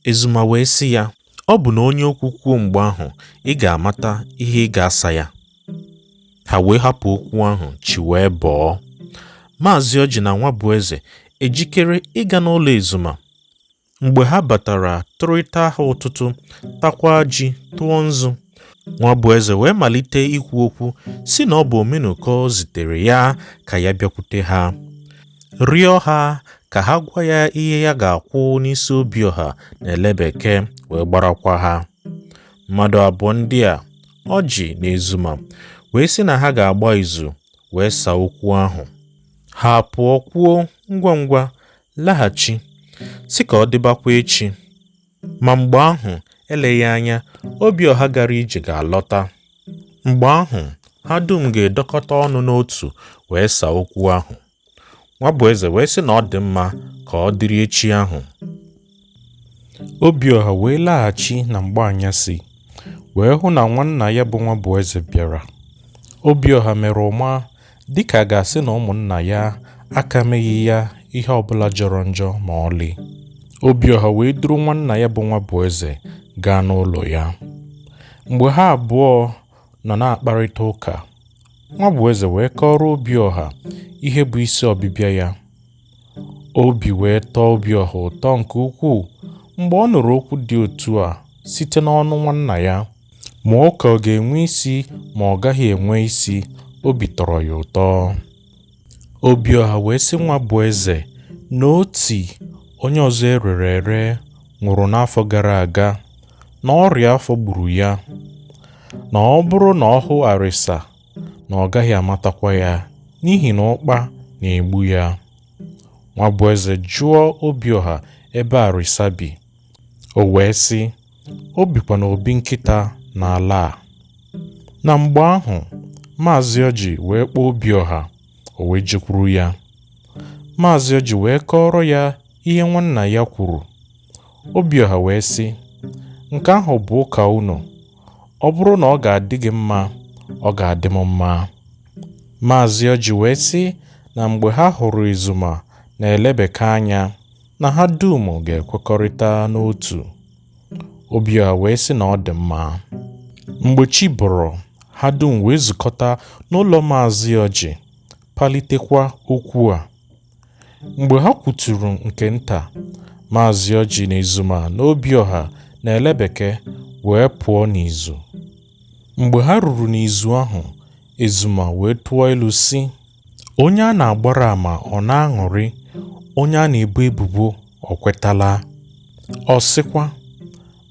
Izuma wee sị ya, "Ọ bụ na onye okwu kwuo mgbe ahụ, ị ga-amata ihe ị ga-asa ya." Ha wee hapụ okwu ahụ, chi wee bọọ. Maazị Ọjị na nwa bụ eze ejikere ịga n'ụlọ izuma. Mgbe ha batara, tụrịta ha ụtụtụ, takwa ji, tụọ nzu. Nwa bụ eze wee malite ikwu okwu si na ọ bụ Omenụkọ zitere ya ka ya bịakwute ha, rịọ ha ka ha gwa ya ihe ya ga-akwụ n'isi obi ọha na ele bekee wee gbarakwa ha. Mmadụ abụọ ndị a, Ọjị na Izuma, wee sị na ha ga-agba izu wee saa okwu ahụ. Ha pụọ kwuo ngwa ngwa laghachi sị ka ọ dịbakwa echi. Ma mgbe ahụ, eleghị anya, obi ọha gara ije ga-alọta. Mgbe ahụ, ha dum ga-edokọta ọnụ n'otu wee saa okwu ahụ. Nwa bụ eze wee sị na ọ dị mma ka ọ dịrị echi ahụ. Obi ọha wee laghachi na mgbe anyasị wee hụ na nwanna ya bụ nwa bụ eze bịara. Obi ọha mere ụma dịka a ga-asị na ụmụnna ya aka meghị ya ihe ọbụla jọrọ njọ ma ọlị. Obi ọha wee duru nwanna ya bụ nwa bụ eze gaa n'ụlọ ya. Mgbe ha abụọ nọ na-akparịta ụka, nwa bụ eze wee kọrọ Obiọha ihe bụ isi ọbịbịa ya. Obi wee tọọ Obiọha ụtọ nke ukwuu mgbe ọ nụrụ okwu dị otu a site n'ọnụ nwanna ya. Ma ọ ka ọ ga-enwe isi ma ọ gaghị enwe isi, obi tọrọ ya ụtọ. Obiọha wee sị nwa bụ eze na oti onye ọzọ erere ere nwụrụ n'afọ gara aga, na ọrịa afọ gburu ya, na ọ bụrụ na ọ hụ arịsa na ọ gaghị amatakwa ya n'ihi na ọkpa na-egbu ya. Nwa bụ eze jụọ Obiọha ebe arịsa bi. O wee sị, o bikwa n'obi nkịta n'ala a. Na mgbe ahụ, Maazị Ọjị wee kpọọ Obiọha, o wee jekwuru ya. Maazị Ọjị wee kọrọ ya ihe nwanna ya kwuru. Obiọha wee sị, nke ahụ bụ ụka unu. Ọ bụrụ na ọ ga-adị gị mma, ọ ga-adị m mma. Maazị Ọjị wee sị na mgbe ha hụrụ Izuma na-elebekọ anya na ha dum ga-ekwekọrịta n'otu. Obiọha wee sị na ọ dị mma. Mgbe chi bọrọ, ha dum wee zukọta n'ụlọ Maazị Ọjị, palitekwa okwu a. Mgbe ha kwuturu nke nta, Maazị Ọjị na Izuma na Obiọha na-elebeke wee pụọ n'izu. Mgbe ha ruru n'izu ahụ, Izuma wee tụọ ilu sị, onye a na-agbara ama ọ na-aṅụrị, onye a na-ebo ebubo ọ kwetala. Ọ sịkwa,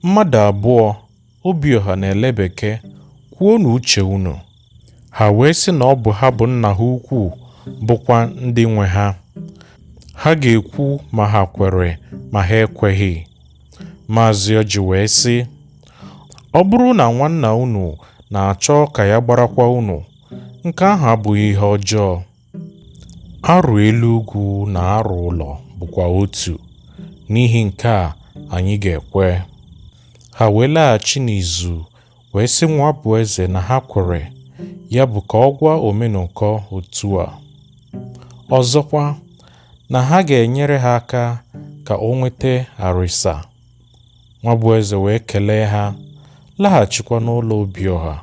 mmadụ abụọ Obiọha na-elebeke, kwuo n'uche unu. Ha wee sị na ọ bụ ha bụ nna ha ukwu bụkwa ndị nwe ha. Ha ga-ekwu ma ha kwere ma ha ekweghị. Maazị Ọjị wee sị, ọ bụrụ na nwanna unu na-achọ ka ya gbarakwa unu, nke ahụ abụghị ihe ọjọọ. Arụ elu ugwu na arụ ụlọ bụkwa otu, n'ihi nke a anyị ga-ekwe. Ha wee laghachi n'izu wee sị nwa bụ eze na ha kwere, ya bụ ka ọ gwa Omenụkọ otu a. Ọzọkwa, na ha ga-enyere ha aka ka o nweta arịsa. Nwa bụ eze wee kelee ha, laghachikwa n'ụlọ Obiọha.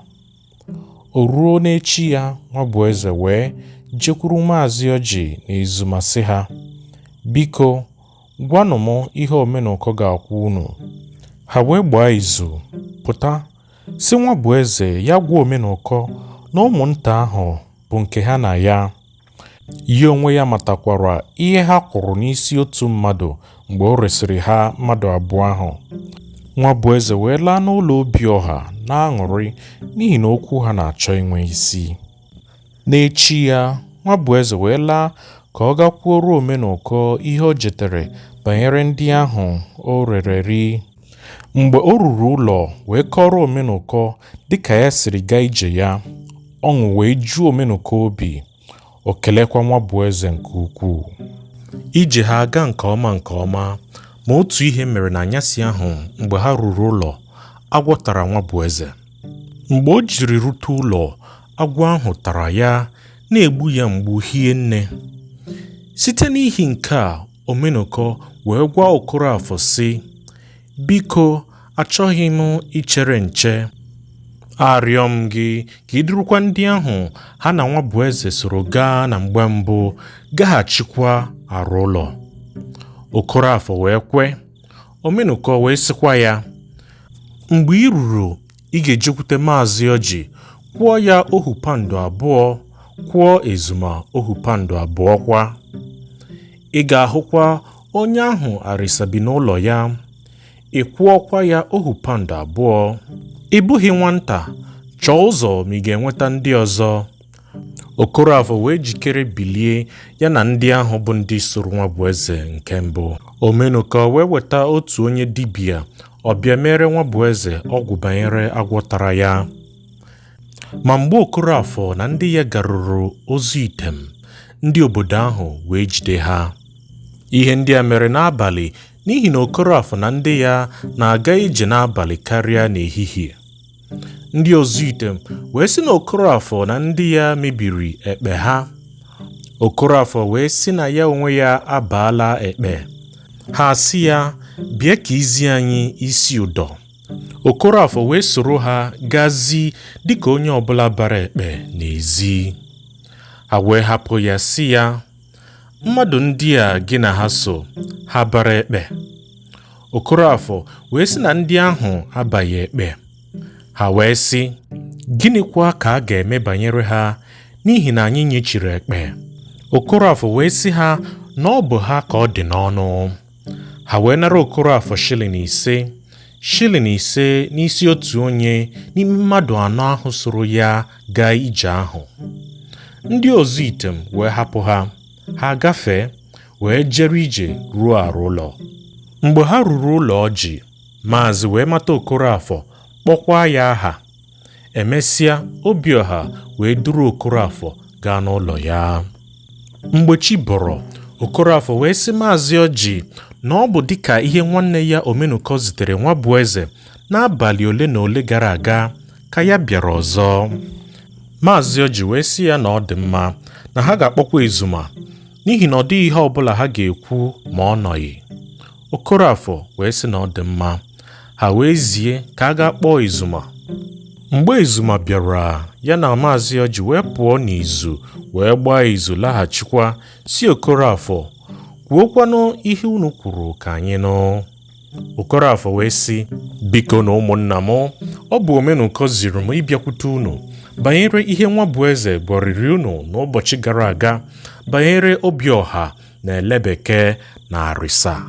O ruo n'echi ya, nwa bụ eze wee jekwuru Maazị Ọjị na Izuma sị ha, biko gwanụ m ihe Omenụkọ ga-akwụ unu. Ha wee gbaa izu pụta sị nwa bụ eze ya gwa Omenụkọ na ụmụnta ahụ bụ nke ha na ya. Ya onwe ya matakwara ihe ha kwụrụ n'isi otu mmadụ mgbe o resịrị ha mmadụ abụọ ahụ. Nwa bụ eze wee laa n'ụlọ Obiọha na-aṅụrị n'ihi na okwu ha na-achọ inwe isi. N'echi ya, nwa bụ eze wee laa ka ọ gakwuoro Omenụkọ ihe o jetere banyere ndị ahụ o rereri. Mgbe o ruru ụlọ wee kọrọ Omenụkọ dịka ya siri gaa ije ya, ọṅụ wee juo Omenụkọ obi. O kelekwa nwa bụ eze nke ukwuu. Ije ha aga nke ọma, ma otu ihe mere na anyasị ahụ. Mgbe ha ruru ụlọ, agwọ tara nwa bụ eze. Mgbe o jiri rute ụlọ, agwọ ahụ tara ya, na-egbu ya mgbu hie nne. Site n'ihi nke a, Omenụkọ wee gwa Okorafor sị, biko achọghị m ichere nche. Arịọ m gị ka ị durukwa ndị ahụ ha na nwa bụ eze soro gaa na mgbe mbụ gaghachikwa arụ ụlọ. Okorafor wee kwe. Omenụkọ wee sịkwa ya, mgbe ị ruru, ị ga-ejekwute Maazị Ọjị, kwụọ ya ohu pandụ abụọ, kwụọ Izuma ohu pandụ abụọ kwa. Ị ga-ahụkwa onye ahụ arịsa bi n'ụlọ ya, ị kwụọkwa ya ohu pandụ abụọ. Ị bụghị nwata, chọọ ụzọ ma ị ga-enweta ndị ọzọ. Okorafor wee jikere bilie ya na ndị ahụ bụ ndị soro nwa bụ eze nke mbụ. Omenụkọ wee weta otu onye dibịa ọbịa mere nwa bụ eze ọgwụ banyere agwọ tara ya. Ma mgbe Okorafor na ndị ya garuru ozi item, ndị obodo ahụ wee jide ha. Ihe ndị a mere n'abalị n'ihi na Okorafor na ndị ya na-aga ije n'abalị karịa n'ehihie. Ndị ozi item wee sị na Okorafor na ndị ya mebiri ekpe ha. Okorafor wee sị na ya onwe ya abaala ekpe. Ha sị ya, bịa ka izi anyị isi ụdọ. Okorafor wee soro ha gazi dịka onye ọbụla bara ekpe n'ezi. Ha wee hapụ ya sị ya, mmadụ ndị a gị na ha so, ha bara ekpe. Okorafor wee sị na ndị ahụ abaghị ekpe. Ha wee sị, gịnịkwa ka a ga-eme banyere ha n'ihi na anyị nyechiri ekpe? Okorafor wee sị ha na ọ bụ ha ka ọ dị n'ọnụ. Ha wee nara Okorafor shilling ise n'isi otu onye n'ime mmadụ anọ ahụ soro ya gaa ije ahụ. Ndị ozu item wee hapụ ha gafee wee jere ije ruo arụ ụlọ. Mgbe ha ruru ụlọ ọjị, Maazị wee mata Okorafor, kpọkwa ya aha. Emesịa, Obiọha wee duru Okorafor gaa n'ụlọ ya. Mgbe chi bọrọ, Okorafor wee sị Maazị ọjị na ọ bụ dịka ihe nwanne ya Omenụkọ zitere nwa bụ eze n'abalị ole na ole gara aga ka ya bịara ọzọ. Maazị ọjị wee sị ya na ọ dị mma na ha ga-akpọkwa Ezuma n'ihi na ọ dịghị ihe ọbụla ha ga-ekwu ma ọ nọghị. Okorafor wee sị na ọ dị mma. Ha wee zie ka a ga-akpọ Ezuma. Mgbe Ezuma bịara, ya na Maazị ọjị wee pụọ n'izu wee gbaa izu laghachikwa si Okorafor, kwuokwanụ ihe unu kwuru ka anyị nụ. Okorafor wee sị, biko na ụmụnna m, ọ bụ Omenụkọ ziri m ịbịakwute unu banyere ihe nwa bụ eze bọrịrị unu n'ụbọchị gara aga banyere Obiọha na Elebeke na Arịsa.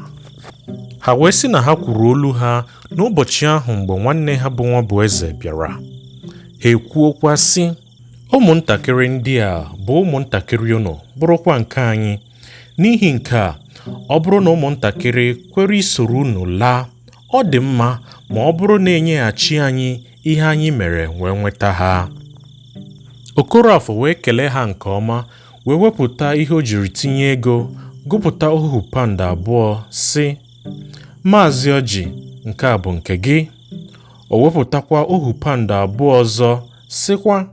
Ha wee sị na ha kwuru olu ha n'ụbọchị ahụ mgbe nwanne ha bụ nwa bụ eze bịara. Ha ekwuokwa sị, ụmụntakịrị ndị a bụ ụmụntakịrị unu, bụrụkwa nke anyị. N'ihi nke a, ọ bụrụ na ụmụntakịrị kwere isoro unu laa, ọ dị mma ma ọ bụrụ na enyeghachi anyị ihe anyị mere wee nweta ha. Okorafor wee kelee ha nke ọma, wee wepụta ihe o jiri tinye ego, gụpụta ohu pound 2, sị, Maazị ọjị, nke a bụ nke gị. O wepụtakwa ohu pound 2 ọzọ, sịkwa,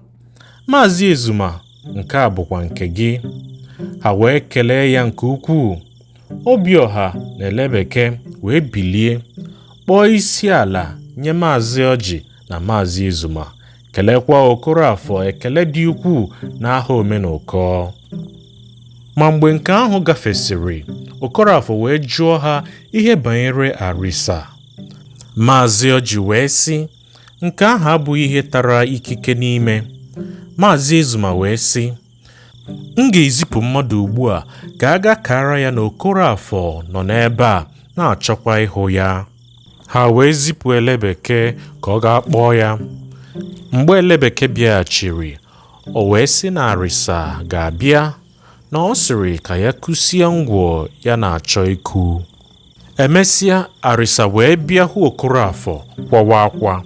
Maazị Ezuma, nke a bụkwa nke gị. Ha wee kelee ya nke ukwuu. Obiọha na Elebeke wee bilie, kpọọ isi ala nye Maazị ọjị na Maazị Ezuma, kelekwa Okorafor ekele dị ukwuu n'aha Omenụkọ. Ma mgbe nke ahụ gafesịrị, Okorafor wee jụọ ha ihe banyere Arịsa. Maazị ọjị wee sị, nke ahụ abụghị ihe tara ikike n'ime. Maazị Ezuma wee sị, m ga-ezipụ mmadụ ugbu a ka a ga kara ya na Okorafor nọ n'ebe a na-achọkwa ịhụ ya. Ha wee zipụ Elebeke ka ọ ga-akpọọ ya. Mgbe Elebeke bịaghachiri, o wee sị na Arịsa ga-abịa, na ọ sịrị ka ya kụsie ngwọ ya na-achọ ikụ. Emesịa, Arịsa wee bịa hụ Okorafor kwawa akwa.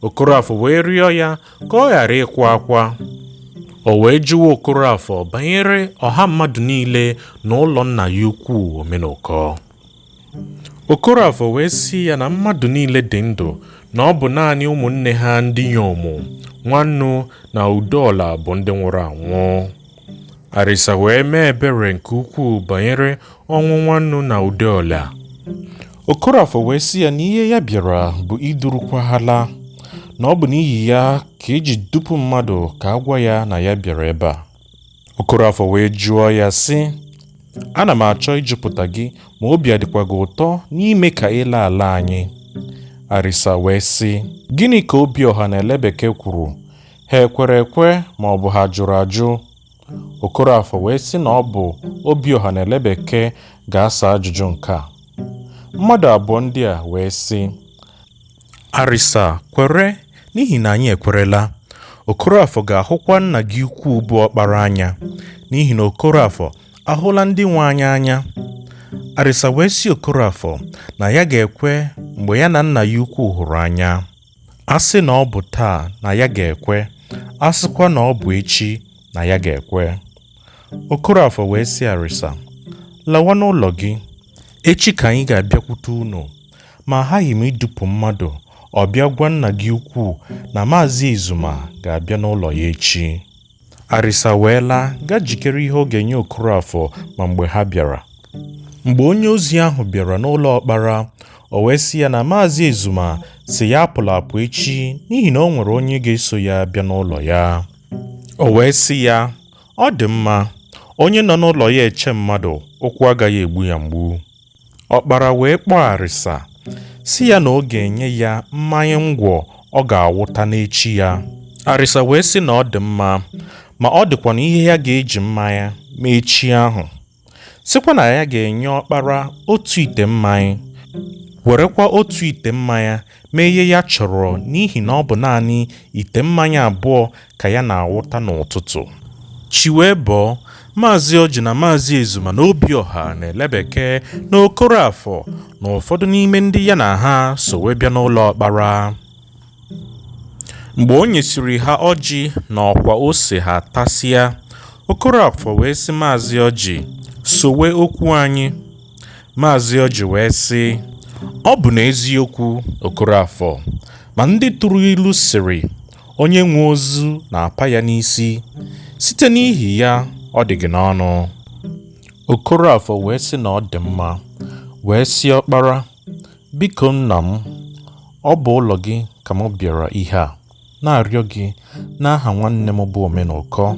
Okorafor wee rịọ ya ka ọ ghara ịkwa akwa. O wee jụwa Okorafor banyere ọha mmadụ niile na ụlọ nna ya ukwu Omenụkọ. Okorafor wee sị ya na mmadụ niile dị ndụ, na ọ bụ naanị ụmụnne ha ndị inyom Nwannu na Udola bụ ndị nwụrụ anwụ. Arịsa wee mee ebere nke ukwuu banyere ọnwụ Nwannu na Udola. Okorafor wee sị ya na ihe ya bịara bụ idurukwa ha laa, na ọ bụ n'ihi ya ka eji dupu mmadụ ka a gwa ya na ya bịara ebe a. Okorafor wee jụọ ya sị, ana m achọ ijupụta gị ma obi adịkwa gị ụtọ n'ime ka ị laa ala anyị. Arịsa wee sị, gịnị ka Obiọha na Elebeke kwuru? Ha ekwere ekwe ma ọ bụ ha jụrụ ajụ? Okorafor wee sị na ọ bụ Obiọha na Elebeke ga-asa ajụjụ nke a. Mmadụ abụọ ndị a wee sị, Arịsa kwere, n'ihi na anyị ekwerela. Okorafor ga-ahụkwa nna gị ukwu bụ ọkpara anya, n'ihi na Okorafor ahụla ndị nwe anya anya. Arịsa wee sị Okorafor na ya ga-ekwe mgbe ya na nna ya ukwu hụrụ anya. A sị na ọ bụ taa na ya ga-ekwe, a sịkwa na ọ bụ echi na ya ga-ekwe. Okorafor wee sị Arịsa, lawa n'ụlọ gị, echi ka anyị ga-abịakwute unu, ma aghaghị m idupu mmadụ ọ bịa gwa nna gị ukwu na Maazị Ezuma ga-abịa n'ụlọ ya echi. Arịsa wee laa gaa jikere ihe ọ ga-enye Okorafor ma mgbe ha bịara. Mgbe onye ozi ahụ bịara n'ụlọ ọkpara, O wee sị ya na Maazị Ezuma si ya apụla apụ echi n'ihi na o nwere onye ga-eso ya bịa n'ụlọ ya. O wee sị ya, ọ dị mma, onye nọ n'ụlọ ya eche mmadụ, ụkwụ agaghị egbu ya mgbu. Ọkpara wee kpọọ arịsa sị ya na ọ ga-enye ya mmanya ngwọ ọ ga-awụta n'echi ya. Arịsa wee sị na ọ dị mma, ma ọ dịkwa na ihe ya ga-eji mmanya mee echi ahụ. Sịkwa na ya ga-enye ọkpara otu ite mmanya, werekwa otu ite mmanya mee ihe ya chọrọ n'ihi na ọ bụ naanị ite mmanya abụọ ka ya na-awụta n'ụtụtụ. Chi wee bọọ, Maazị Ọjị na Maazị Ezuma na Obiọha na Elebeke na Okorafor na ụfọdụ n'ime ndị ya na ha so wee bịa n'ụlọ ọkpara. Mgbe o nyesịrị ha ọjị na ọkwa ose ha tasịa, Okorafor wee sị Maazị Ọjị, sowe okwu anyị. Maazị Ọjị wee sị, ọ bụ n'eziokwu Okorafor, ma ndị tụrụ ilu sịrị, onye nwe ozu na-apa ya n'isi, site n'ihi ya ọ dị gị n'ọnụ. Okorafor wee sị na ọ dị mma, wee sị ọkpara, biko nna m, ọ bụ ụlọ gị ka m bịara ihe a na-arịọ gị n'aha nwanne m bụ Omenụkọ,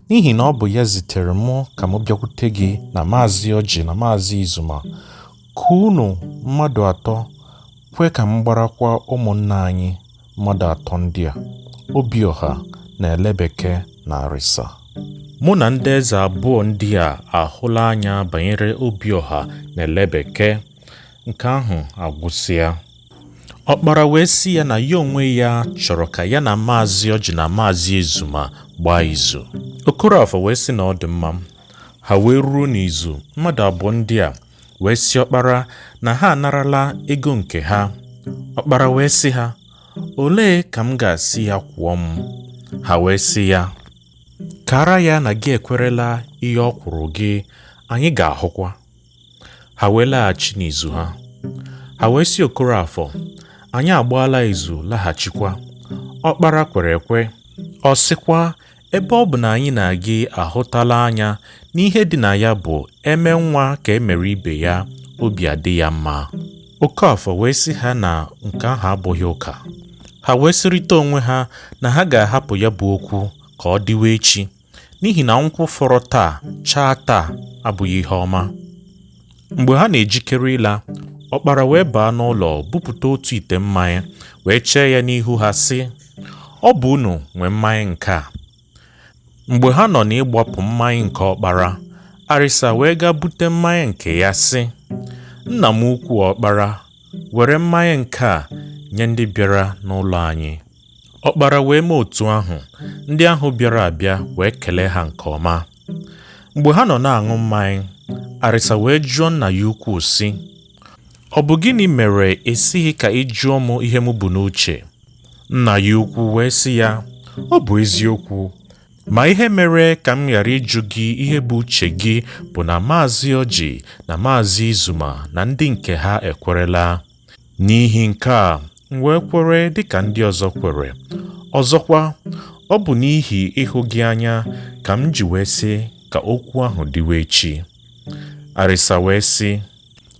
n'ihi na ọ bụ ya zitere m ka m bịakwute gị na Maazị Ọjị na Maazị Ezuma, ka unu mmadụ atọ kwe ka m gbarakwa ụmụnna anyị mmadụ atọ ndị a, Obiọha na Elebeke na Arịsa. Mụ na ndị eze abụọ ndị a ahụla anya banyere Obiọha na Elebeke. Nke ahụ agwụsịa. Ọkpara wee sị ya na ya onwe ya chọrọ ka ya na Maazị Ọjị na Maazị Ezuma gbaa izu. Okorafor wee sị na ọ dị mma. Ha wee ruo n'izu, mmadụ abụọ ndị a wee sị ọkpara na ha anarala ego nke ha. Ọkpara wee sị ha, olee ka m ga-asị ya kwụọ m? Ha wee sị ya, kara ya na gị ekwerela ihe ọ kwụrụ gị, anyị ga-ahụkwa. Ha wee laghachi n'izu ha. Ha wee sị Okorafor, anyị agbaala izu laghachikwa. Ọkpara kwere ekwe. Ọ sịkwa, ebe ọ bụ na anyị na gị ahụtala anya n'ihe dị na ya bụ eme nwa ka emere ibe ya, obi adị ya mma. Okafor wee sị ha na nke ahụ abụghị ụka. Ha wee sịrịta onwe ha na ha ga-ahapụ ya bụ okwu ka ọ dịwa echi, n'ihi na nkwụ fọrọ taa chaa taa abụghị ihe ọma. Mgbe ha na-ejikere ịla, ọkpara wee baa n'ụlọ bupụta otu ite mmanya wee chee ya n'ihu ha sị, ọ bụ unu nwe mmanya nke a. Mgbe ha nọ n'ịgbapụ mmanya nke ọkpara, Arịsa wee gaa bute mmanya nke ya sị, nna m ukwu ọkpara, were mmanya nke a nye ndị bịara n'ụlọ anyị. Ọkpara wee mee otu ahụ. Ndị ahụ bịara abịa wee kelee ha nke ọma. Mgbe ha nọ na-aṅụ mmanya, Arịsa wee jụọ nna ya ukwu sị, ọ bụ gịnị mere esighị ka ị jụọ m ihe m bụ n'uche? Nna ya ukwu wee sị ya, ọ bụ eziokwu, ma ihe mere ka m ghara ịjụ gị ihe bụ uche gị bụ na Maazị Ọjị na Maazị Ezuma na ndị nke ha ekwerela. N'ihi nke a, m wee kwere dịka ndị ọzọ kwere. Ọzọkwa, ọ bụ n'ihi ịhụ gị anya ka m ji wee sị ka okwu ahụ dịwa echi. Arịsa wee sị,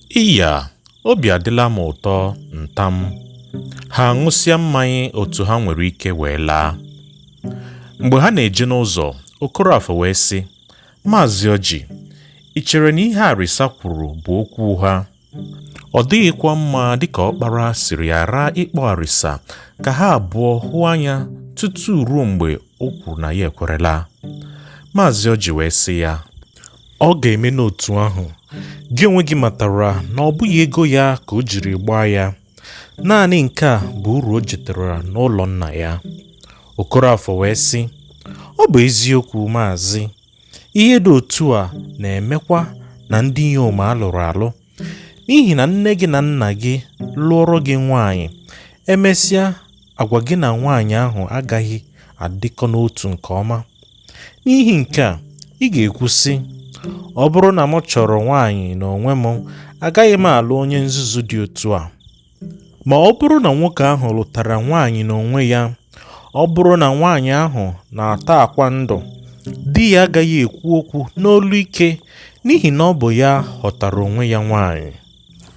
iya, obi adịla m ụtọ ntam. Ha ṅụsịa mmanya otu ha nwere ike wee laa. Mgbe ha na-eje n'ụzọ, Okorafor wee sị, Maazị Ọjị, ị chere na ihe Arịsa kwuru bụ okwu ụgha? Ọ dịghịkwa mma dịka ọkpara siri ghara ịkpọ Arịsa ka ha abụọ hụ anya tutu ruo mgbe o kwuru na ya ekwerela. Maazị Ọjị wee sị ya, ọ ga-eme n'otu ahụ. Gị onwe gị matara na ọ bụghị ego ya ka o jiri gbaa ya. Naanị nke a bụ uru o jetara n'ụlọ nna ya. Okorafor wee sị, ọ bụ eziokwu maazị, ihe dị otu a na-emekwa na ndị inyom alụrụ alụ, n'ihi na nne gị na nna gị lụọrọ gị nwaanyị, emesịa agwa gị na nwaanyị ahụ agaghị adịkọ n'otu nke ọma. N'ihi nke a, ị ga-ekwu sị, ọ bụrụ na m chọrọ nwaanyị n'onwe m, agaghị m alụ onye nzuzu dị otu a. Ma ọ bụrụ na nwoke ahụ lụtara nwaanyị n'onwe ya, ọ bụrụ na nwaanyị ahụ na-ata akwa ndụ, di ya agaghị ekwu okwu n'olu ike, n'ihi na ọ bụ ya họtara onwe ya nwaanyị.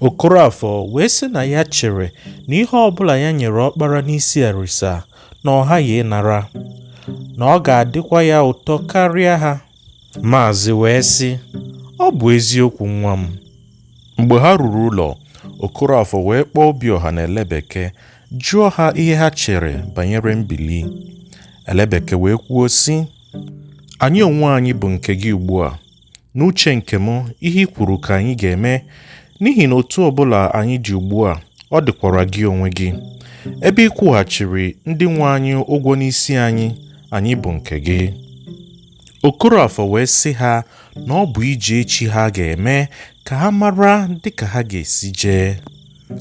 Okorafor wee sị na ya chere na ihe ọbụla ya nyere ọkpara n'isi arịsa na ọ ghaghị ịnara, na ọ ga-adịkwa ya ụtọ karịa ha. Maazị wee sị, ọ bụ eziokwu nwa m. Mgbe ha ruru ụlọ, Okorafor wee kpọọ Obiọha na Elebeke jụọ ha ihe ha chere banyere mbili. Elebeke wee kwuo sị, anyị onwe anyị bụ nke gị ugbu a. N'uche nke m, ihe i kwuru ka anyị ga-eme, n'ihi na otu ọbụla anyị dị ugbu a, ọ dịkwara gị onwe gị. Ebe ị kwụghachiri ndị nwe anyị ụgwọ n'isi anyị, anyị bụ nke gị. Okorafor wee sị ha na ọ bụ ije echi ha ga-eme ka ha mara dịka ha ga-esi jee.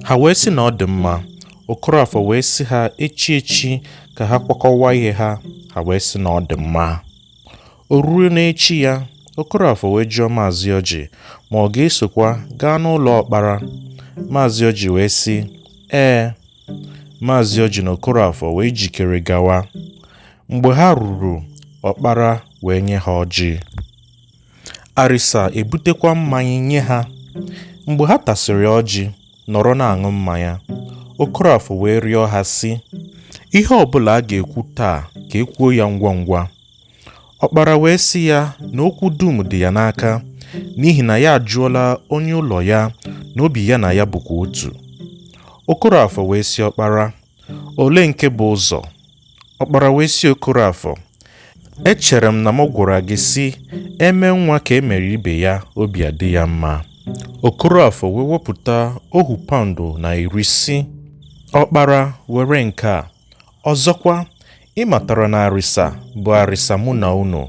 Ha wee sị na ọ dị mma. Okorafor wee sị ha echi ka ha kwakọwa ihe ha. Ha wee sị na ọ dị mma. O ruo n'echi ya, Okorafor wee jụọ Maazị Ọjị ma ọ ga-esokwa gaa n'ụlọ ọkpara. Maazị Ọjị wee sị, ee. Maazị Ọjị na Okorafor wee jikere gawa. Mgbe ha ruru, ọkpara wee nye ha ọjị. Arịsa ebutekwa mmanya nye ha. Mgbe ha tasịrị ọjị, nọrọ na-aṅụ mmanya, Okorafor wee rịọ ha sị, ihe ọbụla a ga-ekwu taa ka ekwuo ya ngwa ngwa. Ọkpara wee sị ya na okwu dum dị ya n'aka, n'ihi na ya ajụọla onye ụlọ ya na obi ya na ya bụkwa otu. Okorafor wee sị ọkpara, ole nke bụ ụzọ? Ọkpara wee sị Okorafor, echere m na m gwara gị sị, eme nwa ka emere ibe ya, obi adị ya mma. Okorafor wee wepụta 1 paụndụ na 10 sị, ọkpara, were nke a. Ọzọkwa, ị matara na arịsa bụ arịsa mụ na unu.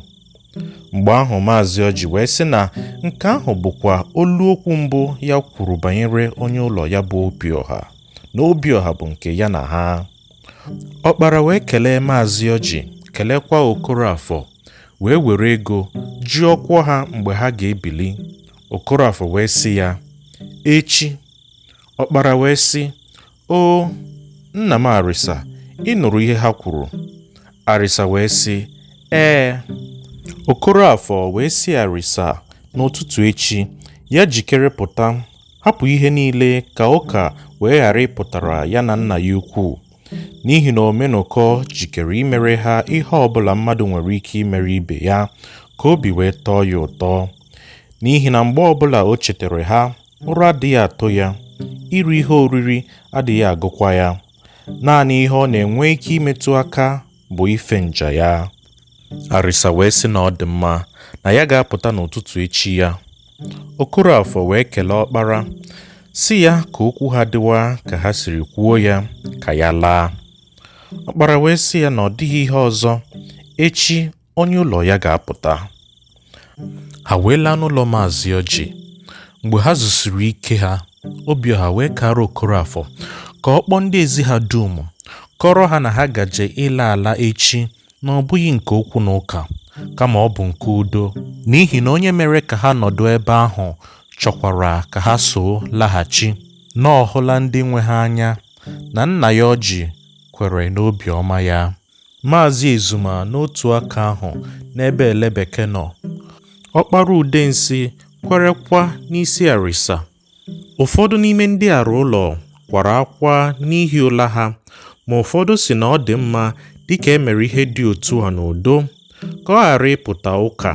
Mgbe ahụ Maazị Ọjị wee sị na nke ahụ bụkwa olu okwu mbụ ya kwuru banyere onye ụlọ ya bụ Obiọha, na Obiọha bụ nke ya na ha. Ọkpara wee kelee Maazị Ọjị, kelekwa Okorafor, wee were ego jụọkwa ha mgbe ha ga-ebili. Okorafor wee sị ya, echi. Ọkpara wee sị, o nna m arịsa, ị nụrụ ihe ha kwuru? Arịsa wee sị, ee. Okorafor wee sị arịsa n'ụtụtụ echi ya jikere pụta, hapụ ihe niile ka ụka wee ghara ịpụtara ya na nna ya ukwu, n'ihi na Omenụkọ jikere imere ha ihe ọbụla mmadụ nwere ike imere ibe ya ka obi wee tọọ ya ụtọ. N'ihi na mgbe ọbụla o chetara ha, ụra adịghị atụ ya, iri ihe oriri adịghị agụkwa ya. Naanị ihe ọ na-enwe ike imetụ aka bụ ife nja ya. Arịsa wee sị na ọ dị mma, na ya ga-apụta n'ụtụtụ echi ya. Okorafor wee kelee ọkpara, sị ya ka okwu ha dịwa ka ha siri kwuo ya, ka ya laa. Ọkpara wee sị ya na ọ dịghị ihe ọzọ, echi onye ụlọ ya ga-apụta. Ha wee laa n'ụlọ Maazị Ọjị. Mgbe ha zụsiri ike ha, Obiọha wee kara Okorafor ka ọ kpọọ ndị ezi ha dum, kọrọ ha na ha gaje ịla ala echi, na ọ bụghị nke okwu na ụka, kama ọ bụ nke udo, n'ihi na onye mere ka ha nọdụ ebe ahụ chọkwara ka ha so laghachi, na ọ hụla ndị nwe ha anya, na nna ya Ọjị kwere n'obiọma ya. Maazị Ezuma n'otu aka ahụ n'ebe Elebeke nọ. Ọkpara Udensi kwerekwa n'isi arịsa. Ụfọdụ n'ime ndị arụ ụlọ kwara akwa n'ihi ụla ha, ma ụfọdụ si na ọ dị mma dịka emere ihe dị otu a n'udo, ka ọ ghara ịpụta ụka,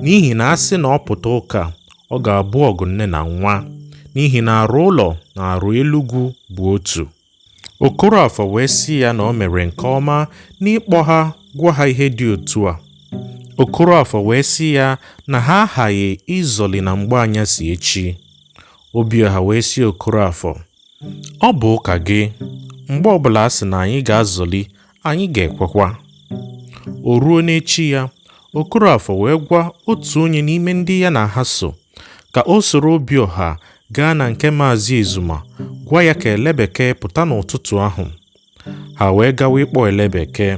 n'ihi na a sị na ọ pụta ụka, ọ ga-abụ ọgụ nne na nwa, n'ihi na arụ ụlọ na arụ elugwu bụ otu. Okorafor wee sị ya na o mere nke ọma n'ịkpọ ha gwa ha ihe dị otu a. Okorafor wee sị ya na ha aghaghị ịzọli na mgbe anyasị echi. Obiọha wee sị Okorafor, ọ bụ ụka gị, mgbe ọbụla a sị na anyị ga-azọli, anyị ga-ekwekwa. O ruo n'echi ya, Okorafor wee gwa otu onye n'ime ndị ya na ha so ka o soro Obiọha gaa na nke Maazị Ezuma, gwa ya ka Elebeke pụta n'ụtụtụ ahụ. Ha wee gawa ịkpọ Elebeke.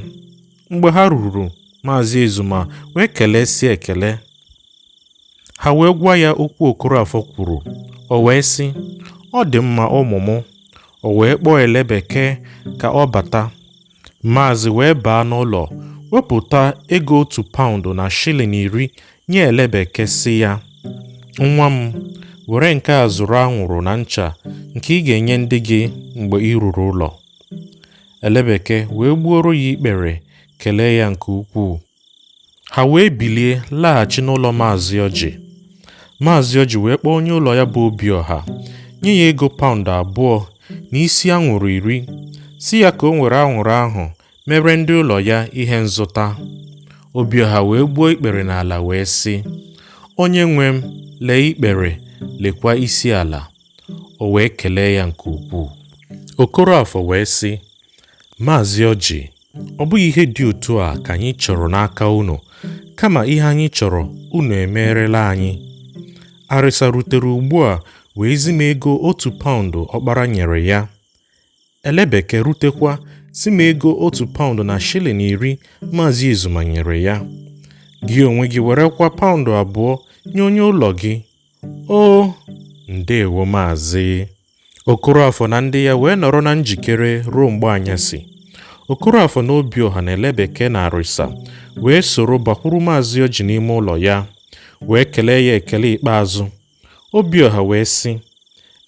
Mgbe ha ruru, Maazị Ezuma wee kelesie ekele. Ha wee gwa ya okwu Okorafor kwuru. O wee sị, ọ dị mma ụmụ m. O wee kpọọ Elebeke ka ọ bata. Maazị wee baa n'ụlọ, wepụta ego 1 paụndụ na shilling 10 nye Elebeke sị ya, nwa m, were nke a zụrụ anwụrụ na ncha nke ị ga-enye ndị gị mgbe ị ruru ụlọ. Elebeke wee gbuoro ya ikpere, kelee ya nke ukwuu. Ha wee bilie laghachi n'ụlọ Maazị Ọjị. Maazị Ọjị wee kpọọ onye ụlọ ya bụ Obiọha, nye ya ego paụnd 2 na isi anwụrụ 10, si ya ka o were anwụrụ ahụ mere ndị ụlọ ya ihe nzụta. Obiọha wee gbuo ikpere n'ala wee sị, onye nwe m, lee ikpere, lekwa isi ala. O wee kelee ya nke ukwuu. Okorafor wee sị, Maazị Ọjị, ọ bụghị ihe dị otu a ka anyị chọrọ n'aka unu, kama ihe anyị chọrọ unu emerela anyị. Arịsa rutere ugbu a wee zi m ego 1 paụnd ọkpara nyere ya. Elebeke rutekwa zi m ego 1 paụnd na shilling 10 Maazị Izuma nyere ya. Gị onwe gị werekwa paụnd 2 nye onye ụlọ gị. O, ndeewo maazị. Okorafor na ndị ya wee nọrọ na njikere ruo mgbe anyasị. Okorafor na Obiọha na Elebeke na Arịsa wee soro bakwuru Maazị Ọjị n'ime ụlọ ya, wee kelee ya ekele ikpeazụ. Obiọha wee sị,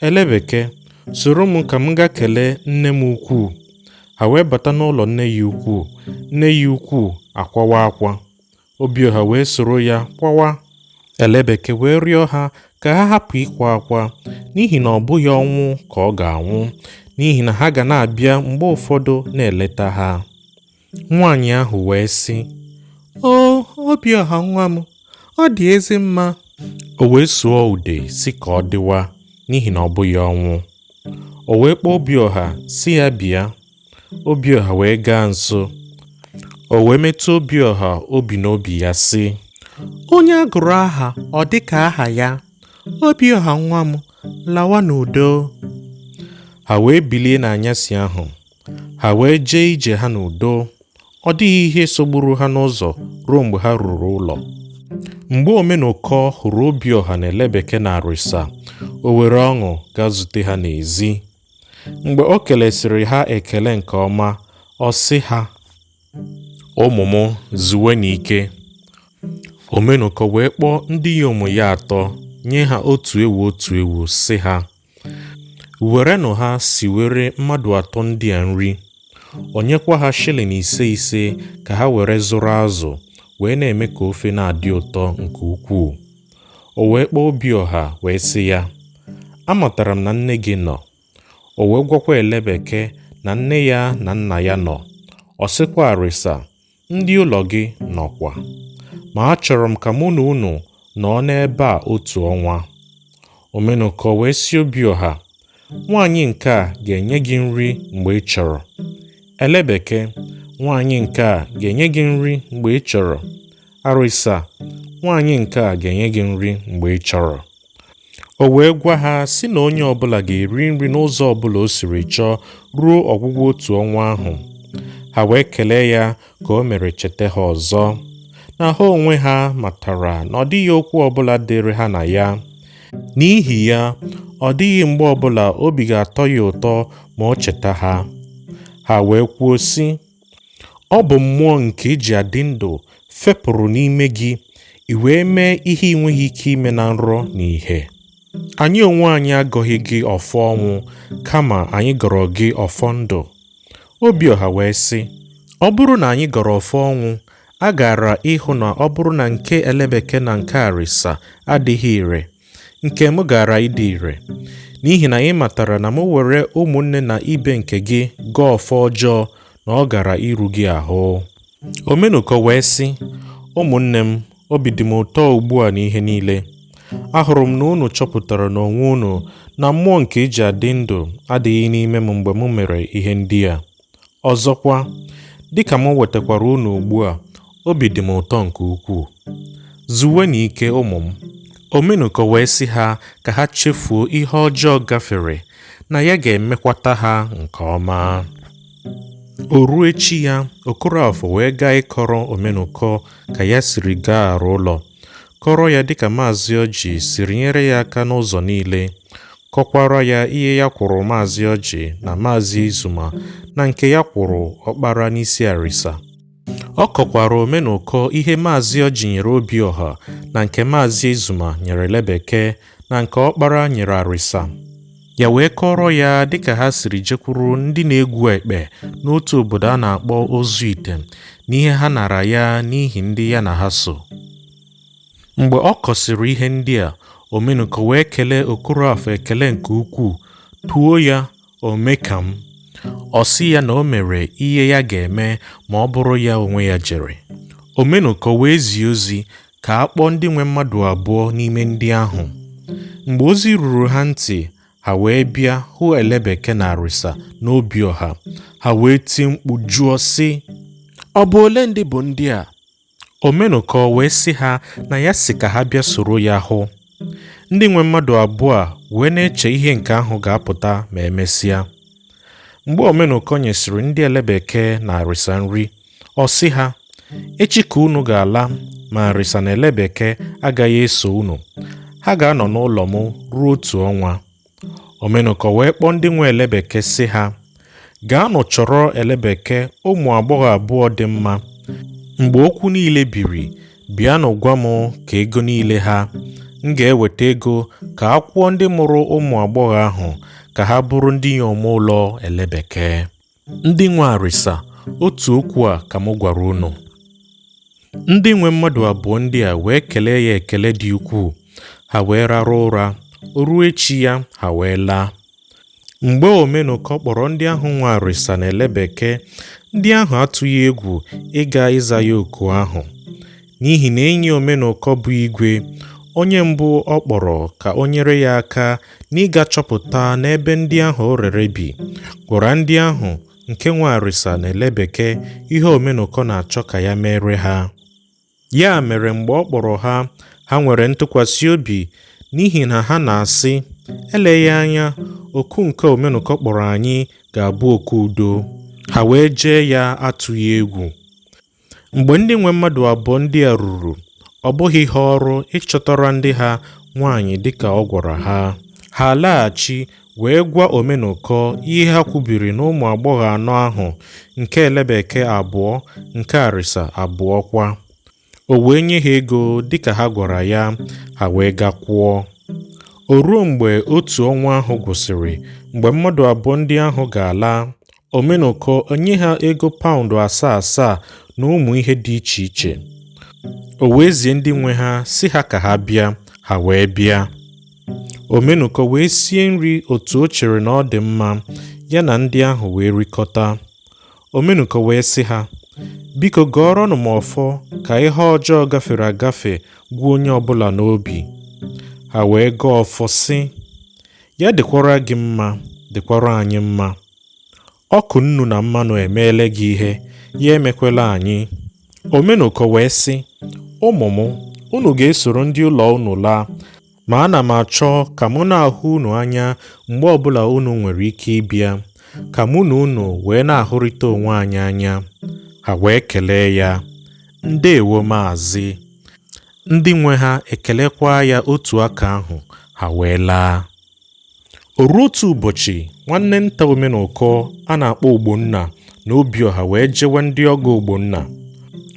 Elebeke, soro m ka m gaa kelee nne m ukwu. Ha wee bata n'ụlọ nne ya ukwu. Nne ya ukwu akwawa akwa. Obiọha wee soro ya kwawa. Elebeke wee rịọ ha ka ha hapụ ịkwa akwa, n'ihi na ọ bụghị ọnwụ ka ọ ga-anwụ, n'ihi na ha ga na-abịa mgbe ụfọdụ na-eleta ha. Nwaanyị ahụ wee sị, o Obiọha nwa m, ọ dị ezi mma. O wee sụọ ude si ka ọ dịwa, n'ihi na ọ bụghị ọnwụ. O wee kpọọ Obiọha si ya bịa. Obiọha wee gaa nso. O wee metụ Obiọha obi n'obi ya sị, onye a gụrụ aha ọ dị ka aha ya. Obiọha nwa m, lawa n'udo. Ha wee bilie n'anyasị ahụ. Ha wee jee ije ha n'udo. Ọ dịghị ihe sogburu ha n'ụzọ ruo mgbe ha ruru ụlọ. Mgbe Omenụkọ hụrụ Obiọha na Elebeke na Arịsa, o were ọṅụ gaa zute ha n'ezi. Mgbe o kelesịrị ha ekele nke ọma, ọ sị ha, ụmụ m, zuwe n'ike. Omenụkọ wee kpọọ ndị inyom ya 3, nye ha 1 ewu sị ha, werenụ ha siwere mmadụ 3 ndị a nri. O nyekwa ha shilling 5 ka ha were zụrụ azụ, wee na-eme ka ofe na-adị ụtọ nke ukwuu. O wee kpọọ Obiọha wee sị ya, amatara m na nne gị nọ. O wee gwakwa Elebeke na nne ya na nna ya nọ. Ọ sịkwa Arịsa, ndị ụlọ gị nọkwa. Ma achọrọ m ka mụ na unu nọ n'ebe a 1 ọnwa. Omenụkọ wee sị Obiọha, nwaanyị nke a ga-enye gị nri mgbe ị chọrọ. Elebeke, nwaanyị nke a ga-enye gị nri mgbe ị chọrọ. Arịsa, nwaanyị nke a ga-enye gị nri mgbe ị chọrọ. O wee gwa ha sị na onye ọbụla ga-eri nri n'ụzọ ọbụla o siri chọọ ruo ọgwụgwụ 1 ọnwa ahụ. Ha wee kelee ya ka o mere cheta ha ọzọ. Na ha onwe ha matara na ọ dịghị okwu ọbụla dere ha na ya. N'ihi ya, ọ dịghị mgbe ọbụla obi ga-atọ ya ụtọ ma o cheta ha. Ha wee kwuo sị, ọ bụ mmụọ nke iji adị ndụ fepụrụ n'ime gị, i wee mee ihe ị nweghị ike ime na nrọ na ìhè. Anyị onwe anyị agọghị gị ọfọ ọnwụ, kama anyị gọrọ gị ọfọ ndụ. Obiọha wee sị, ọ bụrụ na anyị gọrọ ọfọ ọnwụ, a gara ịhụ na ọ bụrụ na nke Elebeke na nke Arịsa adịghị ire, nke m gara ịdị ire, n'ihi na anyị matara na m were ụmụnne na ibe nke gị gọọ ọfọ ọjọọ na ọ gara iru gị ahụ. Omenụkọ wee sị, ụmụnne m, obi dị m ụtọ ugbu a n'ihe niile. Ahụrụ m na unu chọpụtara n'onwe unu na mmụọ nke iji adị ndụ adịghị n'ime m mgbe m mere ihe ndị a. Ọzọkwa, dịka m wetakwara unu ugbu a, obi dị m ụtọ nke ukwuu. Zuwe n'ike ụmụ m. Omenụkọ wee sị ha ka ha chefuo ihe ọjọọ gafere, na ya ga-emekwata ha nke ọma. O ruo echi ya, Okorafor wee gaa ịkọrọ Omenụkọ ka ya siri gaa arụ ụlọ, kọrọ ya dịka Maazị Ọjị siri nyere ya aka n'ụzọ niile, kọkwara ya ihe ya kwụrụ Maazị Ọjị na Maazị Izuma na nke ya kwụrụ ọkpara n'isi Arịsa. Ọ kọkwara Omenụkọ ihe Maazị Ọjị nyere Obiọha na nke Maazị Izuma nyere Elebeke na nke ọkpara nyere arịsa, ya wee kọrọ ya dịka ha siri jekwuru ndị na-egwu ekpe n'otu obodo a na-akpọ Ozu Ite na ihe ha nara ya n'ihi ndị ya na ha so. Mgbe ọ kọsịrị ihe ndị a, Omenụkọ wee kelee Okorafor ekele nke ukwuu, tuo ya Omekam. Ọ sị ya na o mere ihe ya ga-eme ma ọ bụrụ ya onwe ya jere. Omenụkọ wee zie ozi ka a kpọọ ndị nwe mmadụ abụọ n'ime ndị ahụ. Mgbe ozi ruru ha ntị, ha wee bịa hụ elebeke na arịsa n'obi ọha. Ha wee tie mkpu jụọ sị, ọ bụ ole ndị bụ ndị a? Omenụkọ wee sị ha na ya sị ka ha bịa soro ya hụ. Ndị nwe mmadụ abụọ a wee na-eche ihe nke ahụ ga-apụta ma emesịa. Mgbe Omenụkọ nyesịrị ndị elebeke na arịsa nri, ọ sị ha, echi ka unu ga-ala, ma arịsa na elebeke agaghị eso unu. Ha ga-anọ n'ụlọ m ruo otu ọnwa. Omenụkọ wee kpọọ ndị nwe elebeke sị ha, gaanụ chọrọ elebeke ụmụ agbọghọ abụọ dị mma. Mgbe okwu niile biri, bịanụ gwa m ka ego niile ha. M ga-eweta ego ka a kwụọ ndị mụrụ ụmụ agbọghọ ahụ ka ha bụrụ ndị inyom ụlọ elebeke. Ndị nwe arịsa, otu okwu a ka m gwara unu. Ndị nwe mmadụ abụọ ndị a wee kelee ya ekele dị ukwuu. Ha wee rara ụra, o ruo echi ya ha wee laa. Mgbe Omenụkọ kpọrọ ndị ahụ nwe arịsa na elebeke, ndị ahụ atụghị egwu ịga ịza ya oku ahụ, n'ihi na enyi Omenụkọ bụ igwe, onye mbụ ọ kpọrọ ka o nyere ya aka n'ịga chọpụta n'ebe ndị ahụ o rere bi, gwara ndị ahụ nke nwe arịsa na elebeke ihe Omenụkọ na-achọ ka ya mere ha. Ya mere mgbe ọ kpọrọ ha, ha nwere ntụkwasị obi n'ihi na ha na-asị, eleghị anya oku nke Omenụkọ kpọrọ anyị ga-abụ oku udo. Ha wee jee ya atụghị egwu. Mgbe ndị nwe mmadụ abụọ ndị a ruru, ọ bụghị ha ọrụ ịchọtara ndị ha nwaanyị dịka ọ gwara ha. Ha laghachi wee gwa Omenụkọ ihe ha kwubiri n'ụmụ agbọghọ anọ ahụ, nke elebeke abụọ, nke arịsa abụọ kwa. O wee nye ha ego dịka ha gwara ya, ha wee gakwụọ. O ruo mgbe otu ọnwa ahụ gwụsịrị, mgbe mmadụ abụọ ndị ahụ ga-ala, Omenụkọ nye ha ego paụndụ 7 na ụmụ ihe dị iche iche. O wee zie ndị nwe ha sị ha ka ha bịa, ha wee bịa. Omenụkọ wee sie nri otu o chere na ọ dị mma, ya na ndị ahụ wee rikọta. Omenụkọ wee sị ha, biko gọọrọnụ m ọfọ ka ihe ọjọọ gafere agafe gwa onye ọbụla n'obi. Ha wee gọọ ọfọ sị, ya dịkwara gị mma, dịkwara anyị mma. Ọkụ nnu na mmanụ emeela gị ihe, ya emekwela anyị. Omenụkọ wee sị, ụmụ m, unu ga-esoro ndị ụlọ unu laa, ma ana m achọ ka mụ na-ahụ unu anya mgbe ọbụla unu nwere ike ịbịa, ka mụ na unu wee na-ahụrịta onwe anyị anya. Ha wee kelee ya, ndeewo maazị. Ndị nwe ha ekelekwa ya otu aka ahụ, ha wee laa. O ruo otu ụbọchị, nwanne nta Omenụkọ a na-akpọ Ogbonna na Obiọha wee jewe ndị ọgọ Ogbonna.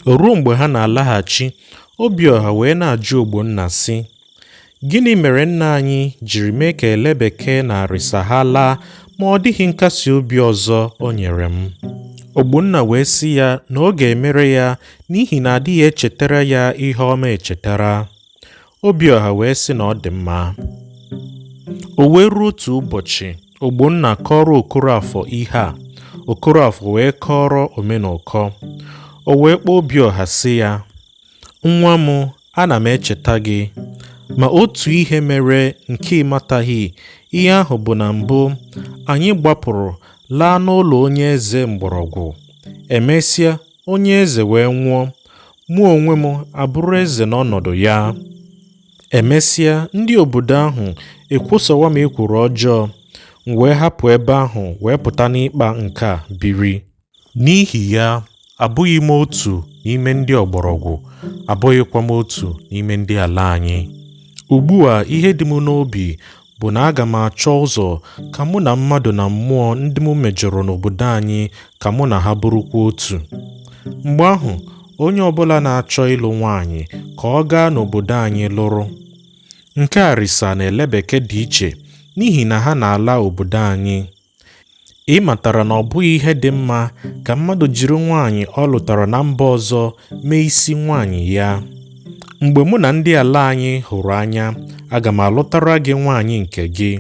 O ruo mgbe ha na-alaghachi, Obiọha wee na-ajụ Ogbonna sị, gịnị mere nna anyị jiri mee ka elebeke na arịsa ha laa ma ọ dịghị nkasi obi ọzọ o nyere m? Ogbonna wee sị ya na ọ ga-emere ya n'ihi na adịghị echetara ya ihe ọma echetara. Obiọha wee sị na ọ dị mma. O wee ruo otu ụbọchị, Ogbonna kọrọ Okorafor ihe a. Okorafor wee kọrọ Omenụkọ. O wee kpọọ Obiọha sị ya, nwa m, ana m echeta gị, ma otu ihe mere nke ịmataghị. Ihe ahụ bụ na mbụ anyị gbapụrụ laa n'ụlọ onye eze mgbọrọgwụ. Emesịa onye eze wee nwụọ, mụ onwe m abụrụ eze n'ọnọdụ ya. Emesịa ndị obodo ahụ ekwusawa m ekworo ọjọọ, m wee hapụ ebe ahụ wee pụta n'ịkpa nke a biri. N'ihi ya, abụghị m otu n'ime ndị ọgbọrọgwụ, abụghịkwa m otu n'ime ndị ala anyị. Ugbu a ihe dị m n'obi bụ na aga m achọ ụzọ ka mụ na mmadụ na mmụọ ndị m mejọrọ n'obodo anyị ka mụ na ha bụrụkwa otu. Mgbe ahụ, onye ọbụla na-achọ ịlụ nwaanyị ka ọ gaa n'obodo anyị lụrụ. Nke a risa na ele bekee dị iche n'ihi na ha na-ala obodo anyị. Ị matara na ọ bụghị ihe dị mma ka mmadụ jiri nwaanyị ọ lụtara na mba ọzọ mee isi nwaanyị ya. Mgbe mụ na ndị ala anyị hụrụ anya, aga m alụtara gị nwaanyị nke gị.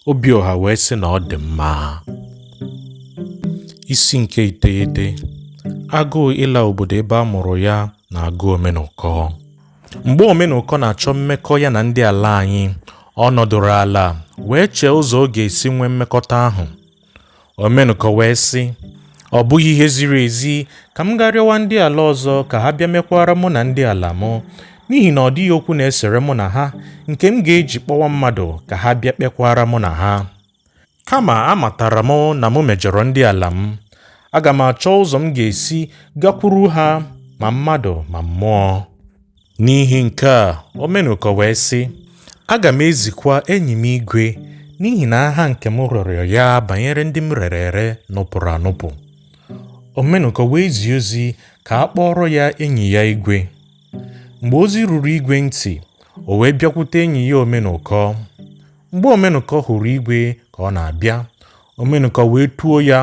Obiọha wee sị na ọ dị mma. Isi nke 9. Agụụ ịla obodo ebe a mụrụ ya na-agụ Omenụkọ. Mgbe Omenụkọ na-achọ mmekọ ya na ndị ala anyị, ọ nọdụrụ ala wee chee ụzọ ọ ga-esi nwee mmekọta ahụ. Omenụkọ wee sị, ọ bụghị ihe ziri ezi ka m gaa rịọwa ndị ala ọzọ ka ha bịa mekwara mụ na ndị ala mụ, n'ihi na ọ dịghị okwu na-esere mụ na ha nke m ga-eji kpọwa mmadụ ka ha bịa kpekwara mụ na ha. Kama amatara m na m mejọrọ ndị ala m, aga m achọ ụzọ m ga-esi gakwuru ha, ma mmadụ ma mmụọ. N'ihi nke a, Omenụkọ wee sị, aga m ezikwa enyi m igwe, n'ihi na aha nke m rịọrọ ya banyere ndị m rere ere nụpụrụ anụpụ. Omenụkọ wee zie ozi ka a kpọrọ ya enyi ya igwe. Mgbe ozi ruru igwe ntị, o wee bịakwute enyi ya Omenụkọ. Mgbe Omenụkọ hụrụ igwe ka ọ na-abịa, Omenụkọ wee tuo ya,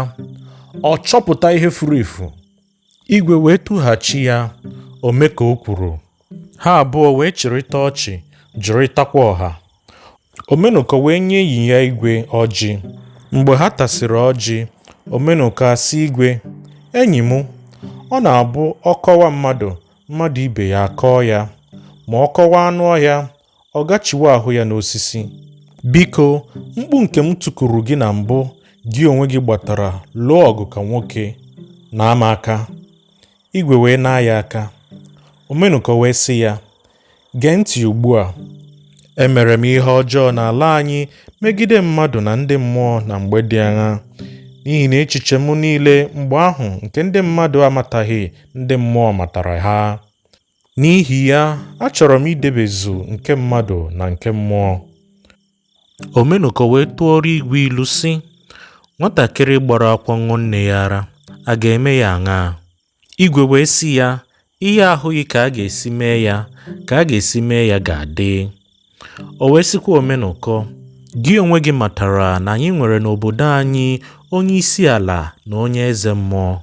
ọ chọpụta ihe furu efu. Igwe wee tughachi ya, o mee ka o kwuru. Ha abụọ wee chịrịta ọchị, jụrịtakwa ọha. Omenụkọ wee nye enyi ya igwe ọjị. Mgbe ha tasịrị ọjị, Omenụkọ asị igwe, enyi m, ọ na-abụ ọkọwa mmadụ ibe ya akọọ ya, ma ọ kọwa anụ ọhịa, ọ gachiwa ahụ ya n'osisi. Biko, mkpu nke m tụkuru gị na mbụ, gị onwe gị gbatara lụọ ọgụ ka nwoke, na-ama aka. Igwe wee naa ya aka. Omenụkọ wee sị ya, gee ntị ugbu a. Emere m ihe ọjọọ n'ala anyị megide mmadụ na ndị mmụọ na mgbe dị anya, n'ihi na echiche m niile mgbe ahụ nke ndị mmadụ amataghị, ndị mmụọ matara ha. N'ihi ya, achọrọ m idebezu nke mmadụ na nke mmụọ. Omenụkọ wee tụọrọ igwe ilu sị, nwatakịrị gbara akwa ṅụọ nne ya ara, a ga-eme ya aṅaa? Igwe wee sị ya, ihe ahụghị ka a ga-esi mee ya, ka a ga-esi mee ya ga-adị. O wee sịkwa Omenụkọ, gị onwe gị matara na anyị nwere n'obodo anyị onye isi ala na onye eze mmụọ.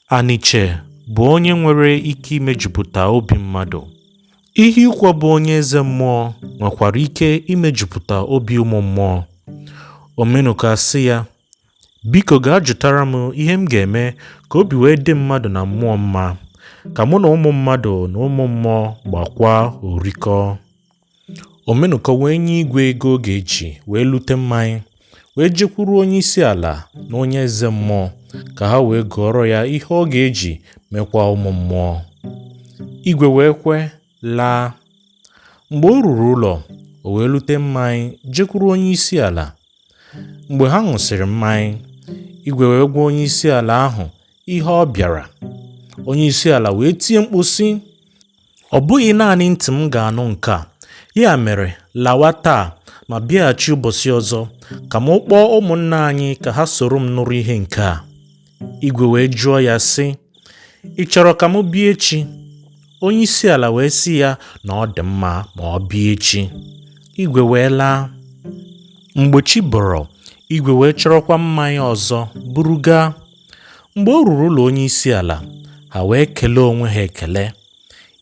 Aniche bụ onye nwere ike imejupụta obi mmadụ. Ihe ịkwọ bụ onye eze mmụọ nwekwara ike imejupụta obi ụmụ mmụọ. Omenụkọ asị ya, biko gaa jụtara m ihe m ga-eme ka obi wee dị mmadụ na mmụọ mma, ka mụ na ụmụ mmadụ na ụmụ mmụọ gbakwa orikọ. Omenụkọ wee nye igwe ego ọ ga-eji wee lute mmanya, wee jekwuru onye isi ala na onye eze mmụọ ka ha wee gụọrọ ya ihe ọ ga-eji mekwa ụmụ mmụọ. Igwe wee kwe, laa. Mgbe o ruru ụlọ, o wee lute mmanya jekwuru onye isi ala. Mgbe ha ṅụsịrị mmanya, igwe wee gwa onye isi ala ahụ ihe ọ bịara. Onye isi ala wee tie mkpu sị, ọ bụghị naanị ntị m ga-anụ nke a, ya mere lawa taa ma bịaghachi ụbọchị ọzọ ka m kpọọ ụmụnna anyị ka ha soro m nụrụ ihe nke a. Igwe wee jụọ ya sị, ị chọrọ ka m bịa echi? Onye isi ala wee sị ya na ọ dị mma ma ọ bịa echi. Igwe wee laa. Mgbe chi bọrọ, igwe wee chọrọkwa mmanya ọzọ buru gaa. Mgbe o ruru ụlọ onye isi ala, ha wee kelee onwe ha ekele.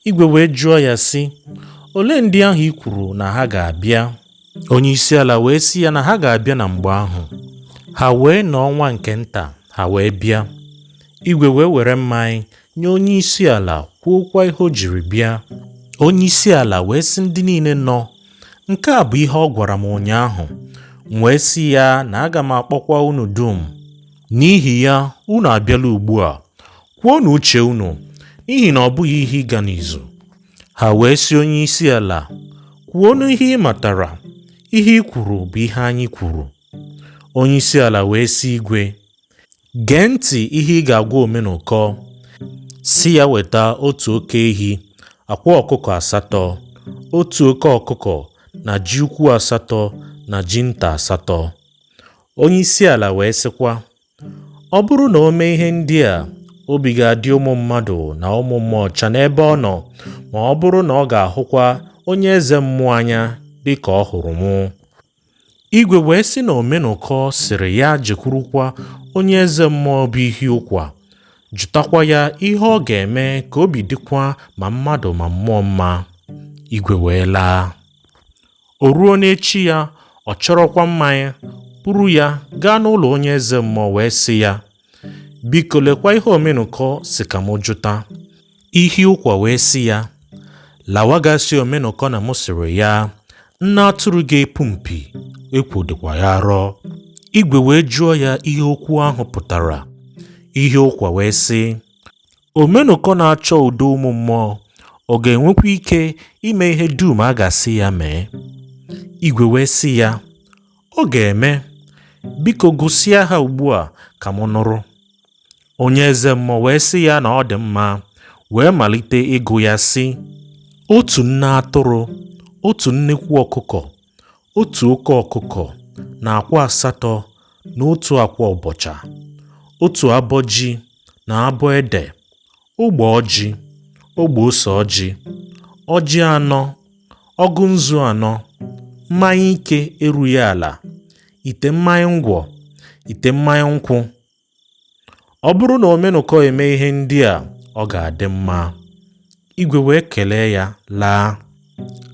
Igwe wee jụọ ya sị, olee ndị ahụ i kwuru na ha ga-abịa? Onye isi ala wee sị ya na ha ga-abịa na mgbe ahụ. Ha wee nọọ ọnwa nke nta, ha wee bịa. Igwe wee were mmanya nye onye isi ala, kwuokwa ihe o jiri bịa. Onye isi ala wee sị ndị niile nọ, nke a bụ ihe ọ gwara m ụnyaahụ. M wee sị ya na aga m akpọkwa unu dum. N'ihi ya, unu abịala ugbu a, kwuonụ uche unu, n'ihi na ọ bụghị ihe ịga n'izu. Ha wee sị onye isi ala, kwuonụ ihe ị matara, ihe i kwuru bụ ihe anyị kwuru. Onye isi ala wee sị igwe, gee ntị ihe ị ga-agwa Omenụkọ. Si ya weta otu oke ehi, akwa ọkụkọ 8, otu oke ọkụkọ na ji ukwu 8 na ji nta 8. Onye isi ala wee sịkwa, ọ bụrụ na o mee ihe ndị a, obi ga-adị ụmụ mmadụ na ụmụ mmụọ ọcha n'ebe ọ nọ, ma ọ bụrụ na ọ ga-ahụkwa onye eze mmụọ anya dị ka ọ hụrụ mụ. Igwe wee sị na Omenụkọ sịrị ya jekwurukwa onye eze mmụọ bụ ihe ụkwa, jụtakwa ya ihe ọ ga-eme ka obi dịkwa ma mmadụ ma mmụọ mma. Igwe wee laa. O ruo n'echi ya, ọ chọrọkwa mmanya, buru ya gaa n'ụlọ onye eze mmụọ wee sị ya, biko lekwa ihe Omenụkọ si ka m jụta. Ihe ụkwa wee sị ya, lawa gasị Omenụkọ na m sịrị ya, nne atụrụ ga-epu mpi, ekwo dịkwa ya arọ. Igwe wee jụọ ya ihe okwu ahụ pụtara. Ihe ụkwa wee sị, Omenụkọ na-achọ udo ụmụ mmụọ, ọ ga-enwekwa ike ime ihe dum a ga-asị ya mee? Igwe wee sị ya, ọ ga-eme, biko gụsịa ha ugbu a ka m nụrụ. Onye eze mmụọ wee sị ya na ọ dị mma, wee malite ịgụ ya sị, otu nne atụrụ, otu nnekwu ọkụkọ, otu oke ọkụkọ na akwa asatọ na otu akwa ọbọcha, otu abọ ji na abọ ede, ogbe ọjị, ogbe ose ọjị, ọjị anọ, ọgụ nzu anọ, mmanya ike erughị ala, ite mmanya ngwọ, ite mmanya nkwụ. Ọ bụrụ na Omenụkọ eme ihe ndị a, ọ ga-adị mma. Igwe wee kelee ya laa.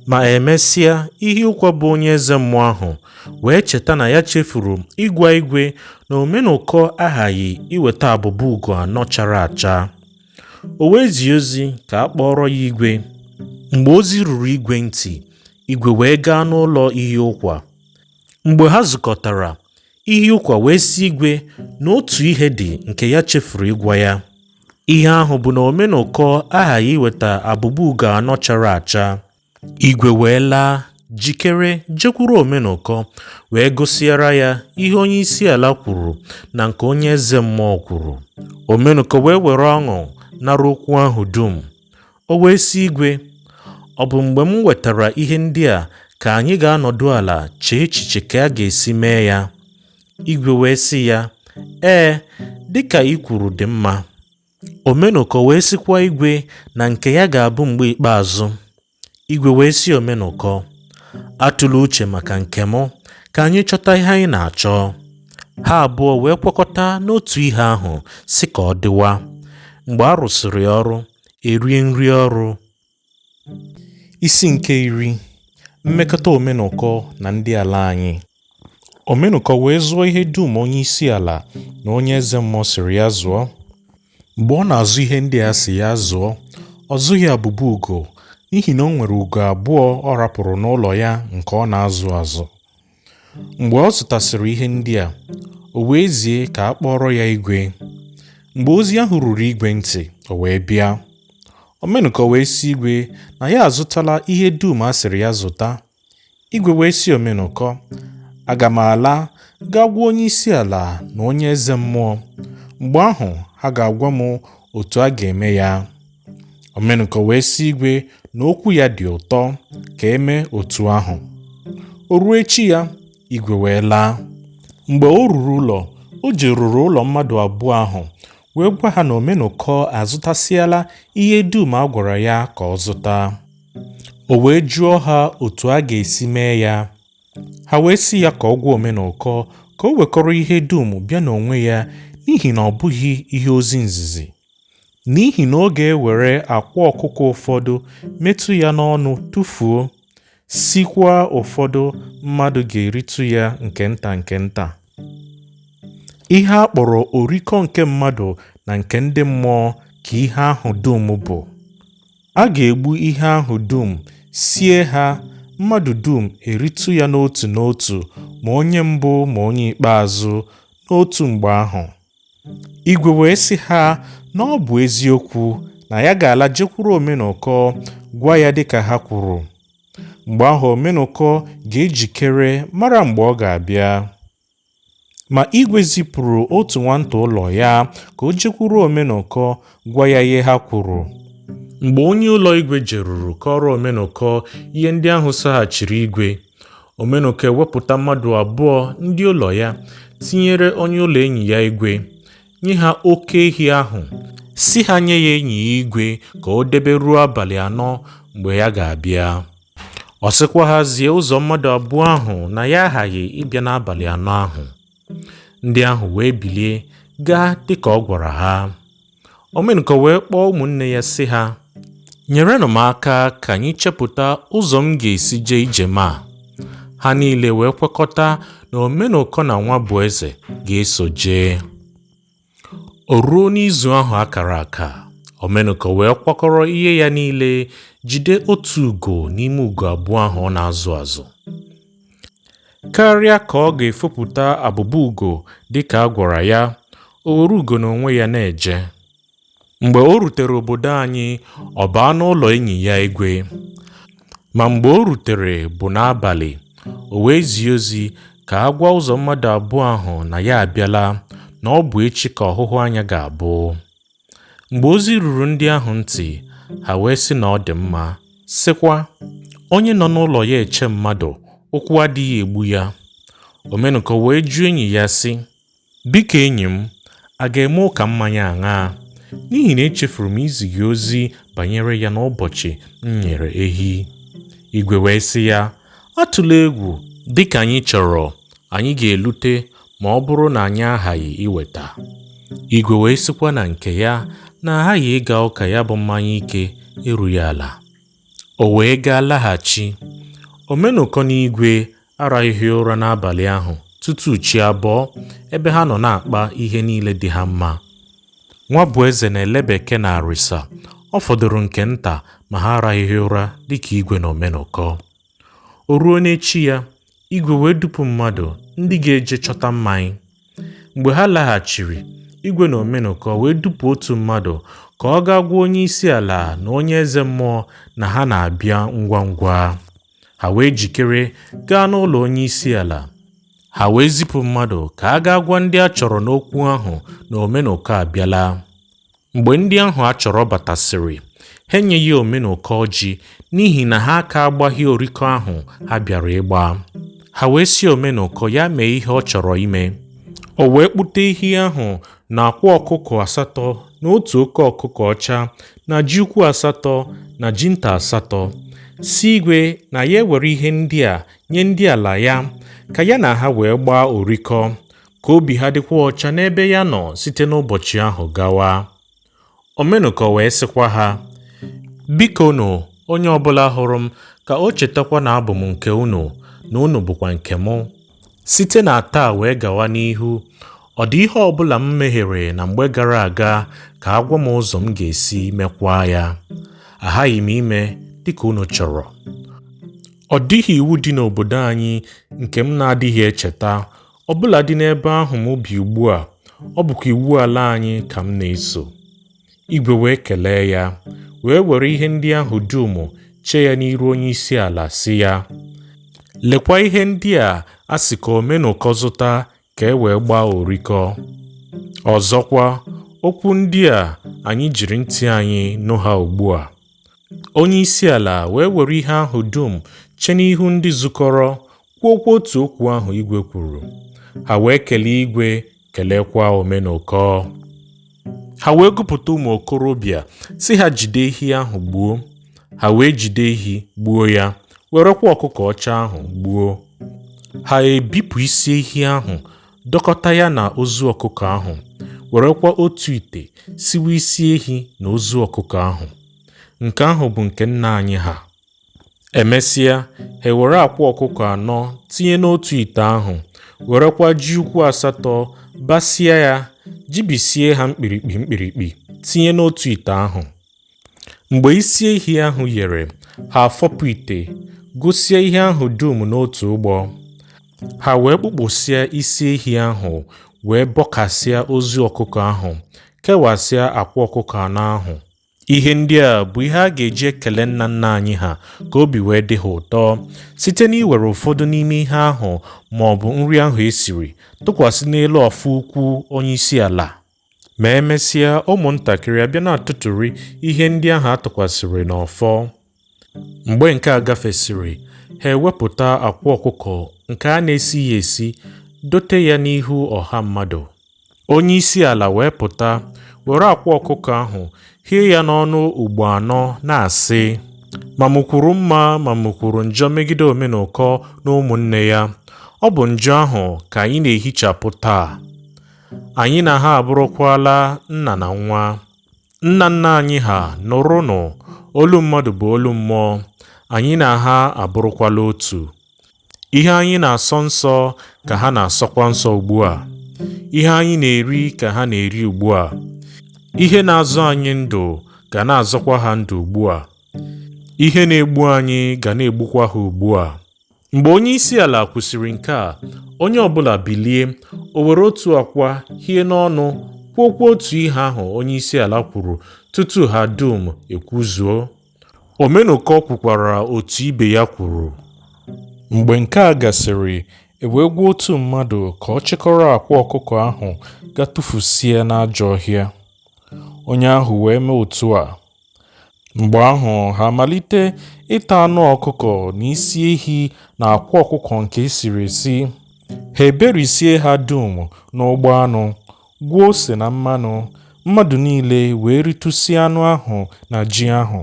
Ma emesịa, ihe ụkwa bụ onye eze mmụọ ahụ wee cheta na ya chefuru ịgwa igwe na Omenụkọ aghaghị iweta abụba ugo anọ chara acha. O wee zie ozi ka a kpọrọ ya igwe. Mgbe ozi ruru igwe ntị, igwe wee gaa n'ụlọ ihe ụkwa. Mgbe ha zukọtara, ihe ụkwa wee sị igwe na otu ihe dị nke ya chefuru ịgwa ya. Ihe ahụ bụ na Omenụkọ aghaghị iweta abụba ugo anọ chara acha. Igwe wee laa, jikere jekwuru Omenụkọ wee gosiara ya ihe onye isi ala kwuru na nke onye eze mmụọ kwuru. Omenụkọ wee were ọṅụ nara okwu ahụ dum. O wee sị igwe, ọ bụ mgbe m wetara ihe ndị a ka anyị ga-anọdụ ala chee echiche ka a ga-esi mee ya? Igwe wee sị ya, ee, dịka i kwuru dị mma. Omenụkọ wee sịkwa igwe na nke ya ga-abụ mgbe ikpeazụ. Igwe wee sị Omenụkọ, atụla uche maka nke m, ka anyị chọta ihe anyị na-achọ. Ha abụọ wee kwekọta n'otu ihe ahụ si ka ọ dịwa. Mgbe a rụsịrị ọrụ, erie nri ọrụ. Isi nke 10. Mmekọta Omenụkọ na ndị ala anyị. Omenụkọ wee zụọ ihe dum onye isi ala na onye eze mmụọ sịrị ya zụọ. Mgbe ọ na-azụ ihe ndị a sị ya zụọ, ọ zụghị abụba ugo, n'ihi na o nwere ugo abụọ ọ rapụrụ n'ụlọ ya nke ọ na-azụ azụ. Mgbe ọ zụtasịrị ihe ndị a, o wee zie ka a kpọrọ ya igwe. Mgbe ozi ahụ ruru igwe ntị, o wee bịa. Omenụkọ wee sị igwe na ya azụtala ihe dum a sịrị ya zụta. Igwe wee sị Omenụkọ, aga m ala gaa gwa onye isi ala na onye eze mmụọ. Mgbe ahụ ha ga-agwa m otu a ga-eme ya. Omenụkọ wee sị igwe na okwu ya dị ụtọ, ka eme otu ahụ. O ruo echi ya, igwe wee laa. Mgbe o ruru ụlọ, o jeruru ụlọ mmadụ abụọ ahụ wee gwa ha na Omenụkọ azụtasịala ihe dum a gwara ya ka ọ zụta. O wee jụọ ha otu a ga-esi mee ya. Ha wee sị ya ka ọ gwa Omenụkọ ka o wekọrọ ihe dum bịa n'onwe ya, n'ihi na ọ bụghị ihe ozi nzizi. N'ihi na ọ ga-ewere akwa ọkụkọ ụfọdụ metụ ya n'ọnụ tụfuo, sikwa ụfọdụ mmadụ ga-eritụ ya nke nta nke nta. Ihe a kpọrọ orikọ nke mmadụ na nke ndị mmụọ ka ihe ahụ dum bụ. A ga-egbu ihe ahụ dum, sie ha, mmadụ dum eritụ ya n'otu n'otu, ma onye mbụ ma onye ikpeazụ n'otu mgbe ahụ. Igwe wee sị ha na ọ bụ eziokwu na ya ga-ala jekwuru Omenụkọ gwa ya dịka ha kwuru. Mgbe ahụ Omenụkọ ga-ejikere mara mgbe ọ ga-abịa. Ma igwe zipụrụ otu nwata ụlọ ya ka o jekwuru Omenụkọ gwa ya ihe ha kwuru. Mgbe onye ụlọ igwe jeruru kọrọ Omenụkọ ihe ndị ahụ saghachiri igwe, Omenụkọ ewepụta mmadụ abụọ ndị ụlọ ya, tinyere onye ụlọ enyi ya igwe, nye ha oke ehi ahụ, si ha nye ya enyi ya igwe ka o debe ruo abalị 4 mgbe ya ga-abịa. Ọ sịkwa ha zie ụzọ mmadụ abụọ ahụ na ya aghaghị ịbịa n'abalị anọ ahụ. Ndị ahụ wee bilie gaa dịka ọ gwara ha. Omenụkọ wee kpọọ ụmụnne ya sị ha, nyerenụ m aka ka anyị chepụta ụzọ m ga-esi jee ije ma. Ha niile wee kwekọta na Omenụkọ na nwa bụ eze ga-eso jee. O ruo n'izu ahụ akara aka, Omenụkọ wee kwakọrọ ihe ya niile, jide otu ugo n'ime ugo abụọ ahụ ọ na-azụ azụ. Karịa ka ọ ga-efopụta abụba ugo dịka a gwara ya, o were ugo n'onwe ya na-eje. Mgbe o rutere obodo anyị, ọ baa n'ụlọ enyi ya Igwe. Ma mgbe o rutere bụ n'abalị, o wee zie ozi ka a gwa ụzọ mmadụ abụọ ahụ na ya abịala, na ọ bụ echi ka ọhụhụ anya ga-abụ. Mgbe ozi ruru ndị ahụ ntị, ha wee sị na ọ dị mma, sịkwa, onye nọ n'ụlọ ya eche mmadụ, ụkwụ adịghị egbu ya. Omenụkọ wee jụọ enyi ya sị, biko enyi m, a ga-eme ụka mmanya aṅaa? N'ihi na echefuru m izi gị ozi banyere ya n'ụbọchị m nyere ehi. Igwe wee sị ya, atụla egwu, dịka anyị chọrọ, anyị ga-elute ma ọ bụrụ na anyị aghaghị iweta. Igwe wee sịkwa na nke ya na aghaghị ịga ụka ya bụ mmanya ike erughị ala. O wee gaa laghachi. Omenụkọ n'Igwe araghịghị ụra n'abalị ahụ tutu chi abọọ, ebe ha nọ na-akpa ihe niile dị ha mma. Nwa bụ eze na-ele bekee na arịsa, ọ fọdụrụ nke nta ma ha araghịghị ụra dịka Igwe na Omenụkọ. O ruo n'echi ya, Igwe wee dupu mmadụ ndị ga-eje chọta mmanya. Mgbe ha laghachiri, Igwe na Omenụkọ wee dupu otu mmadụ ka ọ gaa gwa onye isi ala na onye eze mmụọ na ha na-abịa ngwa ngwa. Ha wee jikere gaa n'ụlọ onye isi ala. Ha wee zipụ mmadụ ka a gaa gwa ndị a chọrọ n'okwu ahụ na Omenụkọ abịala. Mgbe ndị ahụ a chọrọ batasịrị, ha enyeghị Omenụkọ ọjị n'ihi na ha aka agbaghị oriko ahụ ha bịara ịgba. Ha wee sị Omenụkọ ya mee ihe ọ chọrọ ime. O wee kpụta ehi ahụ na akwa ọkụkọ 8 na otu oke ọkụkọ ọcha na ji ukwu 8 na ji nta 8, si Igwe na ya ewere ihe ndị a nye ndị ala ya, ka ya na ha wee gbaa orikọ, ka obi ha dịkwa ọcha n'ebe ya nọ site n'ụbọchị ahụ gawa. Omenụkọ wee sịkwa ha, biko nụ, onye ọbụla hụrụ m ka o chetakwa na abụ m nke unu na unu bụkwa nke mụ. Site na taa wee gawa n'ihu, ọ dị ihe ọbụla m mehiere na mgbe gara aga ka a gwa m ụzọ m ga-esi mekwaa ya. Aghaghị m ime dịka unu chọrọ. Ọ dịghị iwu dị n'obodo anyị nke m na-adịghị echeta, ọbụla dị n'ebe ahụ m bi ugbu a, ọ bụkwa iwu ala anyị ka m na-eso. Igwe wee kelee ya, wee were ihe ndị ahụ dum chee ya n'iru onye isi ala sị ya, lekwa ihe ndị a sị ka Omenụkọ zụta ka e wee gbaa orikọ. Ọzọkwa, okwu ndị a anyị jiri ntị anyị nụ ha ugbu a. Onye isi ala wee were ihe ahụ dum chee n'ihu ndị zukọrọ, kwuokwa otu okwu ahụ Igwe kwuru. Ha wee kelee Igwe, kelekwa Omenụkọ. Ha wee gụpụta ụmụ okorobịa si ha jide ehi ahụ gbuo. Ha wee jide ehi gbuo ya, werekwa ọkụkọ ọcha ahụ gbuo. Ha ebipụ isi ehi ahụ, dọkọta ya na ozu ọkụkọ ahụ, werekwa otu ite siwe isi ehi na ozu ọkụkọ ahụ. Nke ahụ bụ nke nna anyị ha. Emesịa, ha were akwa ọkụkọ 4 tinye n'otu ite ahụ, werekwa ji ukwu 8 basịa ya, jibisie ha mkpirikpi tinye n'otu ite ahụ. Mgbe isi ehi ahụ yere, ha afọpụ ite, gosie ihe ahụ dum n'otu ụgbọ. Ha wee kpụkpụsịa isi ehi ahụ, wee bọkasịa ozu ọkụkọ ahụ, kewasịa akwa ọkụkọ 4 ahụ. Ihe ndị a bụ ihe a ga-eji ekele nna nna anyị ha ka obi wee dị ha ụtọ, site n'iwere ụfọdụ n'ime ihe ahụ ma ọ bụ nri ahụ esiri tụkwasị n'elu ọfụ ukwu onye isi ala. Ma emesịa, ụmụntakịrị abịa na-atụtụrị ihe ndị ahụ atụkwasịrị n'ọfọ. Mgbe nke a gafesịrị, ha ewepụta akwa ọkụkọ nke a na-esighị esi, dote ya n'ihu ọha mmadụ. Onye isi ala wee pụta, were akwa ọkụkọ ahụ hie ya n'ọnụ ugbo 4 na-asị, ma mụkwuru mma ma mụkwuru njọ megide Omenụkọ na ụmụnne ya. Ọ bụ njọ ahụ ka anyị na-ehichapụ taa. Anyị na ha abụrụkwala nna na nwa. Nna nna anyị ha nụrụnụ, olu mmadụ bụ olu mmụọ. Anyị na ha abụrụkwala otu. Ihe anyị na-asọ nsọ ka ha na-asọkwa nsọ ugbu a. Ihe anyị na-eri ka ha na-eri ugbu a. Ihe na-azọ anyị ndụ ga na-azọkwa ha ndụ ugbu a. Ihe na-egbu anyị ga na-egbukwa ha ugbu a. Mgbe onye isi ala kwụsịrị nke a, onye ọbụla bilie, o were otu akwa hie n'ọnụ, kwuokwa otu ihe ahụ onye isi ala kwuru tutu ha dum ekwuzuo. Omenụkọ kwukwara otu ibe ya kwuru. Mgbe nke a gasịrị, wee gwa otu mmadụ ka ọ chịkọrọ akwa ọkụkọ ahụ ga tụfusie n'ajọ ọhịa. Onye ahụ wee mee otu a. Mgbe ahụ ha malite ịta anụ ọkụkọ na isi ehi na akwa ọkụkọ nke esiri esi. Ha eberisie ha dum n'ụgbọ anụ, gwuo ose na mmanụ. Mmadụ niile wee ritụsie anụ ahụ na ji ahụ.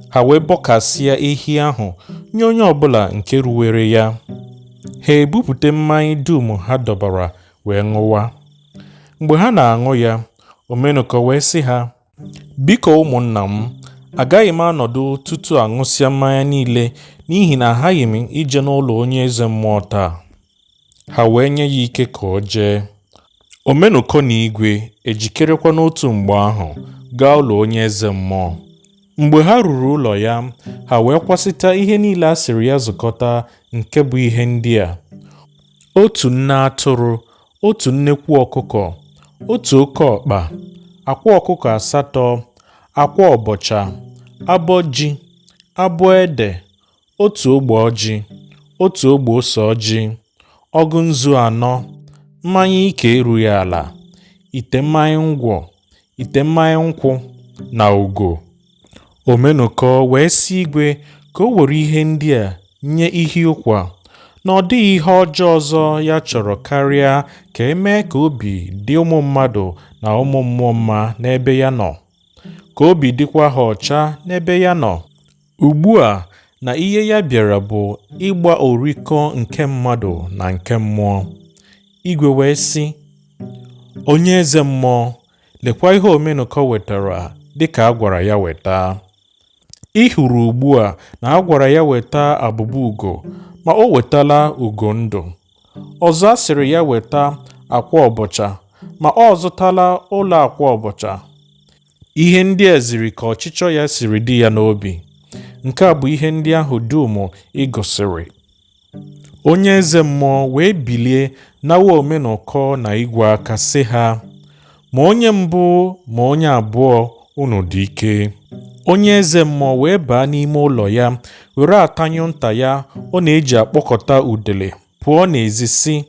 Ha wee bọkasịa ehi ahụ nye onye ọbụla nke ruwere ya. Ha ebupụta mmanya dum ha dọbara wee ṅụwa. Mgbe ha na-aṅụ ya, Omenụkọ wee sị ha, biko ụmụnna m, agaghị m anọdụ tutu aṅụsịa mmanya niile n'ihi na aghaghị m ije n'ụlọ onye eze mmụọ taa. Ha wee nye ya ike ka o jee. Omenụkọ na igwe ejikerekwa n'otu mgbe ahụ gaa ụlọ onye eze mmụọ. Mgbe ha ruru ụlọ ya, ha wee kwasịta ihe niile a sịrị ya zụkọta, nke bụ ihe ndị a: otu nne atụrụ, otu nnekwu ọkụkọ, otu oke ọkpa, akwa ọkụkọ 8, akwa ọbọcha, abọ ji, abọ ede, otu ogbe ọjị, otu ogbe ose ọjị, ọgụ nzu 4, mmanya ike erughị ala, ite mmanya ngwọ, ite mmanya nkwụ na ugo. Omenụkọ wee sị igwe ka o were ihe ndị a nye ihe ụkwa, na ọ dịghị ihe ọjọọ ọzọ ya chọrọ karịa ka emee ka obi dị ụmụ mmadụ na ụmụ mmụọ mma n'ebe ya nọ, ka obi dịkwa ha ọcha n'ebe ya nọ. Ugbu a na ihe ya bịara bụ ịgba orikọ nke mmadụ na nke mmụọ. Igwe wee sị, onye eze mmụọ, lekwa ihe Omenụkọ wetara dịka a gwara ya weta. Ị hụrụ ugbu a na a gwara ya weta abụba ugo, ma o wetala ugo ndụ. Ọzọ a sịrị ya weta akwa ọbọcha, ma ọ zụtala ụlọ akwa ọbọcha. Ihe ndị a ziri ka ọchịchọ ya siri dị ya n'obi. Nke a bụ ihe ndị ahụ dum ị gosiri. Onye eze mmụọ wee bilie nawa Omenụkọ na igwe aka sị ha, ma onye mbụ ma onye abụọ unu dị ike. Onye eze mmụọ wee baa n'ime ụlọ ya, were atanyụ nta ya ọ na-eji akpọkọta udele pụọ n'ezi sị,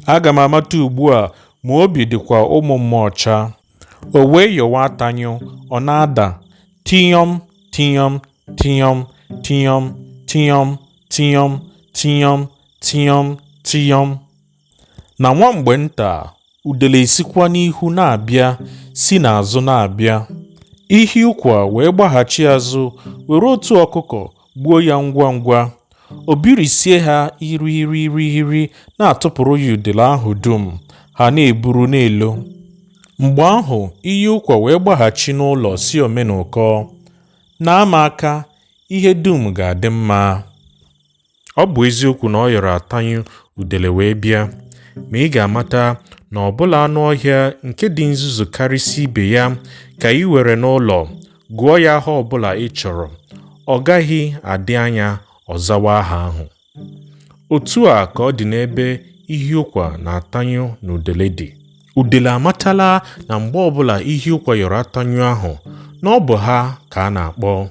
aga m amata ugbu a ma obi dịkwa ụmụ mmụọ ọcha. O wee yọwa atanyụ, ọ na-ada tiyọm tiyọm tiyọm tiyọm tiyọm tiyọm tiyọm tiyọm tiyọm. Na nwa mgbe nta, udele esikwa n'ihu na-abịa, si n'azụ na-abịa. Ihe ụkwa wee gbaghachi azụ, were otu ọkụkọ gbuo ya ngwa ngwa. O birisie ha iri na-atụpụrụ ya udele ahụ dum, ha na-eburu n'elu. Mgbe ahụ iyi ụkwa wee gbaghachi n'ụlọ si Omenụkọ, na-ama aka, ihe dum ga-adị mma. Ọ bụ eziokwu na ọ yọrọ atanyụ udele wee bịa, ma ị ga-amata na ọbụla anụ ọhịa nke dị nzuzu karịsịa ibe ya ka ị were n'ụlọ, gụọ ya aha ọbụla ị chọrọ, ọ gaghị adị anya ọzawa aha ahụ. Otu a ka ọ dị n'ebe ihe ụkwa na atanyụ na udele dị. Udele amatala na mgbe ọbụla ihe ụkwa yọrọ atanyụ ahụ, na ọ bụ ha ka a na-akpọ.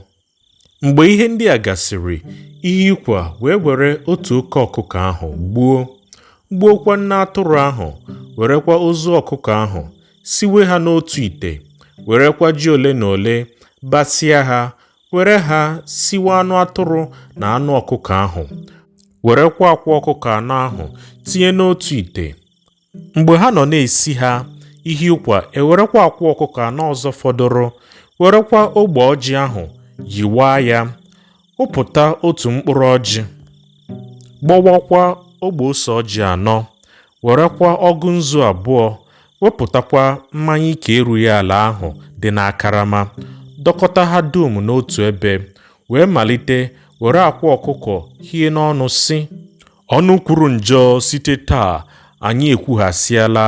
Mgbe ihe ndị a gasịrị, ihe ụkwa wee were otu oke ọkụkọ ahụ gbuokwa nne atụrụ ahụ, werekwa ozu ọkụkọ ahụ, siwe ha n'otu ite, werekwa ji ole na ole basịa ha, were ha siwe anụ atụrụ na anụ ọkụkọ ahụ, werekwa akwa ọkụkọ anọ ahụ tinye n'otu ite. Mgbe ha nọ na-esi ha, ihe ụkwa ewerekwa akwa ọkụkọ anọ ọzọ fọdụrụ, werekwa ogbe ọjị ahụ yiwaa ya, ụpụta otu mkpụrụ ọjị, gbọwakwa ogbe ose ọjị 4, werekwa ọgụ nzu 2, wepụtakwa mmanya ike erughị ala ahụ dị n'akarama, dọkọta ha dum n'otu ebe, wee malite were akwa ọkụkọ hie n'ọnụ sị, ọnụ kwuru njọ site taa anyị ekwughasịala,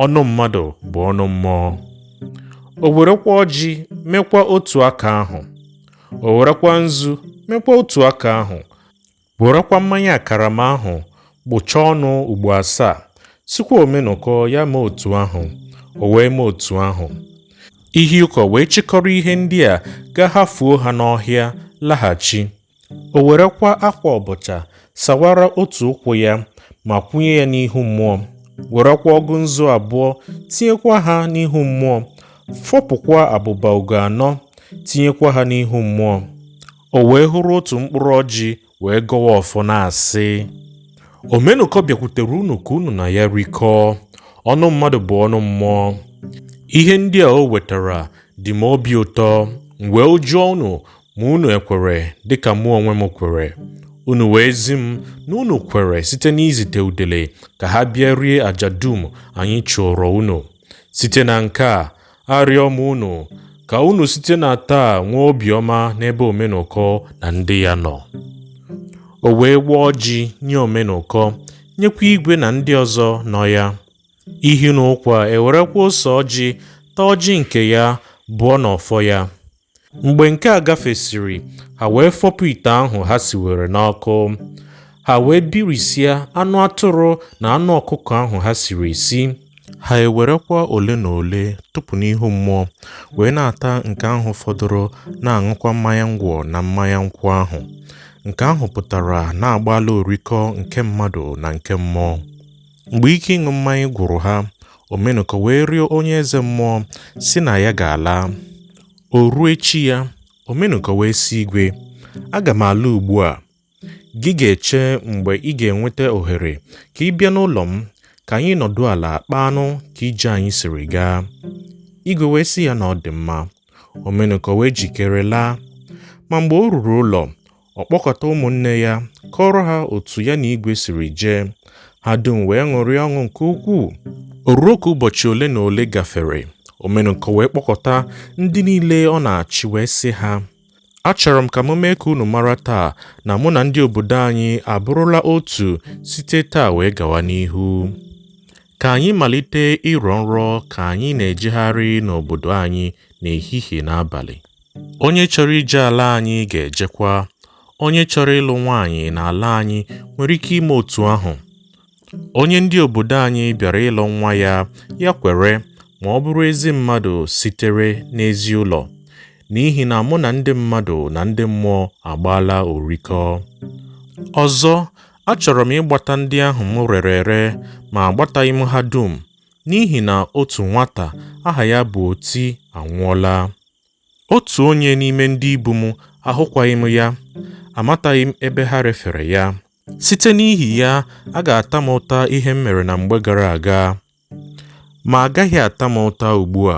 ọnụ mmadụ bụ ọnụ mmụọ. O werekwa ọjị mekwa otu aka ahụ, o werekwa nzu mekwa otu aka ahụ, werekwa mmanya akarama ahụ gbụchaa ọnụ ugbo 7, sikwa Omenụkọ ya mee otu ahụ, o wee mee otu ahụ. Ihe ụkọ wee chịkọrọ ihe ndị a gahafuo ha n'ọhịa laghachi. O werekwa akwa ọbọcha sawara otu ụkwụ ya ma kwụnye ya n'ihu mmụọ, werekwa ọgụ nzu 2 tinyekwa ha n'ihu mmụọ, fọpụkwa abụba ugo 4 tinyekwa ha n'ihu mmụọ. O wee hụrụ otu mkpụrụ ọjị wee gọwa ọfọ na-asị, Omenụkọ bịakwutere unu ka unu na ya rikọọ, ọnụ mmadụ bụ ọnụ mmụọ. Ihe ndị a o wetara dị m obi ụtọ, wee ụjụọ unu ma unu ekwere dịka mụ onwe m kwere. Unu wee zi m na unu kwere site n'izite udele ka ha bịa rie aja dum anyị chụrụ unu. Site na nke a, arịọ m unu ka unu site na taa nwee obiọma n'ebe Omenụkọ na ndị ya nọ. O wee gbaa ọjị nye Omenụkọ, nyekwa igwe na ndị ọzọ nọ ya. Ihi na ụkwa ewerekwa ose ọjị taa ọjị nke ya bụọ n'ọfọ ya. Mgbe nke a gafesịrị, ha wee fọpụ ite ahụ ha siwere n'ọkụ. Ha wee birisịa anụ atụrụ na anụ ọkụkọ ahụ ha siri esi. Ha ewerekwa ole na ole tụpụ n'ihu mmụọ, wee na-ata nke ahụ fọdụrụ, na-aṅụkwa mmanya ngwọ na mmanya nkwụ ahụ. Nke ahụ pụtara na-agbala orikọ nke mmadụ na nke mmụọ. Mgbe ike ịṅụ mmanya gwụrụ ha, Omenụkọ wee rịọ onye eze mmụọ si na ya ga-ala. O ruo echi ya, Omenụkọ wee sị igwe, aga m ala ugbu a. Gị ga-eche mgbe ị ga-enweta ohere ka ị bịa n'ụlọ m ka anyị nọdụ ala kpaa anụ ka ije anyị siri gaa. Igwe wee sị ya na ọ dị mma. Omenụkọ wee jikere laa. Ma mgbe o ruru ụlọ, ọ kpọkọta ụmụnne ya kọrọ ha otu ya na igwe siri jee. Ha dum wee ṅụrịa ọṅụ nke ukwuu. O ruo ka ụbọchị ole na ole gafere, Omenụkọ wee kpọkọta ndị niile ọ na-achị wee sị ha, achọrọ m ka m mee ka unu mara taa na mụ na ndị obodo anyị abụrụla otu site taa wee gawa n'ihu. Ka anyị malite ịrọ nrọ ka anyị na-ejegharị n'obodo anyị n'ehihie na abalị. Onye chọrọ ije ala anyị ga-ejekwa. Onye chọrọ ịlụ nwaanyị n'ala anyị nwere ike ime otu ahụ. Onye ndị obodo anyị bịara ịlụ nwa ya, ya kwere ma ọ bụrụ ezi mmadụ sitere n'ezi ụlọ, n'ihi na mụ na ndị mmadụ na ndị mmụọ agbaala orikọ. Ọzọ, achọrọ m ịgbata ndị ahụ m rere ere ma agbataghị m ha dum, n'ihi na otu nwata aha ya bụ Oti anwụọla. Otu onye n'ime ndị ibu m ahụkwaghị m ya, amataghị m ebe ha refere ya. Site n'ihi ya, a ga-ata m ụta ihe m mere na mgbe gara aga, ma agaghị ata m ụta ugbu a,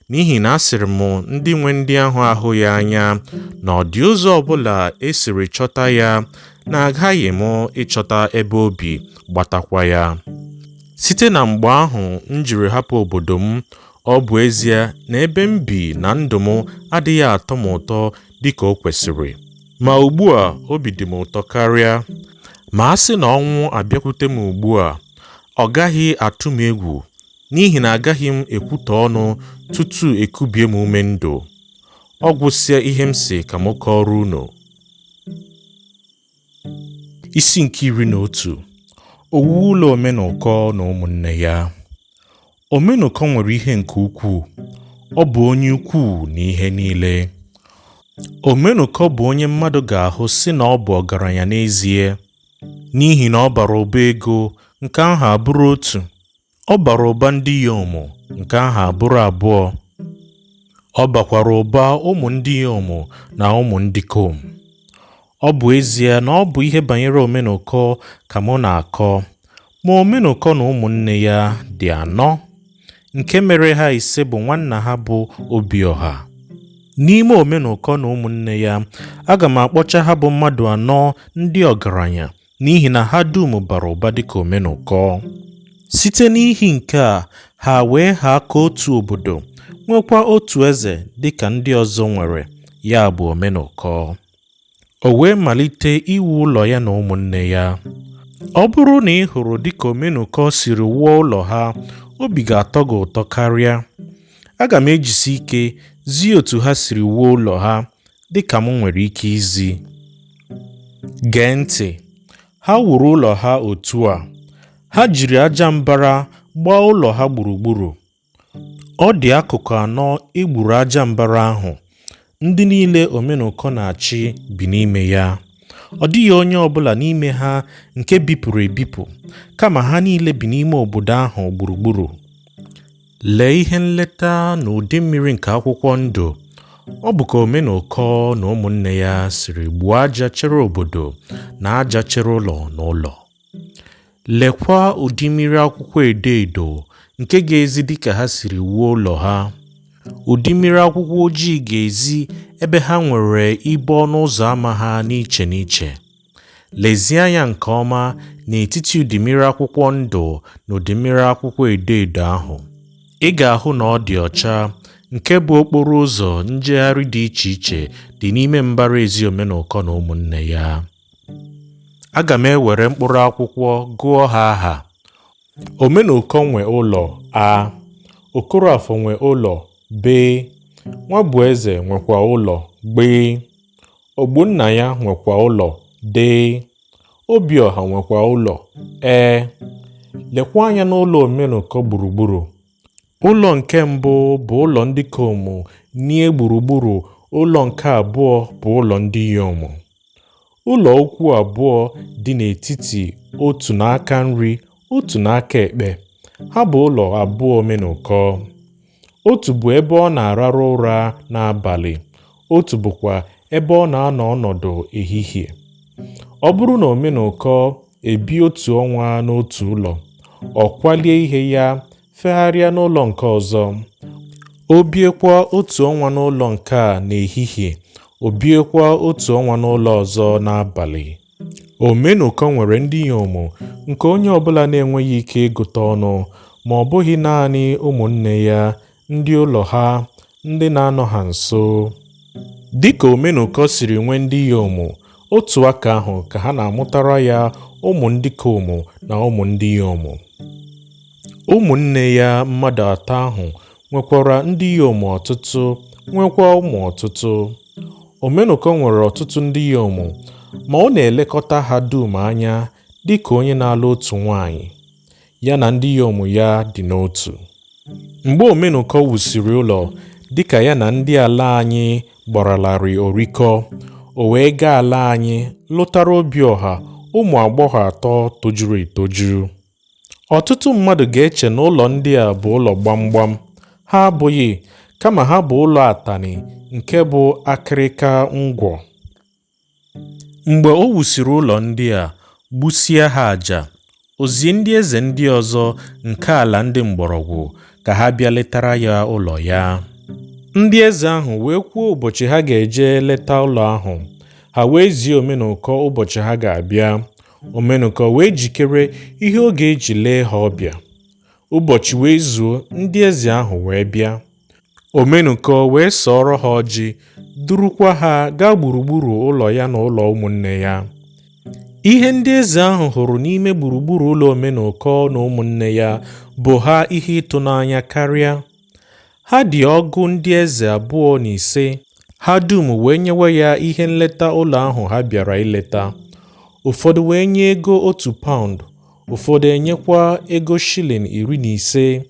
n'ihi na asịrị m ndị nwe ndị ahụ ahụ ya anya na ọ dị ụzọ ọbụla esiri chọta ya, na agaghị m ịchọta ebe obi gbatakwa ya. Site na mgbe ahụ m jiri hapụ obodo m, ọ bụ ezie na ebe m bi na ndụ m adịghị atọ m ụtọ dịka o kwesịrị, ma ugbu a obi dị m ụtọ karịa. Ma a sị na ọnwụ abịakwute m ugbu a, ọ gaghị atụ m egwu, n'ihi na agaghị m ekwutọ ọnụ tutu ekubie m ume ndụ. Ọ gwụsịa ihe m si ka m kọrọ unu. Isi nke 11. Owuwe ụlọ Omenụkọ na ụmụnne ya. Omenụkọ nwere ihe nke ukwuu. Ọ bụ onye ukwuu n'ihe niile. Omenụkọ bụ onye mmadụ ga-ahụ sị na ọ bụ ọgaranya n'ezie, n'ihi na ọ bara ụba ego, nke ahụ abụrụ otu. Ọ bara ụba ndị inyom, nke ahụ abụrụ abụọ. Ọ bakwara ụba ụmụ ndị inyom na ụmụ ndị ikom. Ọ bụ ezie na ọ bụ ihe banyere Omenụkọ ka mụ na-akọ, ma Omenụkọ na ụmụnne ya dị 4, nke mere ha 5 bụ nwanna ha bụ Obiọha. N'ime Omenụkọ na ụmụnne ya, aga m akpọcha ha bụ mmadụ anọ ndị ọgaranya n'ihi na ha dum bara ụba dịka Omenụkọ. Site n'ihi nke a, ha wee haa ka otu obodo, nwekwa otu eze dịka ndị ọzọ nwere, ya bụ Omenụkọ. O wee malite iwu ụlọ ya na ụmụnne ya. Ọ bụrụ na ị hụrụ dịka Omenụkọ siri wuo ụlọ ha, obi ga-atọ gị ụtọ karịa. Aga m ejisi ike zie otu ha siri wuo ụlọ ha dịka m nwere ike izi. Gee ntị. Ha wuru ụlọ ha otu a. Ha jiri aja mbara gbaa ụlọ ha gburugburu. Ọ dị akụkụ anọ egburu aja mbara ahụ. Ndị niile Omenụkọ na-achị bi n'ime ya. Ọ dịghị onye ọbụla n'ime ha nke bipụrụ ebipụ, kama ha niile bi n'ime obodo ahụ gburugburu. Lee ihe nleta na ụdị mmiri nke akwụkwọ ndụ. Ọ bụ ka Omenụkọ na ụmụnne ya siri gbuo aja chere obodo na aja chere ụlọ n'ụlọ. Lekwa ụdị mmiri akwụkwọ edo edo nke ga-ezi dịka ha siri wuo ụlọ ha. Ụdị mmiri akwụkwọ ojii ga-ezi ebe ha nwere ibe ọnụ ụzọ ámá ha n'iche n'iche. Lezie anya nke ọma n'etiti ụdị mmiri akwụkwọ ndụ na ụdị mmiri akwụkwọ edo edo ahụ. Ị ga-ahụ na ọ dị ọcha, nke bụ okporo ụzọ njegharị dị iche iche dị n'ime mbara ezi Omenụkọ na ụmụnne ya. Aga m ewere mkpụrụ akwụkwọ gụọ ha aha. Omenụkọ nwe ụlọ A. Okorafor nwe ụlọ B. Nwabueze nwekwa ụlọ B. Ogbonnaya nwekwa ụlọ D. Obiọha nwekwa ụlọ E. Lekwa anya n'ụlọ Omenụkọ gburugburu. Ụlọ nke mbụ bụ ụlọ ndị ikom nie gburugburu. Ụlọ nke abụọ bụ ụlọ ndị inyom. Ụlọ ukwu abụọ dị n'etiti, otu n'aka nri, otu n'aka ekpe. Ha bụ ụlọ abụọ Omenụkọ. Otu bụ ebe ọ na-ararụ ụra n'abalị, otu bụkwa ebe ọ na-anọ ọnọdụ ehihie. Ọ bụrụ na Omenụkọ ebi otu ọnwa n'otu ụlọ, ọ kwalie ihe ya fegharịa n'ụlọ nke ọzọ. O biekwa otu ọnwa n'ụlọ nke a n'ehihie, o biekwa otu ọnwa n'ụlọ ọzọ n'abalị. Omenụkọ nwere ndị inyom nke onye ọbụla na-enweghị ike ịgụta ọnụ, ma ọ bụghị naanị ụmụnne ya, ndị ụlọ ha, ndị na-anọ ha nso. Dịka Omenụkọ siri nwee ndị inyom, otu aka ahụ ka ha na-amụtara ya ụmụ ndị ikom na ụmụ ndị inyom. Ụmụnne ya mmadụ atọ ahụ nwekwara ndị inyom ọtụtụ, nwekwa ụmụ ọtụtụ. Omenụkọ nwere ọtụtụ ndị inyom, ma ọ na-elekọta ha dum anya dịka onye na-alụ otu nwanyị. Ya na ndị inyom ya dị n'otu. Mgbe Omenụkọ wusiri ụlọ, dịka ya na ndị ala anyị gbaralarị orikọ, o wee gaa ala anyị lụtara Obiọha ụmụ agbọghọ atọ tojuru etoju. Ọtụtụ mmadụ ga-eche na ụlọ ndị a bụ ụlọ gbamgbam. Ha abụghị, kama ha bụ ụlọ atani nke bụ akịrịka ngwọ. Mgbe o wusiri ụlọ ndị a, gbusie ha àjà, o zie ndị eze ndị ọzọ nke ala ndị mgbọrọgwụ ka ha bịa letara ya ụlọ ya. Ndị eze ahụ wee kwuo ụbọchị ha ga-eje leta ụlọ ahụ. Ha wee zie Omenụkọ ụbọchị ha ga-abịa. Omenụkọ wee jikere ihe ọ ga-eji lee ha ọbịa. Ụbọchị wee zuo, ndị eze ahụ wee bịa. Omenụkọ wee sọọrọ ha ọjị, durukwa ha gaa gburugburu ụlọ ya na ụlọ ụmụnne ya. Ihe ndị eze ahụ hụrụ n'ime gburugburu ụlọ Omenụkọ na ụmụnne ya bụ ha ihe ịtụnanya karịa. Ha dị ọgụ ndị eze 25. Ha dum wee nyewe ya ihe nleta ụlọ ahụ ha bịara ileta. Ụfọdụ wee nye ego 1 paụnd, ụfọdụ enyekwa ego shilling 15,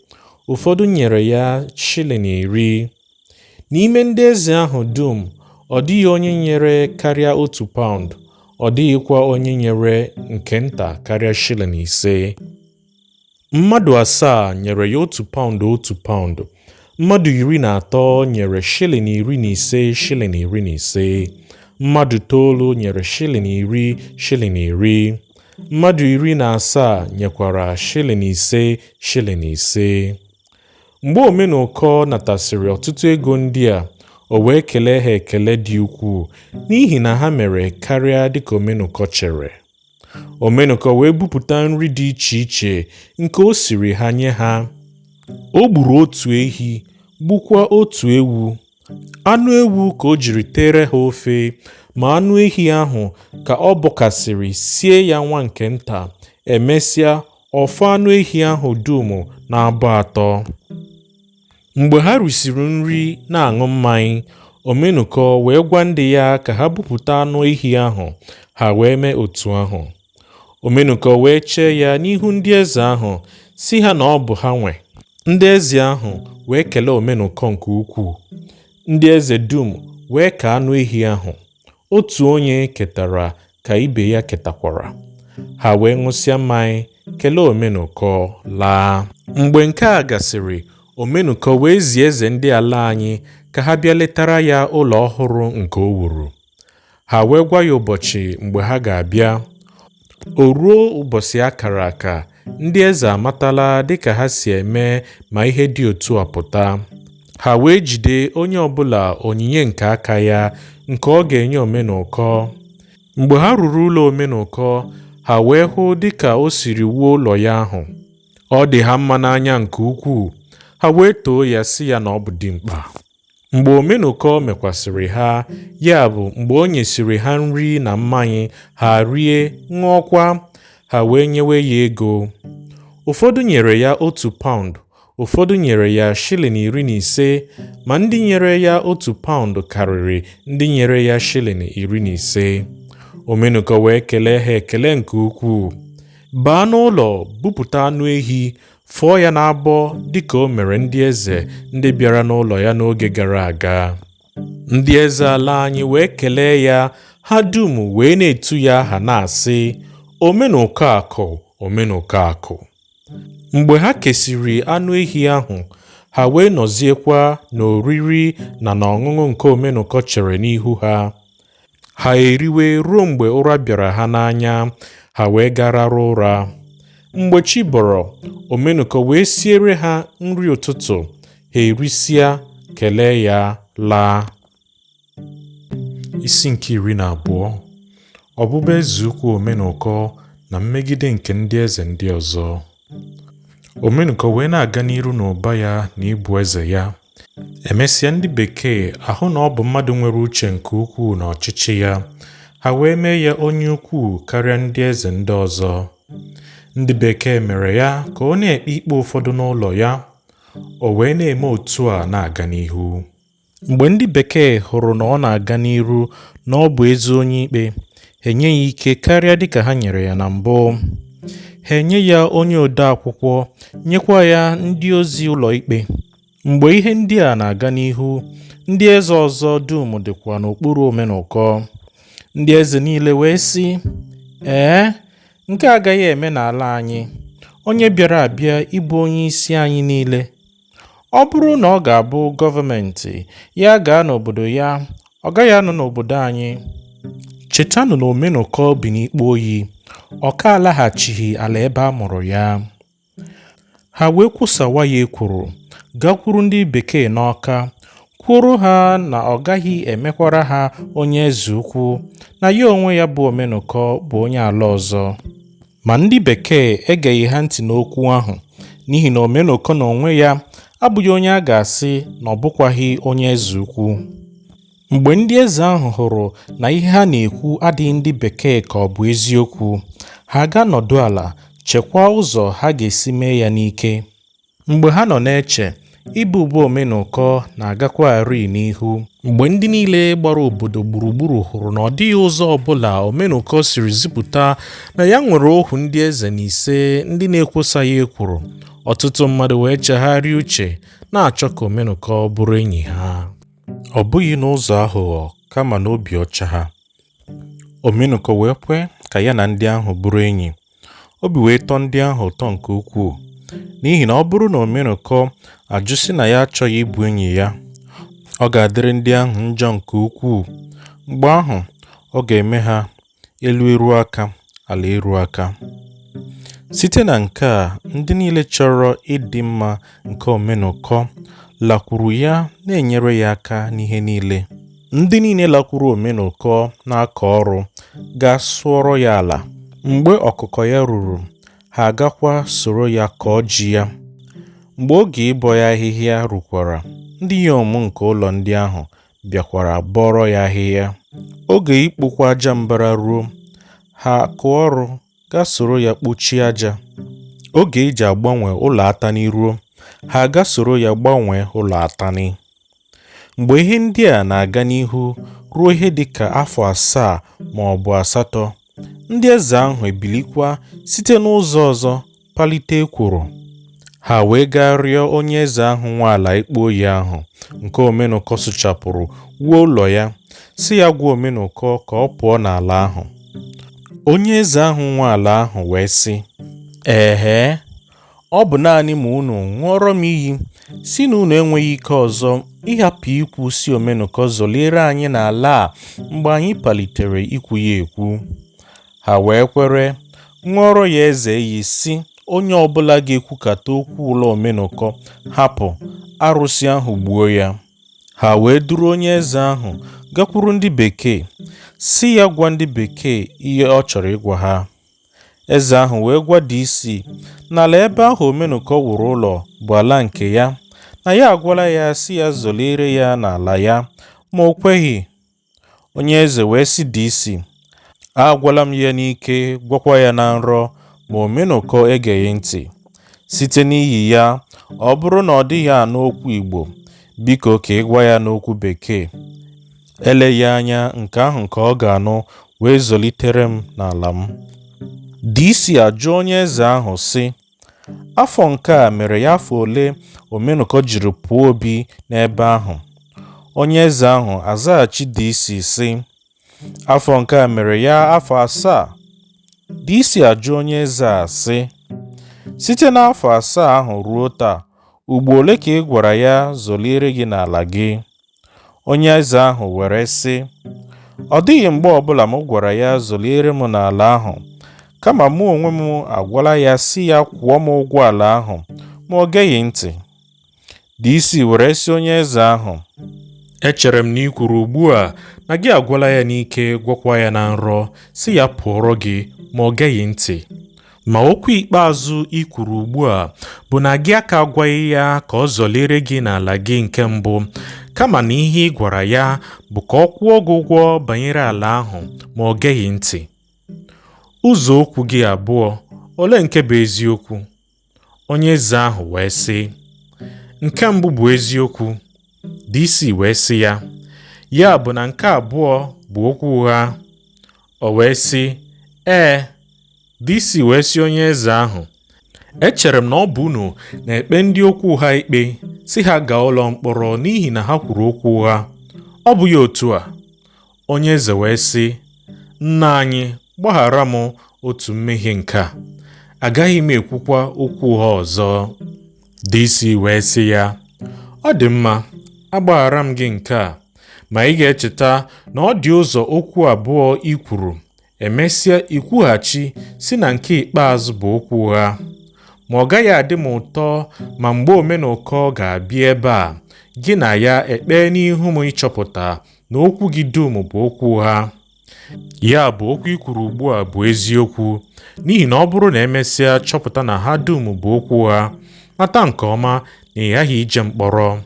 ụfọdụ nyere ya shilling 10. N'ime ndị eze ahụ dum, ọ dịghị onye nyere karịa 1 paụnd, ọ dịghịkwa onye nyere nke nta karịa shilling 5. Mmadụ 7 nyere ya 1 paụnd 1 paụnd. Mmadụ 13 nyere shilling 15 shilling 15. Mmadụ 9 nyere shilling 10 shilling 10. Mmadụ 17 nyekwara shilling 5 shilling 5. Mgbe Omenụkọ natasịrị ọtụtụ ego ndị a, O wee kelee ha ekele dị ukwuu n'ihi na ha mere karịa dịka Omenụkọ chere. Omenụkọ wee bupụta nri dị iche iche nke o siri ha nye ha. O gburu otu ehi, gbukwa otu ewu. Anụ ewu ka o jiri tere ha ofe, ma anụ ehi ahụ ka ọ bọkasịrị sie ya nwa nke nta. Emesịa, ọfọ anụ ehi ahụ dum na-abọ atọ. Mgbe ha risiri nri na-aṅụ mmanya, Omenụkọ wee gwa ndị ya ka ha bupụta anụ ehi ahụ, ha wee mee otu ahụ. Omenụkọ wee chee ya n'ihu ndị eze ahụ, si ha na ọ bụ ha nwe. Ndị eze ahụ wee kelee Omenụkọ nke ukwuu. Ndị eze dum wee ka anụ ehi ahụ. Otu onye ketara ka ibe ya ketakwara. Ha wee ṅụsịa mmanya, kelee Omenụkọ, laa. Mgbe nke a gasịrị, Omenụkọ wee zie eze ndị ala anyị ka ha bịa letara ya ụlọ ọhụrụ nke o wuru. Ha wee gwa ya ụbọchị mgbe ha ga-abịa. O ruo ụbọchị a kara aka, ndị eze amatala dịka ha si eme ma ihe dị otu a pụta. Ha wee jide onye ọbụla onyinye nke aka ya nke ọ ga-enye Omenụkọ. Mgbe ha ruru ụlọ Omenụkọ, ha wee hụ dịka o siri wuo ụlọ ya ahụ. Ọ dị ha mma n'anya nke ukwuu. Ha wee too ya sị ya na ọ bụ dimkpa. Mgbe Omenụkọ mekwasịrị ha, ya bụ mgbe o nyesịrị ha nri na mmanya, ha rie, ṅụọkwa. Ha wee nyewe ya ego. Ụfọdụ nyere ya 1 paụnd, ụfọdụ nyere ya shilling 15, ma ndị nyere ya 1 paụnd karịrị ndị nyere ya shilling 15. Omenụkọ wee kelee ha ekele nke ukwuu. Baa n'ụlọ, bupụta anụ ehi, fọọ ya n'abọ dịka o mere ndị eze ndị bịara n'ụlọ ya n'oge gara aga. Ndị eze ala anyị wee kelee ya, ha dum wee na-etu ya aha na-asị, Omenụkọ akụ, Omenụkọ akụ. Mgbe ha kesịrị anụ ehi ahụ, ha wee nọziekwa n'oriri na n'ọṅụṅụ nke Omenụkọ chere n'ihu ha. Ha eriwe ruo mgbe ụra bịara ha n'anya, ha wee garara ụra. Mgbe chi bọrọ, Omenụkọ wee siere ha nri ụtụtụ. Ha erisịa, kelee ya, laa. Isi nke 12. Ọbụbụeze ukwu Omenụkọ na mmegide nke ndị eze ndị ọzọ. Omenụkọ wee na-aga n'iru n'ụba ya na ịbụ eze ya. Emesịa, ndị bekee ahụ na ọ bụ mmadụ nwere uche nke ukwuu na ọchịchị ya. Ha wee mee ya onye ukwuu karịa ndị eze ndị ọzọ. Ndị bekee mere ya ka ọ na-ekpe ikpe ụfọdụ n'ụlọ ya. O wee na-eme otu a na-aga n'ihu. Mgbe ndị bekee hụrụ na ọ na-aga n'iru na ọ bụ ezi onye ikpe, ha enye ya ike karịa dịka ha nyere ya na mbụ. Ha enye ya onye ode akwụkwọ, nyekwa ya ndị ozi ụlọ ikpe. Mgbe ihe ndị a na-aga n'ihu, ndị eze ọzọ dum dịkwa n'okpuru Omenụkọ. Ndị eze niile wee sị, nke agaghị eme n'ala anyị. Onye bịara abịa ịbụ onye isi anyị niile. Ọ bụrụ na ọ ga-abụ gọọmenti, ya gaa n'obodo ya, ọ gaghị anọ n'obodo anyị. Chetanụ na Omenụkọ bi n'ikpe oyi. Ọ ka alaghachighị ala ebe a mụrụ ya. Ha wee kwụsawa ya ekworo, gakwuru ndị bekee n'Ọka, kwuoro ha na ọ gaghị emekwara ha onye eze ukwu, na ya onwe ya bụ Omenụkọ bụ onye ala ọzọ. Ma ndị bekee egeghị ha ntị n'okwu ahụ, n'ihi na Omenụkọ na onwe ya abụghị onye a ga-asị na ọ bụkwaghị onye eze ukwu. Mgbe ndị eze ahụ hụrụ na ihe ha na-ekwu adịghị ndị bekee ka ọ bụ eziokwu, ha ga-anọdụ ala chekwaa ụzọ ha ga-esi mee ya n'ike. Mgbe ha nọ na-eche, ibu ụba Omenụkọ na-agakwarị n'ihu. Mgbe ndị niile gbara obodo gburugburu hụrụ na ọ dịghị ụzọ ọbụla Omenụkọ siri zipụta na ya nwere ohu ndị eze na 5 ndị na-ekwosa ya ekworo, ọtụtụ mmadụ wee chegharịa uche na-achọ ka Omenụkọ bụrụ enyi ha. Ọ bụghị n'ụzọ aghụghọ kama n'obi ọcha ha. Omenụkọ wee kwe ka ya na ndị ahụ bụrụ enyi. Obi wee tọọ ndị ahụ ụtọ nke ukwuu, n'ihi na ọ bụrụ na Omenụkọ ajụsị na ya achọghị ịbụ enyi ya, ọ ga-adịrị ndị ahụ njọ nke ukwuu. Mgbe ahụ, ọ ga-eme ha elu eru aka, ala eru aka. Site na nke a, ndị niile chọrọ ịdị mma nke Omenụkọ lakwuru ya na-enyere ya aka n'ihe niile. Ndị niile lakwuru Omenụkọ na-akọ ọrụ ga-asụọrọ ya ala. Mgbe ọkụkọ ya ruru, ha agakwa soro ya kọọ ji ya. Mgbe oge ịbọ ya ahịhịa rukwara, ndị inyom nke ụlọ ndị ahụ bịakwara bọrọ ya ahịhịa. Oge ikpokwa aja mbara ruo, ha kụọ ọrụ gaa soro ya kpochie aja. Oge eji agbanwe ụlọ atani ruo, ha ga soro ya gbanwee ụlọ atani. Mgbe ihe ndị a na-aga n'ihu ruo ihe dị ka afọ 7 ma ọ bụ 8, ndị eze ahụ ebilikwa site n'ụzọ ọzọ palite ekworo. Ha wee gaa rịọ onye eze ahụ nwe ala ikpe oyi ahụ nke Omenụkọ sụchapụrụ wuo ụlọ ya, si ya gwa Omenụkọ ka ọ pụọ n'ala ahụ. Onye eze ahụ nwe ala ahụ wee sị, ọ bụ naanị ma unu ṅụọrọ m iyi si na unu enweghị ike ọzọ ịhapụ ikwu si Omenụkọ zọliere anyị n'ala a mgbe anyị palitere ikwu ya ekwu. Ha wee kwere ṅụọrọ ya eze iyi si onye ọbụla ga-ekwukata okwu ụlọ Omenụkọ hapụ arụsị ahụ gbuo ya. Ha wee duru onye eze ahụ gakwuru ndị bekee, si ya gwa ndị bekee ihe ọ chọrọ ịgwa ha. Eze ahụ wee gwa DC n'ala ebe ahụ Omenụkọ wuru ụlọ bụ ala nke ya, na ya agwala ya si ya zọliere ya n'ala ya, ma o kweghị. Onye eze wee sị DC, agwala m ya n'ike gwakwa ya na nrọ, ma Omenụkọ egeghị ntị. Site n'ihi ya, ọ bụrụ na ọ dịghị anụ okwu Igbo, biko ka ị gwa ya n'okwu bekee. Eleghị anya nke ahụ ka ọ ga-anụ wee zọlitere m n'ala m. DC ajụọ onye eze ahụ sị, afọ nke a mere ya afọ ole Omenụkọ jiri pụọ obi n'ebe ahụ? Onye eze ahụ azaghachi DC sị, afọ nke a mere ya afọ 7. DC ajụ onye eze a sị, site n'afọ 7 ahụ ruo taa, ugbo ole ka ị gwara ya zọliere gị n'ala gị? Onye eze ahụ were sị, ọ dịghị mgbe ọbụla m gwara ya zọliere m n'ala ahụ, kama mụ onwe m agwala ya si ya kwụọ m ụgwọ ala ahụ, ma ọ geghị ntị. DC were sị onye eze ahụ, echere m na ị kwuru ugbu a na gị agwala ya n'ike gwakwa ya na nrọ si ya pụọrọ gị, ma ọ geghị ntị. Ma okwu ikpeazụ ị kwuru ugbu a bụ na gị aka agwaghị ya ka ọ zọliere gị n'ala gị nke mbụ, kama na ihe ị gwara ya bụ ka ọ kwụọ gị ụgwọ banyere ala ahụ, ma ọ geghị ntị. Ụzọ okwu gị abụọ, ole nke bụ eziokwu? Onye eze ahụ wee sị, nke mbụ bụ eziokwu. DC wee sị ya, ya bụ na nke abụọ bụ okwu ụgha? O wee sị, DC wee sị onye eze ahụ, echere m na ọ bụ unu na-ekpe ndị okwu ụgha ikpe si ha gaa ụlọ mkpọrọ n'ihi na ha kwuru okwu ụgha, ọ bụ ya otu a? Onye eze wee sị, nna anyị, gbaghara m otu mmehie nke a, agaghị m ekwukwa okwu ụgha ọzọ. DC wee sị ya, ọ dị mma, agbaghara m gị nke a, ma ị ga-echeta na ọ dị ụzọ okwu abụọ i kwuru, emesịa ikwughachi si na nke ikpeazụ bụ okwu ụgha. Ma ọ gaghị adị m ụtọ ma mgbe Omenụkọ ga-abịa ebe a, gị na ya ekpee n'ihu m ịchọpụta na okwu gị dum bụ okwu ụgha. Ya bụ okwu i kwuru ugbu a bụ eziokwu, n'ihi na ọ bụrụ na emesịa chọpụta na ha dum bụ okwu ụgha, mata nke ọma na ị ghaghị ije mkpọrọ.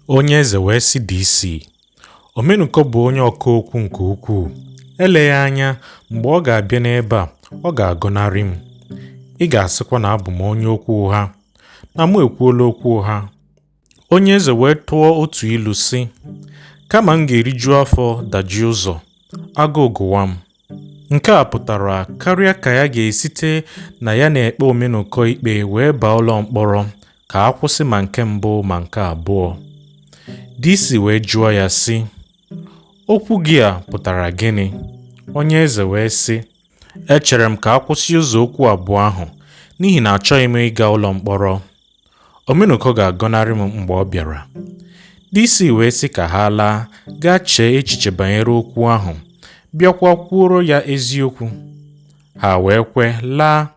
Onye eze wee sị DC, Omenụkọ bụ onye ọka okwu nke ukwuu. Eleghị anya mgbe ọ ga-abịa n'ebe a, ọ ga-agọnarị m. Ị ga-asịkwa na abụ m onye okwu ụgha, na mụ ekwuola okwu ụgha. Onye eze wee tụọ otu ilu sị, kama m ga-eriju afọ dajie ụzọ, agụụ gụwa m. Nke a pụtara karịa ka ya ga-esite na ya na-ekpe Omenụkọ ikpe wee baa ụlọ mkpọrọ ka a kwụsị ma nke mbụ ma nke abụọ. DC wee jụọ ya sị, okwu gị a pụtara gịnị? Onye eze wee sị, echere m ka a kwụsị ụzọ okwu abụọ ahụ n'ihi na achọghị m ịga ụlọ mkpọrọ. Omenụkọ ga-agọnarị m mgbe ọ bịara. DC wee sị ka ha laa gaa chee echiche banyere okwu ahụ, bịakwa kwuoro ya eziokwu. Ha wee kwe laa.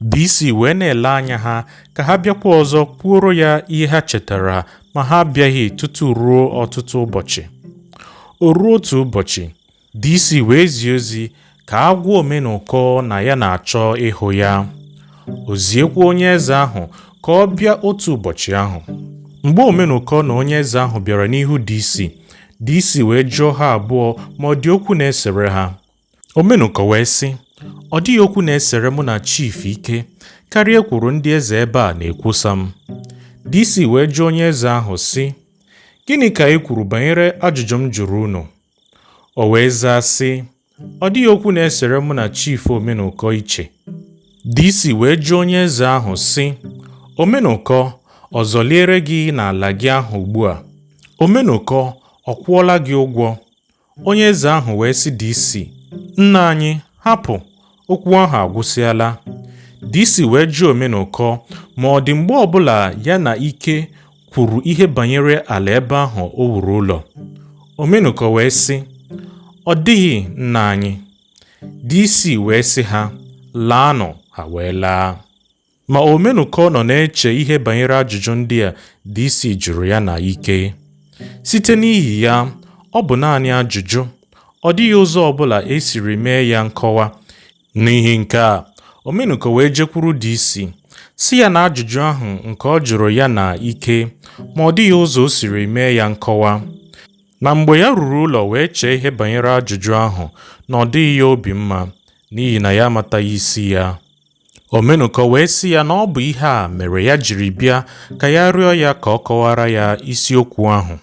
DC wee na-ele anya ha ka ha bịakwa ọzọ kwuoro ya ihe ha chetara ma ha abịaghị tutu ruo ọtụtụ ụbọchị. O ruo otu ụbọchị, DC wee zie ozi ka a gwa Omenụkọ na ya na-achọ ịhụ ya. O ziekwa onye eze ahụ ka ọ bịa otu ụbọchị ahụ. Mgbe Omenụkọ na onye eze ahụ bịara n'ihu DC wee jụọ ha abụọ ma ọ dị okwu na-esere ha. Omenụkọ wee sị, ọ dịghị okwu na-esere mụ na chief ike karịa ekworo ndị eze ebe a na-ekwusa m. DC wee jụọ onye eze ahụ sị, gịnị ka ị kwuru banyere ajụjụ m jụrụ unu? O wee zaa sị, ọ dịghị okwu na-esere mụ na chief Omenụkọ iche. DC wee jụọ onye eze ahụ sị, Omenụkọ ọ zọliere gị n'ala gị ahụ ugbu a? Omenụkọ ọ kwụọla gị ụgwọ? Onye eze ahụ wee sị DC, nna anyị hapụ, okwu ahụ agwụsịala. DC wee jụọ Omenụkọ ma ọ dị mgbe ọbụla ya na ike kwuru ihe banyere ala ebe ahụ o wuru ụlọ. Omenụkọ wee sị, ọ dịghị nna anyị. DC wee sị ha, laanụ. Ha wee laa. Ma Omenụkọ nọ na-eche ihe banyere ajụjụ ndị a DC jụrụ ya na ike. Site n'ihi ya, ọ bụ naanị ajụjụ, ọ dịghị ụzọ ọbụla esiri mee ya nkọwa. N'ihi nke a, Omenụkọ wee jekwuru DC si ya na ajụjụ ahụ nke ọ jụrụ ya na ike, ma ọ dịghị ụzọ o siri mee ya nkọwa. Na mgbe ya ruru ụlọ wee chee ihe banyere ajụjụ ahụ na ọ dịghị ya obi mma n'ihi na ya amataghị isi ya. Omenụkọ wee sị ya na ọ bụ ihe a mere ya jiri bịa ka ya rịọ ya ka ọ kọwara ya isiokwu ahụ.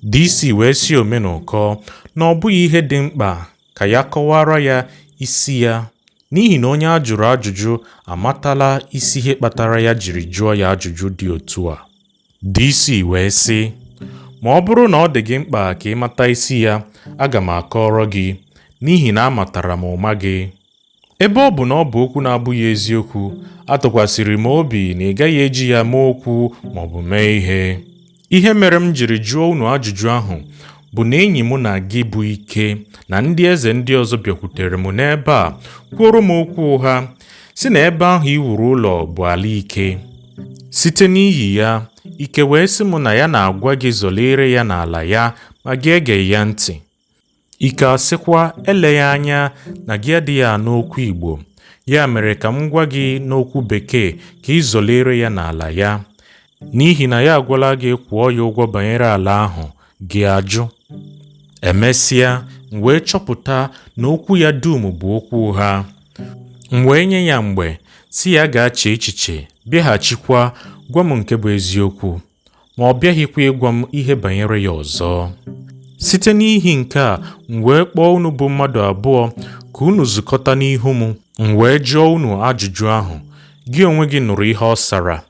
DC wee sị Omenụkọ na ọ bụghị ihe dị mkpa ka ya kọwara ya isi ya n'ihi na onye a jụrụ ajụjụ amatala isi ihe kpatara ya jiri jụọ ya ajụjụ dị otu a. DC wee sị, ma ọ bụrụ na ọ dị gị mkpa ka ị mata isi ya, aga m akọrọ gị n'ihi na amatara m ụma gị. Ebe ọ bụ na ọ bụ okwu na-abụghị eziokwu, atụkwasịrị m obi na ị gaghị eji ya mee okwu maọbụ mee ihe. Ihe mere m jiri jụọ unu ajụjụ ahụ bụ na enyi mụ na gị bụ ike na ndị eze ndị ọzọ bịakwutere m n'ebe a kwuoro m okwu ụgha si na ebe ahụ i wuru ụlọ bụ ala ike. Site n'ihi ya, ike wee sị m na ya na-agwa gị zọlere ya n'ala ya ma gị egeghị ya ntị. Ike asịkwa eleghị anya na gị adịghị anụ okwu Igbo, ya mere ka m gwa gị n'okwu Bekee ka ị zọlere ya n'ala ya, n'ihi na ya agwala gị kwụọ ya ụgwọ banyere ala ahụ gị ajụ. Emesịa, m wee chọpụta na okwu ya dum bụ okwu ụgha. M wee nye ya mgbe si ya ga-ache echiche bịaghachikwa gwa m nke bụ eziokwu, ma ọ bịaghịkwa ịgwa m ihe banyere ya ọzọ. Site n'ihi nke a, m wee kpọọ unu bụ mmadụ abụọ ka unu zukọta n'ihu m. M wee jụọ unu ajụjụ ahụ. Gị onwe gị nụrụ ihe ọ sara.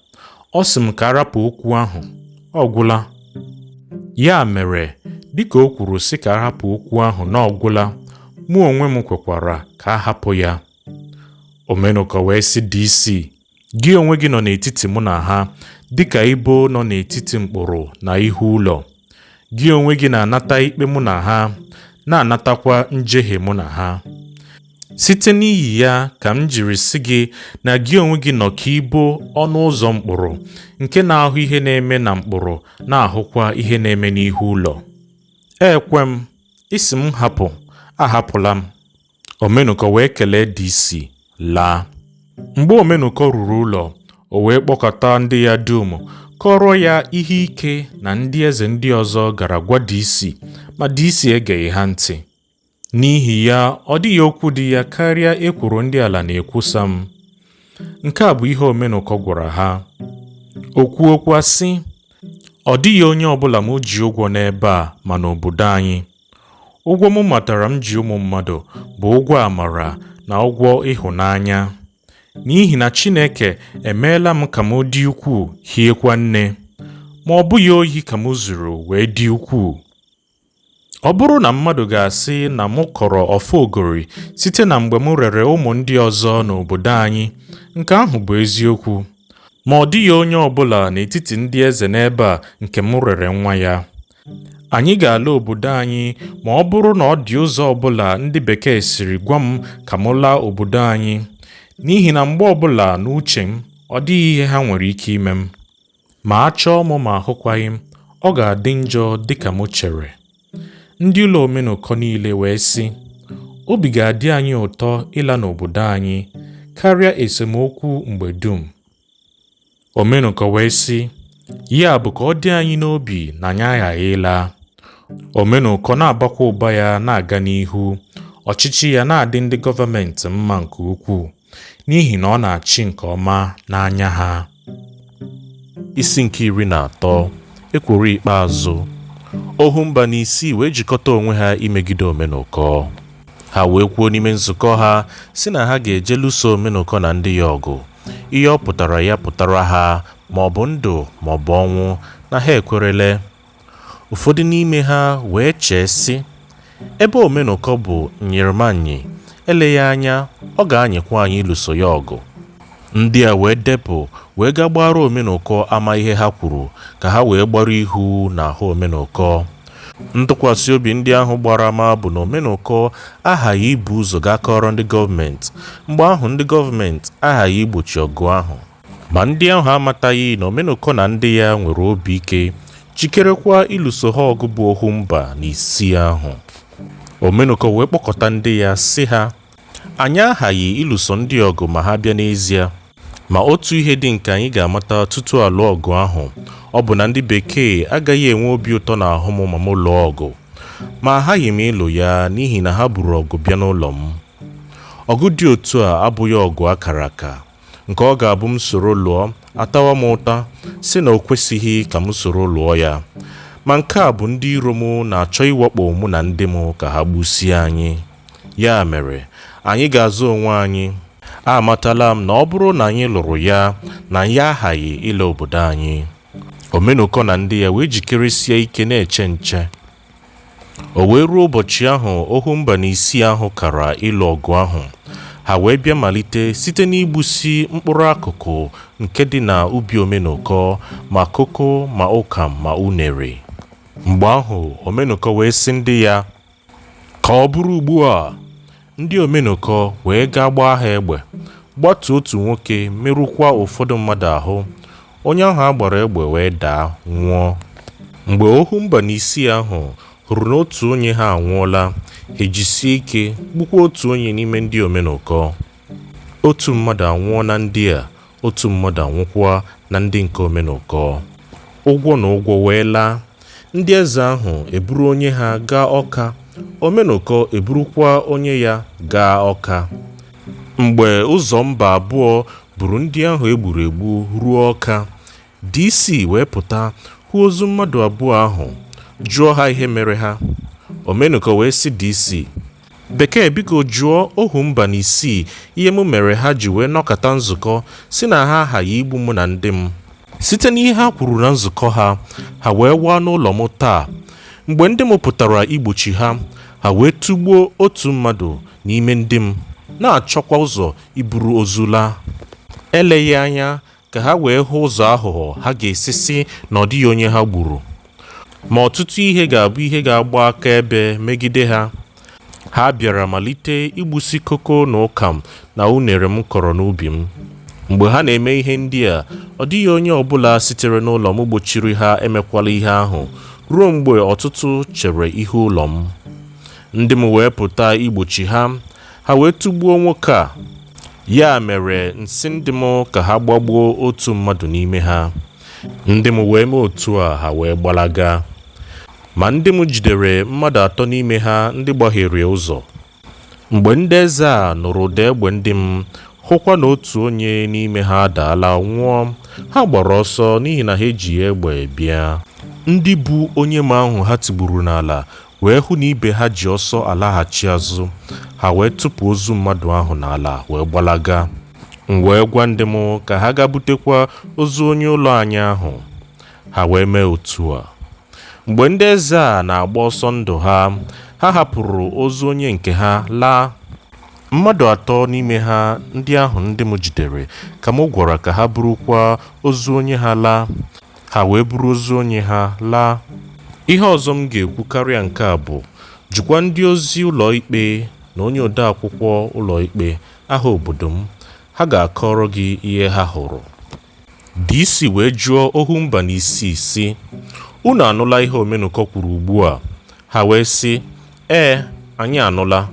Ọ sị m ka arapụ okwu ahụ. Ọ gwụla. Ya mere, dịka o kwuru sị ka arapụ okwu ahụ na ọ gwụla, mụ onwe m kwekwara ka a hapụ ya. Omenụkọ wee sị DC, gị onwe gị nọ n'etiti mụ na ha dịka ibo nọ n'etiti mkpụrụ na ihu ụlọ. Gị onwe gị na-anata ikpe mụ na ha, na-anatakwa njehie mụ na ha. Site n'ihi ya ka m jiri sị gị na gị onwe gị nọ ka ibo ọnụ ụzọ mkpụrụ nke na-ahụ ihe na-eme na mkpụrụ na-ahụkwa ihe na-eme n'ihu ụlọ. Ekwe m, isi m hapụ, ahapụla m. Omenụkọ wee kelee DC laa. Mgbe Omenụkọ ruru ụlọ, o wee kpọkọta ndị ya dum kọrọ ya ihe ike na ndị eze ndị ọzọ gara gwa DC, ma DC egeghị ha ntị. N'ihi ya, ọ dịghị okwu dị ya karịa ekworo ndị ala na-ekwusa m. Nke a bụ ihe Omenụkọ gwara ha. O kwuo okwu sị, ọ dịghị onye ọbụla m ji ụgwọ n'ebe a ma n'obodo anyị. Ụgwọ m matara m ji ụmụ mmadụ bụ ụgwọ amara na ụgwọ ịhụnanya. N'ihi na Chineke emeela m ka m dị ukwuu hiekwa nne, ma ọ bụghị ohi ka m zuru wee dị ukwuu. Ọ bụrụ na mmadụ ga-asị na m kọrọ ọfọ ogori site na mgbe m rere ụmụ ndị ọzọ n'obodo anyị, nke ahụ bụ eziokwu. Ma ọ dịghị onye ọbụla n'etiti ndị eze n'ebe a nke m rere nwa ya. Anyị ga-ala obodo anyị ma ọ bụrụ na ọ dị ụzọ ọbụla ndị Bekee siri gwa m ka m laa obodo anyị, n'ihi na mgbe ọbụla n'uche m ọ dịghị ihe ha nwere ike ime m, ma a chọọ m ma ahụkwaghị m, ọ ga-adị njọ dịka m chere. Ndị ụlọ Omenụkọ niile wee sị, obi ga-adị anyị ụtọ ịla n'obodo anyị karịa esemokwu mgbe dum. Omenụkọ wee sị, ya bụ ka ọ dị anyị n'obi na anyị aghaghị ịla. Omenụkọ na-abakwa ụba ya na-aga n'ihu, ọchịchị ya na-adị ndị gọọmenti mma nke ukwuu n'ihi na ọ na-achị nke ọma n'anya ha. Isi nke 13, ekworo ikpeazụ. Ohu mba na isii wee jikọta onwe ha imegide Omenụkọ. Ha wee kwuo n'ime nzukọ ha si na ha ga-eje lụso Omenụkọ na ndị ya ọgụ. Ihe ọ pụtara ya pụtara ha, ma ọ bụ ndụ ma ọ bụ ọnwụ, na ha ekwerele. Ụfọdụ n'ime ha wee chee sị, ebe Omenụkọ bụ nyirimanyị, eleghị anya ọ ga-anyịkwa anyị ịlụso ya ọgụ. Ndị a wee depụ wee gaa gbara Omenụkọ ama ihe ha kwuru ka ha wee gbara ihu n'ahụ Omenụkọ. Ntụkwasị obi ndị ahụ gbara ama bụ na Omenụkọ aghaghị ibu ụzọ gaa kọrọ ndị gọọmenti. Mgbe ahụ ndị gọọmenti aghaghị igbochi ọgụ ahụ. Ma ndị ahụ amataghị na Omenụkọ na ndị ya nwere obi ike, jikerekwa ịlụso ha ọgụ bụ ohu mba na isii ahụ. Omenụkọ wee kpọkọta ndị ya sị ha, anyị aghaghị ịlụso ndị ọgụ ma ha bịa n'ezie. Ma otu ihe dị nke anyị ga-amata tutu alụ ọgụ ahụ, ọ bụ na ndị bekee agaghị enwe obi ụtọ n'ahụ m ma m lụọ ọgụ, ma aghaghị m ịlụ ya n'ihi na ha buru ọgụ bịa n'ụlọ m. Ọgụ dị otu a abụghị ọgụ akara aka, nke ọ ga-abụ m soro lụọ atawa m ụta si na o kwesịghị ka m soro lụọ ya. Ma nke a bụ ndị iro m na-achọ iwakpo mụ na ndị m ka ha gbusie anyị. Ya mere, anyị ga-azụ onwe anyị. Amatala m na ọ bụrụ na anyị lụrụ ya, na ya aghaghị ile obodo anyị. Omenụkọ na ndị ya wee jikeresie ike na-eche nche. O wee ruo ụbọchị ahụ ohu mba na isii ahụ kara ịlụ ọgụ ahụ, ha wee bịa malite site n'igbusi mkpụrụ akụkụ nke dị na ubi Omenụkọ, ma koko ma ụkam ma unere. Mgbe ahụ Omenụkọ wee sị ndị ya, ka ọ bụrụ ugbu a. Ndị Omenụkọ wee gaa gbaa ha egbe, gbatuo otu nwoke, merụkwa ụfọdụ mmadụ ahụ. Onye ahụ a gbara egbe wee daa nwụọ. Mgbe ohu mba na isii ahụ hụrụ na otu onye ha anwụọla, ha ejisie ike gbukwa otu onye n'ime ndị Omenụkọ. Otu mmadụ anwụọ na ndị a, otu mmadụ anwụkwa na ndị nke Omenụkọ. Ụgwọ na ụgwọ wee laa. Ndị eze ahụ eburu onye ha gaa Ọka, Omenụkọ eburukwa onye ya gaa Ọka. Mgbe ụzọ mba abụọ buru ndị ahụ egburu egbu ruo Ọka, DC wee pụta hụ ozu mmadụ abụọ ahụ, jụọ ha ihe mere ha. Omenụkọ wee sị DC, bekee biko jụọ ohu mba na isii ihe m mere ha ji wee nọkọta nzukọ si na ha aghaghị igbu mụ na ndị m. Site n'ihe ha kwuru na nzukọ ha, ha wee waa n'ụlọ m taa. Mgbe ndị m pụtara igbochi ha, ha wee tụgbuo otu mmadụ n'ime ndị m, na-achọkwa ụzọ iburu ozu laa. Eleghị anya ka ha wee hụ ụzọ aghụghọ ha ga-esisi na ọ dịghị onye ha gburu. Ma ọtụtụ ihe ga-abụ ihe ga-agba akaebe megide ha. Ha bịara malite igbusi koko na ụkam na unere m kọrọ n'ubi m. Mgbe ha na-eme ihe ndị a, ọ dịghị onye ọbụla sitere n'ụlọ m gbochiri ha emekwala ihe ahụ ruo mgbe ọtụtụ chere ihu ụlọ m. Ndị m wee pụta igbochi ha, ha wee tụgbuo nwoke a. Ya mere nsị ndị m ka ha gbagbuo otu mmadụ n'ime ha. Ndị m wee mee otu a, ha wee gbalaga. Ma ndị m jidere mmadụ 3 n'ime ha ndị gbaghere ụzọ. Mgbe ndị eze a nụrụ ụda egbe ndị m, hụkwa na otu onye n'ime ha adaala nwụọ, ha gbara ọsọ n'ihi na ha eji egbe bịa. Ndị bụ onye m ahụ ha tigburu n'ala wee hụ na ibe ha ji ọsọ alaghachi azụ, ha wee tụpụ ozu mmadụ ahụ n'ala wee gbalaga. M wee gwa ndị m ka ha ga butekwa ozu onye ụlọ anyị ahụ. Ha wee mee otu a. Mgbe ndị eze a na-agba ọsọ ndụ ha, ha hapụrụ ozu onye nke ha laa. Mmadụ 3 n'ime ha ndị ahụ ndị m jidere ka m gwara ka ha burukwa ozu onye ha laa. Ha wee buru ozu onye ha laa. Ihe ọzọ m ga-ekwu karịa nke a bụ, jụkwa ndị ozi ụlọ ikpe na onye odeakwụkwọ ụlọ ikpe aha obodo m. ha ga-akọrọ gị ihe ha hụrụ. DC wee jụọ ohu mba n'isii sị, unu anụla ihe Omenụkọ kwuru ugbu a? Ha wee sị, anyị anụla.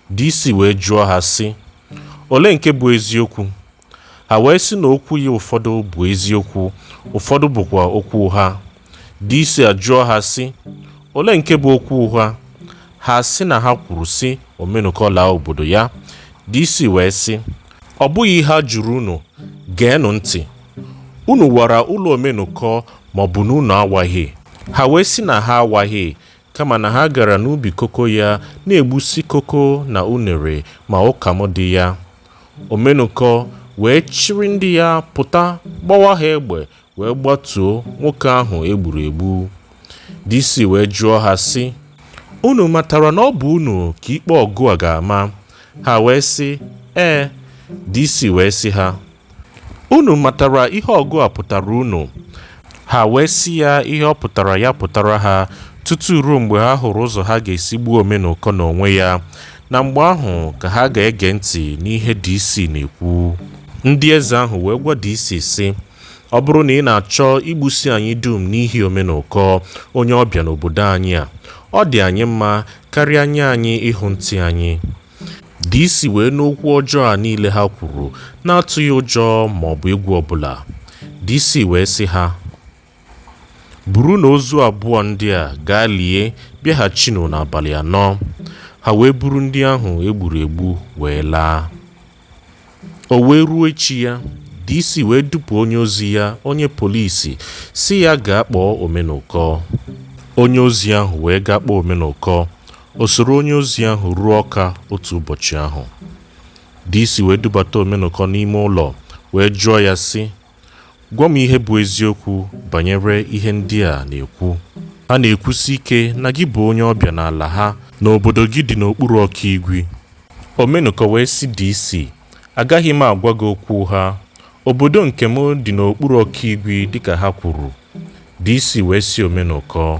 DC wee jụọ ha sị, ole nke bụ eziokwu? Ha wee sị na okwu ya ụfọdụ bụ eziokwu, ụfọdụ bụkwa okwu ụgha. DC ajụọ ha sị, ole nke bụ okwu ụgha? Ha sị na ha kwuru sị Omenụkọ laa obodo ya. DC wee sị, ọ bụghị ihe a jụrụ unu, geenụ ntị. Unu wara ụlọ Omenụkọ maọbụ na unu awaghị? Ha wee sị na ha awaghị, kama na ha gara n'ubi koko ya na-egbusi koko na unere ma ụkam dị ya. Omenụkọ wee chịrị ndị ya pụta, gbawa ha egbe wee gbatuo nwoke ahụ egburu egbu. DC wee jụọ ha sị, unu matara na ọ bụ unu ka ikpe ọgụ a ga-ama? Ha wee sị, DC wee sị ha, unu matara ihe ọgụ a pụtara unu? Ha wee sị ya ihe ọ pụtara ya pụtara ha, tutu ruo mgbe ha hụrụ ụzọ ha ga-esi gbuo Omenụkọ n'onwe ya. Na mgbe ahụ ka ha ga-ege ntị n'ihe DC na-ekwu. Ndị eze ahụ wee gwa DC sị, ọ bụrụ na ị na-achọ igbusi anyị dum n'ihi Omenụkọ onye ọbịa n'obodo anyị a, ọ dị anyị mma karịa anyị ịhụ ntị anyị. DC wee n'okwu ọjọọ a niile ha kwuru na-atụghị ụjọ maọbụ egwu ọbụla. DC wee sị ha, buru na ozu abụọ ndị a gaa lie, bịaghachinụ n'abalị 4. Ha wee buru ndị ahụ egburu egbu wee laa. O wee ruo echi ya, DC wee dupu onye ozi ya, onye polisi, si ya gaa kpọọ Omenụkọ. Onye ozi ahụ wee gaa kpọọ Omenụkọ. O soro onye ozi ahụ ruo Ọka otu ụbọchị ahụ. DC wee dubata Omenụkọ n'ime ụlọ wee jụọ ya sị, gwa m ihe bụ eziokwu banyere ihe ndị a na-ekwu. Ha na-ekwusi ike na gị bụ onye ọbịa n'ala ha na obodo gị dị n'okpuru ọkaigwe. Omenụkọ wee sị DC, agaghị m agwa gị okwu ha. Obodo nke m dị n'okpuru ọkaigwe dịka ha kwuru. DC wee sị Omenụkọ,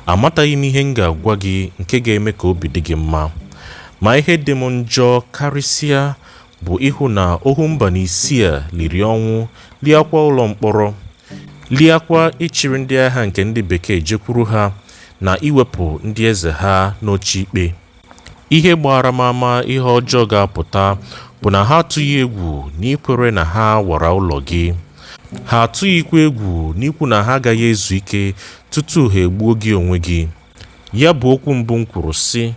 amataghị m ihe m ga-agwa gị nke ga-eme ka obi dị gị mma, ma ihe dị m njọ karịsịa bụ ịhụ na ohu mba n'isii a liri ọnwụ, liakwa ụlọ mkpọrọ, liakwa ịchịrị ndị agha nke ndị bekee jekwuru ha, na iwepụ ndị eze ha n'oche ikpe. Ihe gbara m ama ihe ọjọọ ga-apụta bụ na ha atụghị egwu n'ikwere na ha wara ụlọ gị. Ha atụghịkwa egwu n'ikwu na ha agaghị ezu ike tutu ha egbuo gị onwe gị. Ya bụ okwu mbụ m kwuru sị,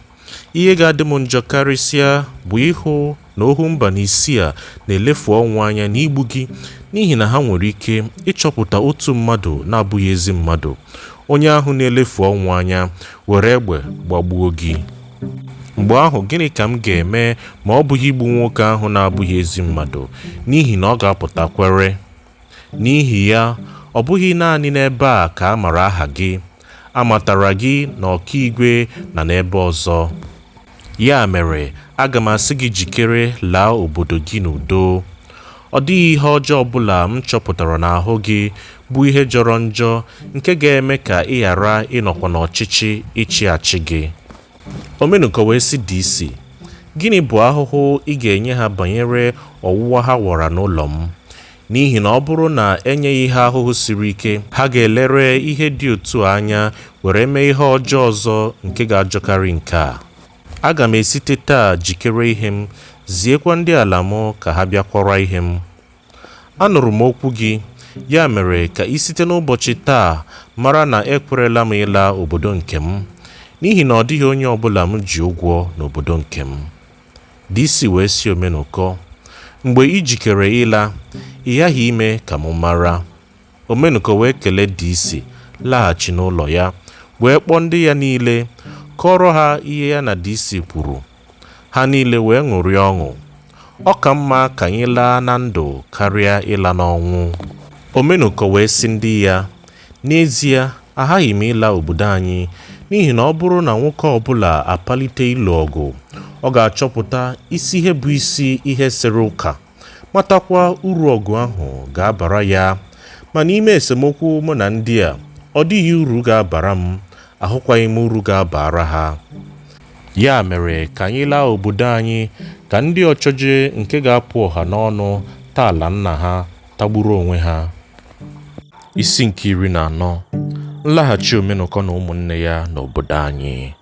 ihe ga-adị m njọ karịsịa bụ ịhụ na ohu mba n'isii a na-elefu ọnwụ anya n'igbu gị, n'ihi na ha nwere ike ịchọpụta otu mmadụ na-abụghị ezi mmadụ, onye ahụ na-elefu ọnwụ anya, were egbe gbagbuo gị. Mgbe ahụ gịnị ka m ga-eme ma ọ bụghị igbu nwoke ahụ na-abụghị ezi mmadụ, n'ihi na ọ ga-apụta kwere? N'ihi ya, ọ bụghị naanị n'ebe a ka a mara aha gị, a matara gị n'ọkaigwe na n'ebe ọzọ. Ya mere, aga m asị gị jikere laa obodo gị n'udo. Ọ dịghị ihe ọjọọ ọbụla m chọpụtara n'ahụ gị bụ ihe jọrọ njọ nke ga-eme ka ị ghara ịnọkwa n'ọchịchị ịchị achị gị. Omenụkọ wee sị DC, gịnị bụ ahụhụ ị ga-enye ha banyere ọwụwa ha wara n'ụlọ m? N'ihi na ọ bụrụ na enyeghị ha ahụhụ siri ike, ha ga-elere ihe dị otu anya were mee ihe ọjọọ ọzọ nke ga-ajọkarị nke a. Aga m esite taa jikere ihe m, ziekwa ndị ala m ka ha bịakwara ihe m. Anụrụ m okwu gị, ya mere ka ị site n'ụbọchị taa mara na ekwerela m ịla obodo nke m, n'ihi na ọ dịghị onye ọbụla m ji ụgwọ n'obodo nke m. DC wee sị Omenụkọ, mgbe ị jikere ịla, ị ghaghị ime ka m mara. Omenụkọ wee kelee DC, laghachi n'ụlọ ya, wee kpọọ ndị ya niile, kọrọ ha ihe ya na DC kwuru. Ha niile wee ṅụrịa ọṅụ. Ọ ka mma ka anyị laa na ndụ karịa ịla n'ọnwụ. Omenụkọ wee sị ndị ya, n'ezie aghaghị m ịla obodo anyị, n'ihi na ọ bụrụ na nwoke ọbụla apalite ịlụ ọgụ, ọ ga-achọpụta isi ihe bụ isi ihe sere ụka, matakwa uru ọgụ ahụ ga-abara ya. Ma n'ime esemokwu mụ na ndị a, ọ dịghị uru ga-abara m, ahụkwaghị m uru ga-abara ha. Ya mere ka anyị laa obodo anyị ka ndị ọchọje nke ga-apụ ọha n'ọnụ taa ala nna ha tagburu onwe ha. Isi nke 14. Nlaghachi Omenụkọ na ụmụnne ya n'obodo anyị.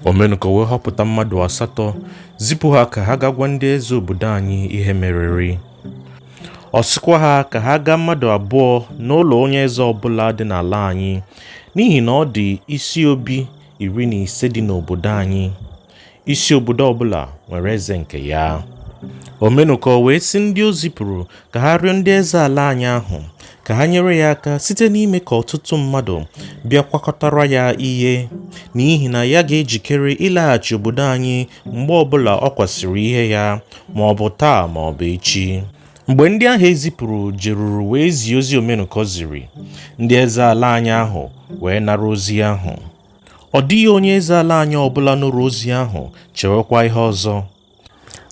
Omenụkọ wee họpụta mmadụ 8 zipụ ha ka ha ga gwa ndị eze obodo anyị ihe meriri. Ọ sịkwa ha ka ha gaa mmadụ 2 n'ụlọ onye eze ọbụla dị n'ala anyị, n'ihi na ọ dị isi obi 15 dị n'obodo anyị. Isi obodo ọbụla nwere eze nke ya. Omenụkọ wee sị ndị o zipụrụ ka ha rịọ ndị eze ala anyị ahụ ka ha nyere ya aka site n'ime ka ọtụtụ mmadụ bịa kwakọtara ya ihe, n'ihi na ya ga-ejikere ịlaghachi obodo anyị mgbe ọbụla ọ kwasịrị ihe ya, ma ọ bụ taa ma ọ bụ echi. Mgbe ndị ahụ ezipụrụ jeruru wee zie ozi Omenụkọ ziri, ndị eze ala anyị ahụ wee nara ozi ahụ. Ọ dịghị onye eze ala anyị ọbụla nụrụ ozi ahụ chewekwa ihe ọzọ.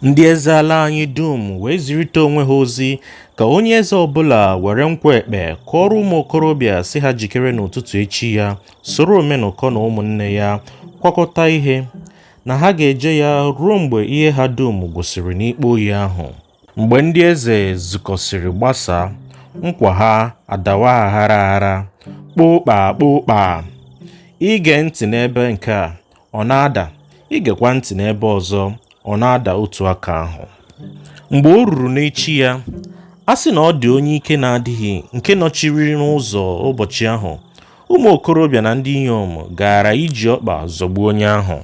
Ndị eze ala anyị dum wee zirịta onwe ha ozi ka onye eze ọbụla were nkwa ekpe kọrọ ụmụ okorobịa si ha jikere n'ụtụtụ echi ya soro Omenụkọ na ụmụnne ya kwakọta ihe, na ha ga-eje ya ruo mgbe ihe ha dum gwụsịrị n'ikpe oyi ahụ. Mgbe ndị eze zukọsịrị gbasa, nkwa ha adawa aghara kpokpa. Ige ntị n'ebe nke a ọ na-ada, igekwa ntị n'ebe ọzọ ọ na-ada otu aka ahụ. Mgbe o ruru n'echi ya, a sị na ọ dị onye ike na-adịghị nke nọchiri n'ụzọ ụbọchị ahụ, ụmụ okorobịa na ndị inyom gaara iji ọkpa zọgbuo onye ahụ.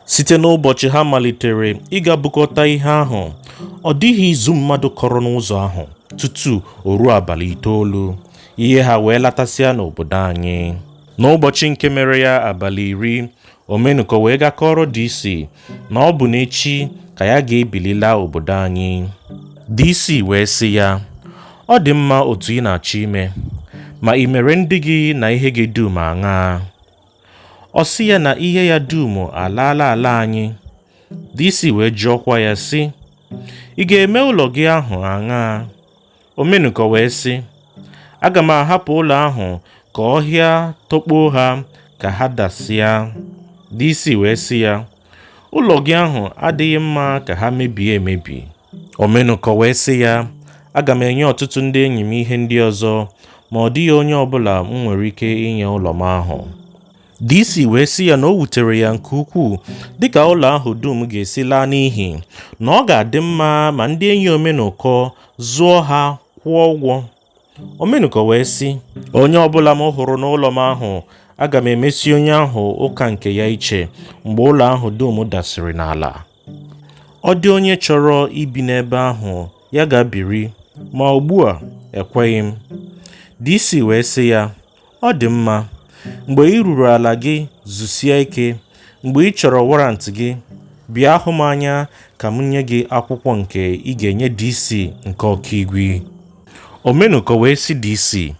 Site n'ụbọchị ha malitere ịga bukọta ihe ahụ, ọ dịghị izu mmadụ kọrọ n'ụzọ ahụ tutu o ruo abalị 9, ihe ha wee latasịa n'obodo anyị. N'ụbọchị nke mere ya abalị 10, Omenụkọ wee gakọrọ DC na ọ bụ n'echi ka ya ga-ebilila obodo anyị. DC wee sị ya, ọ dị mma otu ị na-achọ ime, ma ị mere ndị gị na ihe gị dum aṅaa? Ọ sị ya na ihe ya dum alaala ala anyị. DC wee jụọkwa ya sị, ị ga-eme ụlọ gị ahụ aṅaa? Omenụkọ wee sị, aga m ahapụ ụlọ ahụ ka ọhịa tọkpuo ha ka ha dasịa. DC wee sị ya, ụlọ gị ahụ adịghị mma ka ha mebie emebi. Omenụkọ wee sị ya, aga m enye ọtụtụ ndị enyi m ihe ndị ọzọ, ma ọ dịghị onye ọbụla m nwere ike inye ụlọ m ahụ. DC wee sị ya na o wutere ya nke ukwuu dịka ụlọ ahụ dum ga-esi laa n'ihi na ọ ga-adị mma ma ndị enyi Omenụkọ zụọ ha kwụọ ụgwọ. Omenụkọ wee sị, onye ọbụla m hụrụ n'ụlọ m ahụ, aga m emesi onye ahụ ụka nke ya iche mgbe ụlọ ahụ dum dasịrị n'ala. Ọ dị onye chọrọ ibi n'ebe ahụ, ya ga-biri, ma ugbu a ekweghị m. DC wee sị ya, ọ dị mma, mgbe ị ruru ala gị zusie ike, mgbe ị chọrọ warrant gị, bịa hụ m anya ka m nye gị akwụkwọ nke ị ga-enye DC nke ọkaigwe. Omenụkọ wee sị DC,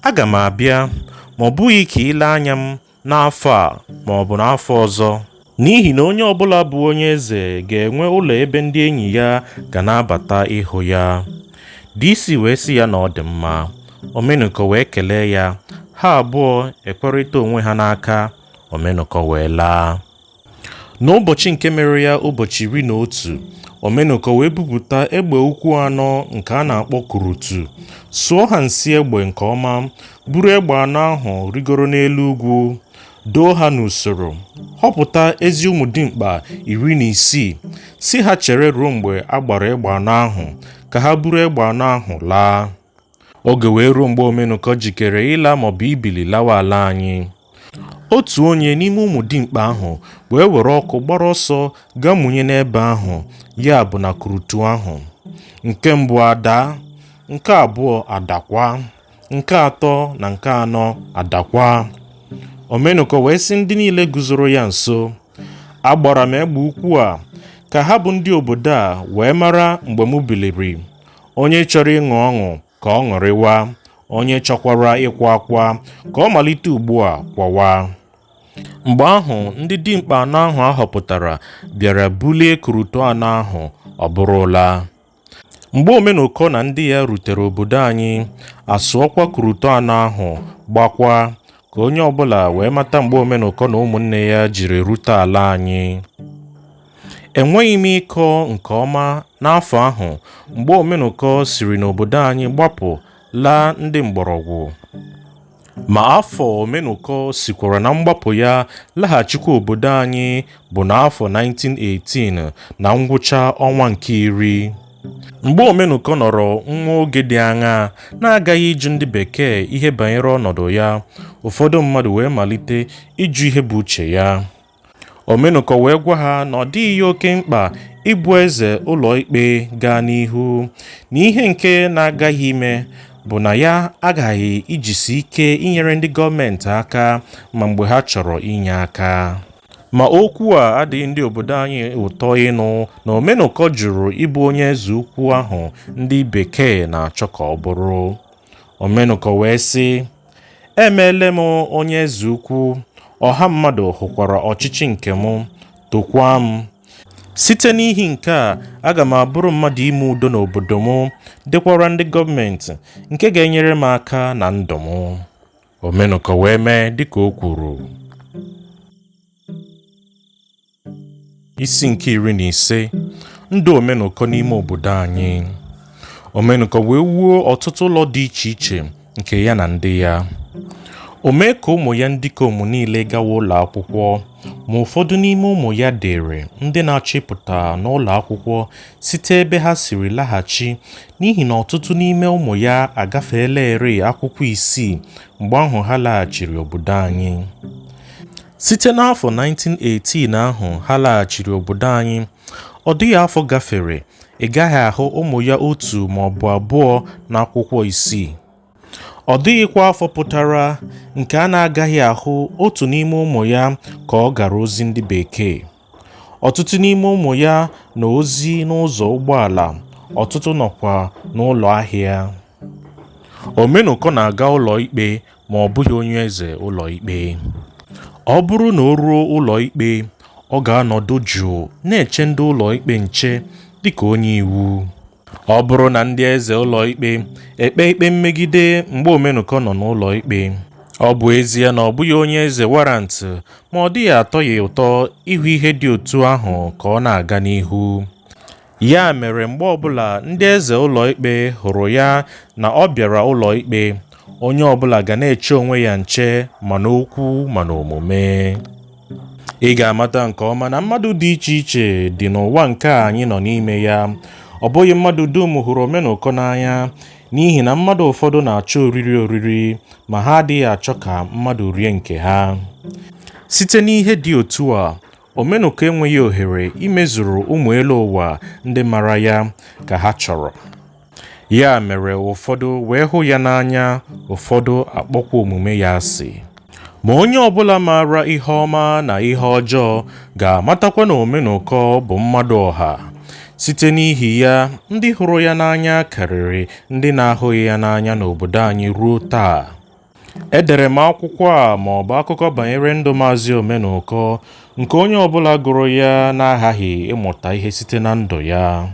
aga m abịa, ma ọ bụghị ka ile anya m n'afọ a ma ọ bụ n'afọ ọzọ, n'ihi na onye ọbụla bụ onye eze ga-enwe ụlọ ebe ndị enyi ya ga na-abata ịhụ ya. DC wee sị ya na ọ dị mma. Omenụkọ wee kelee ya, ha abụọ ekwerịta onwe ha n'aka. Omenụkọ wee laa. N'ụbọchị nke mere ya ụbọchị 11, Omenụkọ wee bupụta egbe ukwu 4 nke a na-akpọ kurutu, sụọ ha nsị egbe nke ọma, buru egbe 4 ahụ rigoro n'elu ugwu, doo ha n'usoro, họpụta ezi ụmụ dimkpa 16, si ha chere ruo mgbe a gbara egbe 4 ahụ ka ha buru egbe 4 ahụ laa. Oge wee ruo mgbe Omenụkọ jikere ịla maọbụ ibili lawa ala anyị. Otu onye n'ime ụmụ dimkpa ahụ wee were ọkụ gbara ọsọ gaa mụnye n'ebe ahụ, ya bụ na kurutu ahụ. Nke mbụ adaa, nke abụọ adakwa, nke atọ na nke anọ adakwa. Omenụkọ wee sị ndị niile guzoro ya nso, agbara m egbe ukwu a ka ha bụ ndị obodo a wee mara mgbe m biliri. Onye chọrọ ịṅụ ọṅụ ka ọ ṅụrịwa, onye chọkwara ịkwa akwa ka ọ malite ugbu a kwawa. Mgbe ahụ ndị dimkpa 4 ahụ ahọpụtara bịara bulie kurutu 4 ahụ, ọ bụrụla. Mgbe Omenụkọ na ndị ya rutere obodo anyị, asụọkwa kurutu 4 ahụ gbakwa, ka onye ọbụla wee mata mgbe Omenụkọ na ụmụnne ya jiri rute ala anyị. enweghị m ịkọ nke ọma n'afọ ahụ mgbe Omenụkọ siri n'obodo anyị gbapụ laa ndị mgbọrọgwụ. Ma afọ Omenụkọ sikwara na mgbapụ ya laghachikwa obodo anyị bụ n'afọ 1918 na ngwụcha ọnwa nke 10. Mgbe Omenụkọ nọrọ nwa oge dị aṅaa na-agaghị ịjụ ndị bekee ihe banyere ọnọdụ ya, ụfọdụ mmadụ wee malite ịjụ ihe bụ uche ya. Omenụkọ wee gwa ha na ọ dịghị ya oke mkpa ịbụ eze ụlọikpe gaa n'ihu, na ihe nke na-agaghị ime bụ na ya aghaghị ijisi ike inyere ndị gọọmenti aka ma mgbe ha chọrọ inye aka. Ma okwu a adịghị ndị obodo anyị ụtọ ịnụ na Omenụkọ jụrụ ịbụ onye eze ukwu ahụ ndị bekee na-achọ ka ọ bụrụ. Omenụkọ wee sị, emeela m onye eze ukwu, ọha mmadụ hụkwara ọchịchị nke m, tokwa m. Site n'ihi nke a, aga m abụrụ mmadụ ime udo n'obodo m, dịkwara ndị gọọmenti nke ga-enyere m aka na ndụ m. Omenụkọ wee mee dịka o kwuru. Isi nke 15. Ndụ Omenụkọ n'ime obodo anyị. Omenụkọ wee wuo ọtụtụ ụlọ dị iche iche nke ya na ndị ya. O mee ka ụmụ ya ndị ikom niile gawa ụlọ akwụkwọ, ma ụfọdụ n'ime ụmụ ya dere ndị na-achọ ịpụta n'ụlọ akwụkwọ site ebe ha siri laghachi, n'ihi na ọtụtụ n'ime ụmụ ya agafeela ere akwụkwọ 6 mgbe ahụ ha laghachiri obodo anyị. Site n'afọ 1918 ahụ ha laghachiri obodo anyị, ọ dịghị afọ gafere ị gaghị ahụ ụmụ ya otu ma ọ bụ abụọ n'akwụkwọ 6. Ọ dịghịkwa afọ pụtara nke a na-agaghị ahụ otu n'ime ụmụ ya ka ọ gara ozi ndị bekee. Ọtụtụ n'ime ụmụ ya na ozi n'ụzọ ụgbọala, ọtụtụ nọkwa n'ụlọ ahịa. Omenụkọ na-aga ụlọ ikpe ma ọ bụghị onye eze ụlọ ikpe. Ọ bụrụ na o ruo ụlọ ikpe, ọ ga-anọdụ jụụ na-eche ndị ụlọ ikpe nche dịka onye iwu. Ọ bụrụ na ndị eze ụlọ ikpe ekpe ikpe mmegide mgbe Omenụkọ nọ n'ụlọ ikpe, ọ bụ ezie na ọ bụghị onye eze warantị, ma ọ dịghị atọ ya ụtọ ịhụ ihe dị otu ahụ ka ọ na-aga n'ihu. Ya mere, mgbe ọbụla ndị eze ụlọ ikpe hụrụ ya na ọ bịara ụlọ ikpe, onye ọbụla ga na-eche onwe ya nche ma n'okwu ma n'omume. Ị ga-amata nke ọma na mmadụ dị iche iche dị n'ụwa nke anyị nọ n'ime ya. Ọ bụghị mmadụ dum hụrụ Omenụkọ n'anya, n'ihi na mmadụ ụfọdụ na-achọ oriri ma ha adịghị achọ ka mmadụ rie nke ha. Site n'ihe dị otu a, Omenụkọ enweghị ohere imezuru ụmụ elu ụwa ndị mara ya ka ha chọrọ. Ya mere, ụfọdụ wee hụ ya n'anya, ụfọdụ akpọkwa omume ya asị. Ma onye ọbụla maara ihe ọma na ihe ọjọọ ga-amatakwa na Omenụkọ bụ mmadụ ọha. Site n'ihi ya, ndị hụrụ ya n'anya karịrị ndị na-ahụghị ya n'anya n'obodo anyị ruo taa. Edere m akwụkwọ a ma ọ bụ akụkọ banyere ndụ Maazị Omenụkọ, nke onye ọbụla gụrụ ya na-aghaghị ịmụta ihe site na ndụ ya.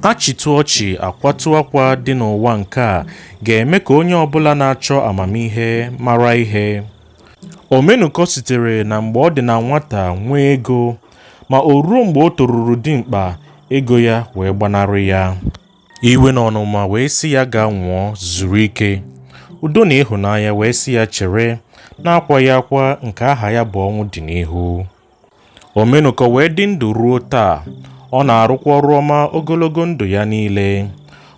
Achịtụ ọchị akwatụ akwa dị n'ụwa nke a ga-eme ka onye ọbụla na-achọ amamihe mara ihe. Omenụkọ sitere na mgbe ọ dị na nwata nwee ego, ma o ruo mgbe o toruru dimkpa, ego ya wee gbanarị ya. Iwe na ọnụma wee sị ya gaa nwụọ zuru ike. Udo na ịhụnanya wee sị ya chere, na-akwaghị akwa nke aha ya bụ ọnwụ dị n'ihu. Omenụkọ wee dị ndụ ruo taa. Ọ na-arụkwa ọrụ ọma ogologo ndụ ya niile.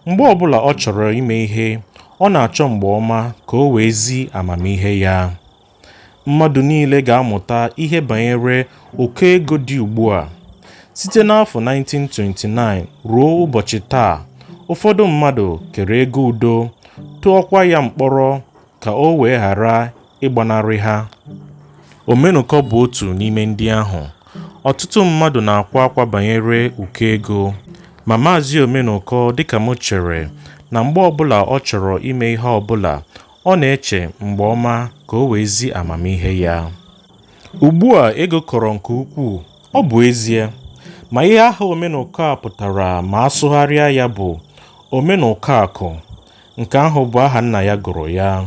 Mgbe ọbụla ọ chọrọ ime ihe, ọ na-achọ mgbe ọma ka o wee zi amamihe ya. Mmadụ niile ga-amụta ihe banyere oke ego dị ugbu a. Site n'afọ 1929 ruo ụbọchị taa, ụfọdụ mmadụ kere ego udo, tụọkwa ya mkpọrọ ka o wee ghara ịgbanarị ha. Omenụkọ bụ otu n'ime ndị ahụ. Ọtụtụ mmadụ na-akwa akwa banyere ụkọ ego, ma Maazị Omenụkọ, dịka m chere, na mgbe ọbụla ọ chọrọ ime ihe ọbụla, ọ na-eche mgbe ọma ka o wee zi amamihe ya. Ugbu a ego kọrọ nke ukwuu, ọ bụ ezie, ma ihe aha Omenụkọ a pụtara ma asụgharịa ya bụ Omenụkọ Akụ. Nke ahụ bụ aha nna ya gụrụ ya.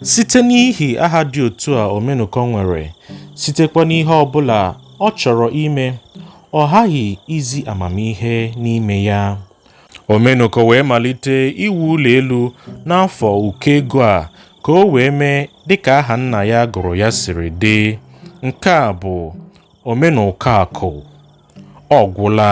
Site n'ihi aha dị otu a Omenụkọ nwere, sitekwa n'ihe ọbụla ọ chọrọ ime, ọ ghaghị izi amamihe n'ime ya. Omenụkọ wee malite iwu ụlọ elu n'afọ ụkọ ego a ka o wee mee dịka aha nna ya gụrụ ya siri dị. Nke a bụ Omenụkọ Akụ. Ọ gwụla.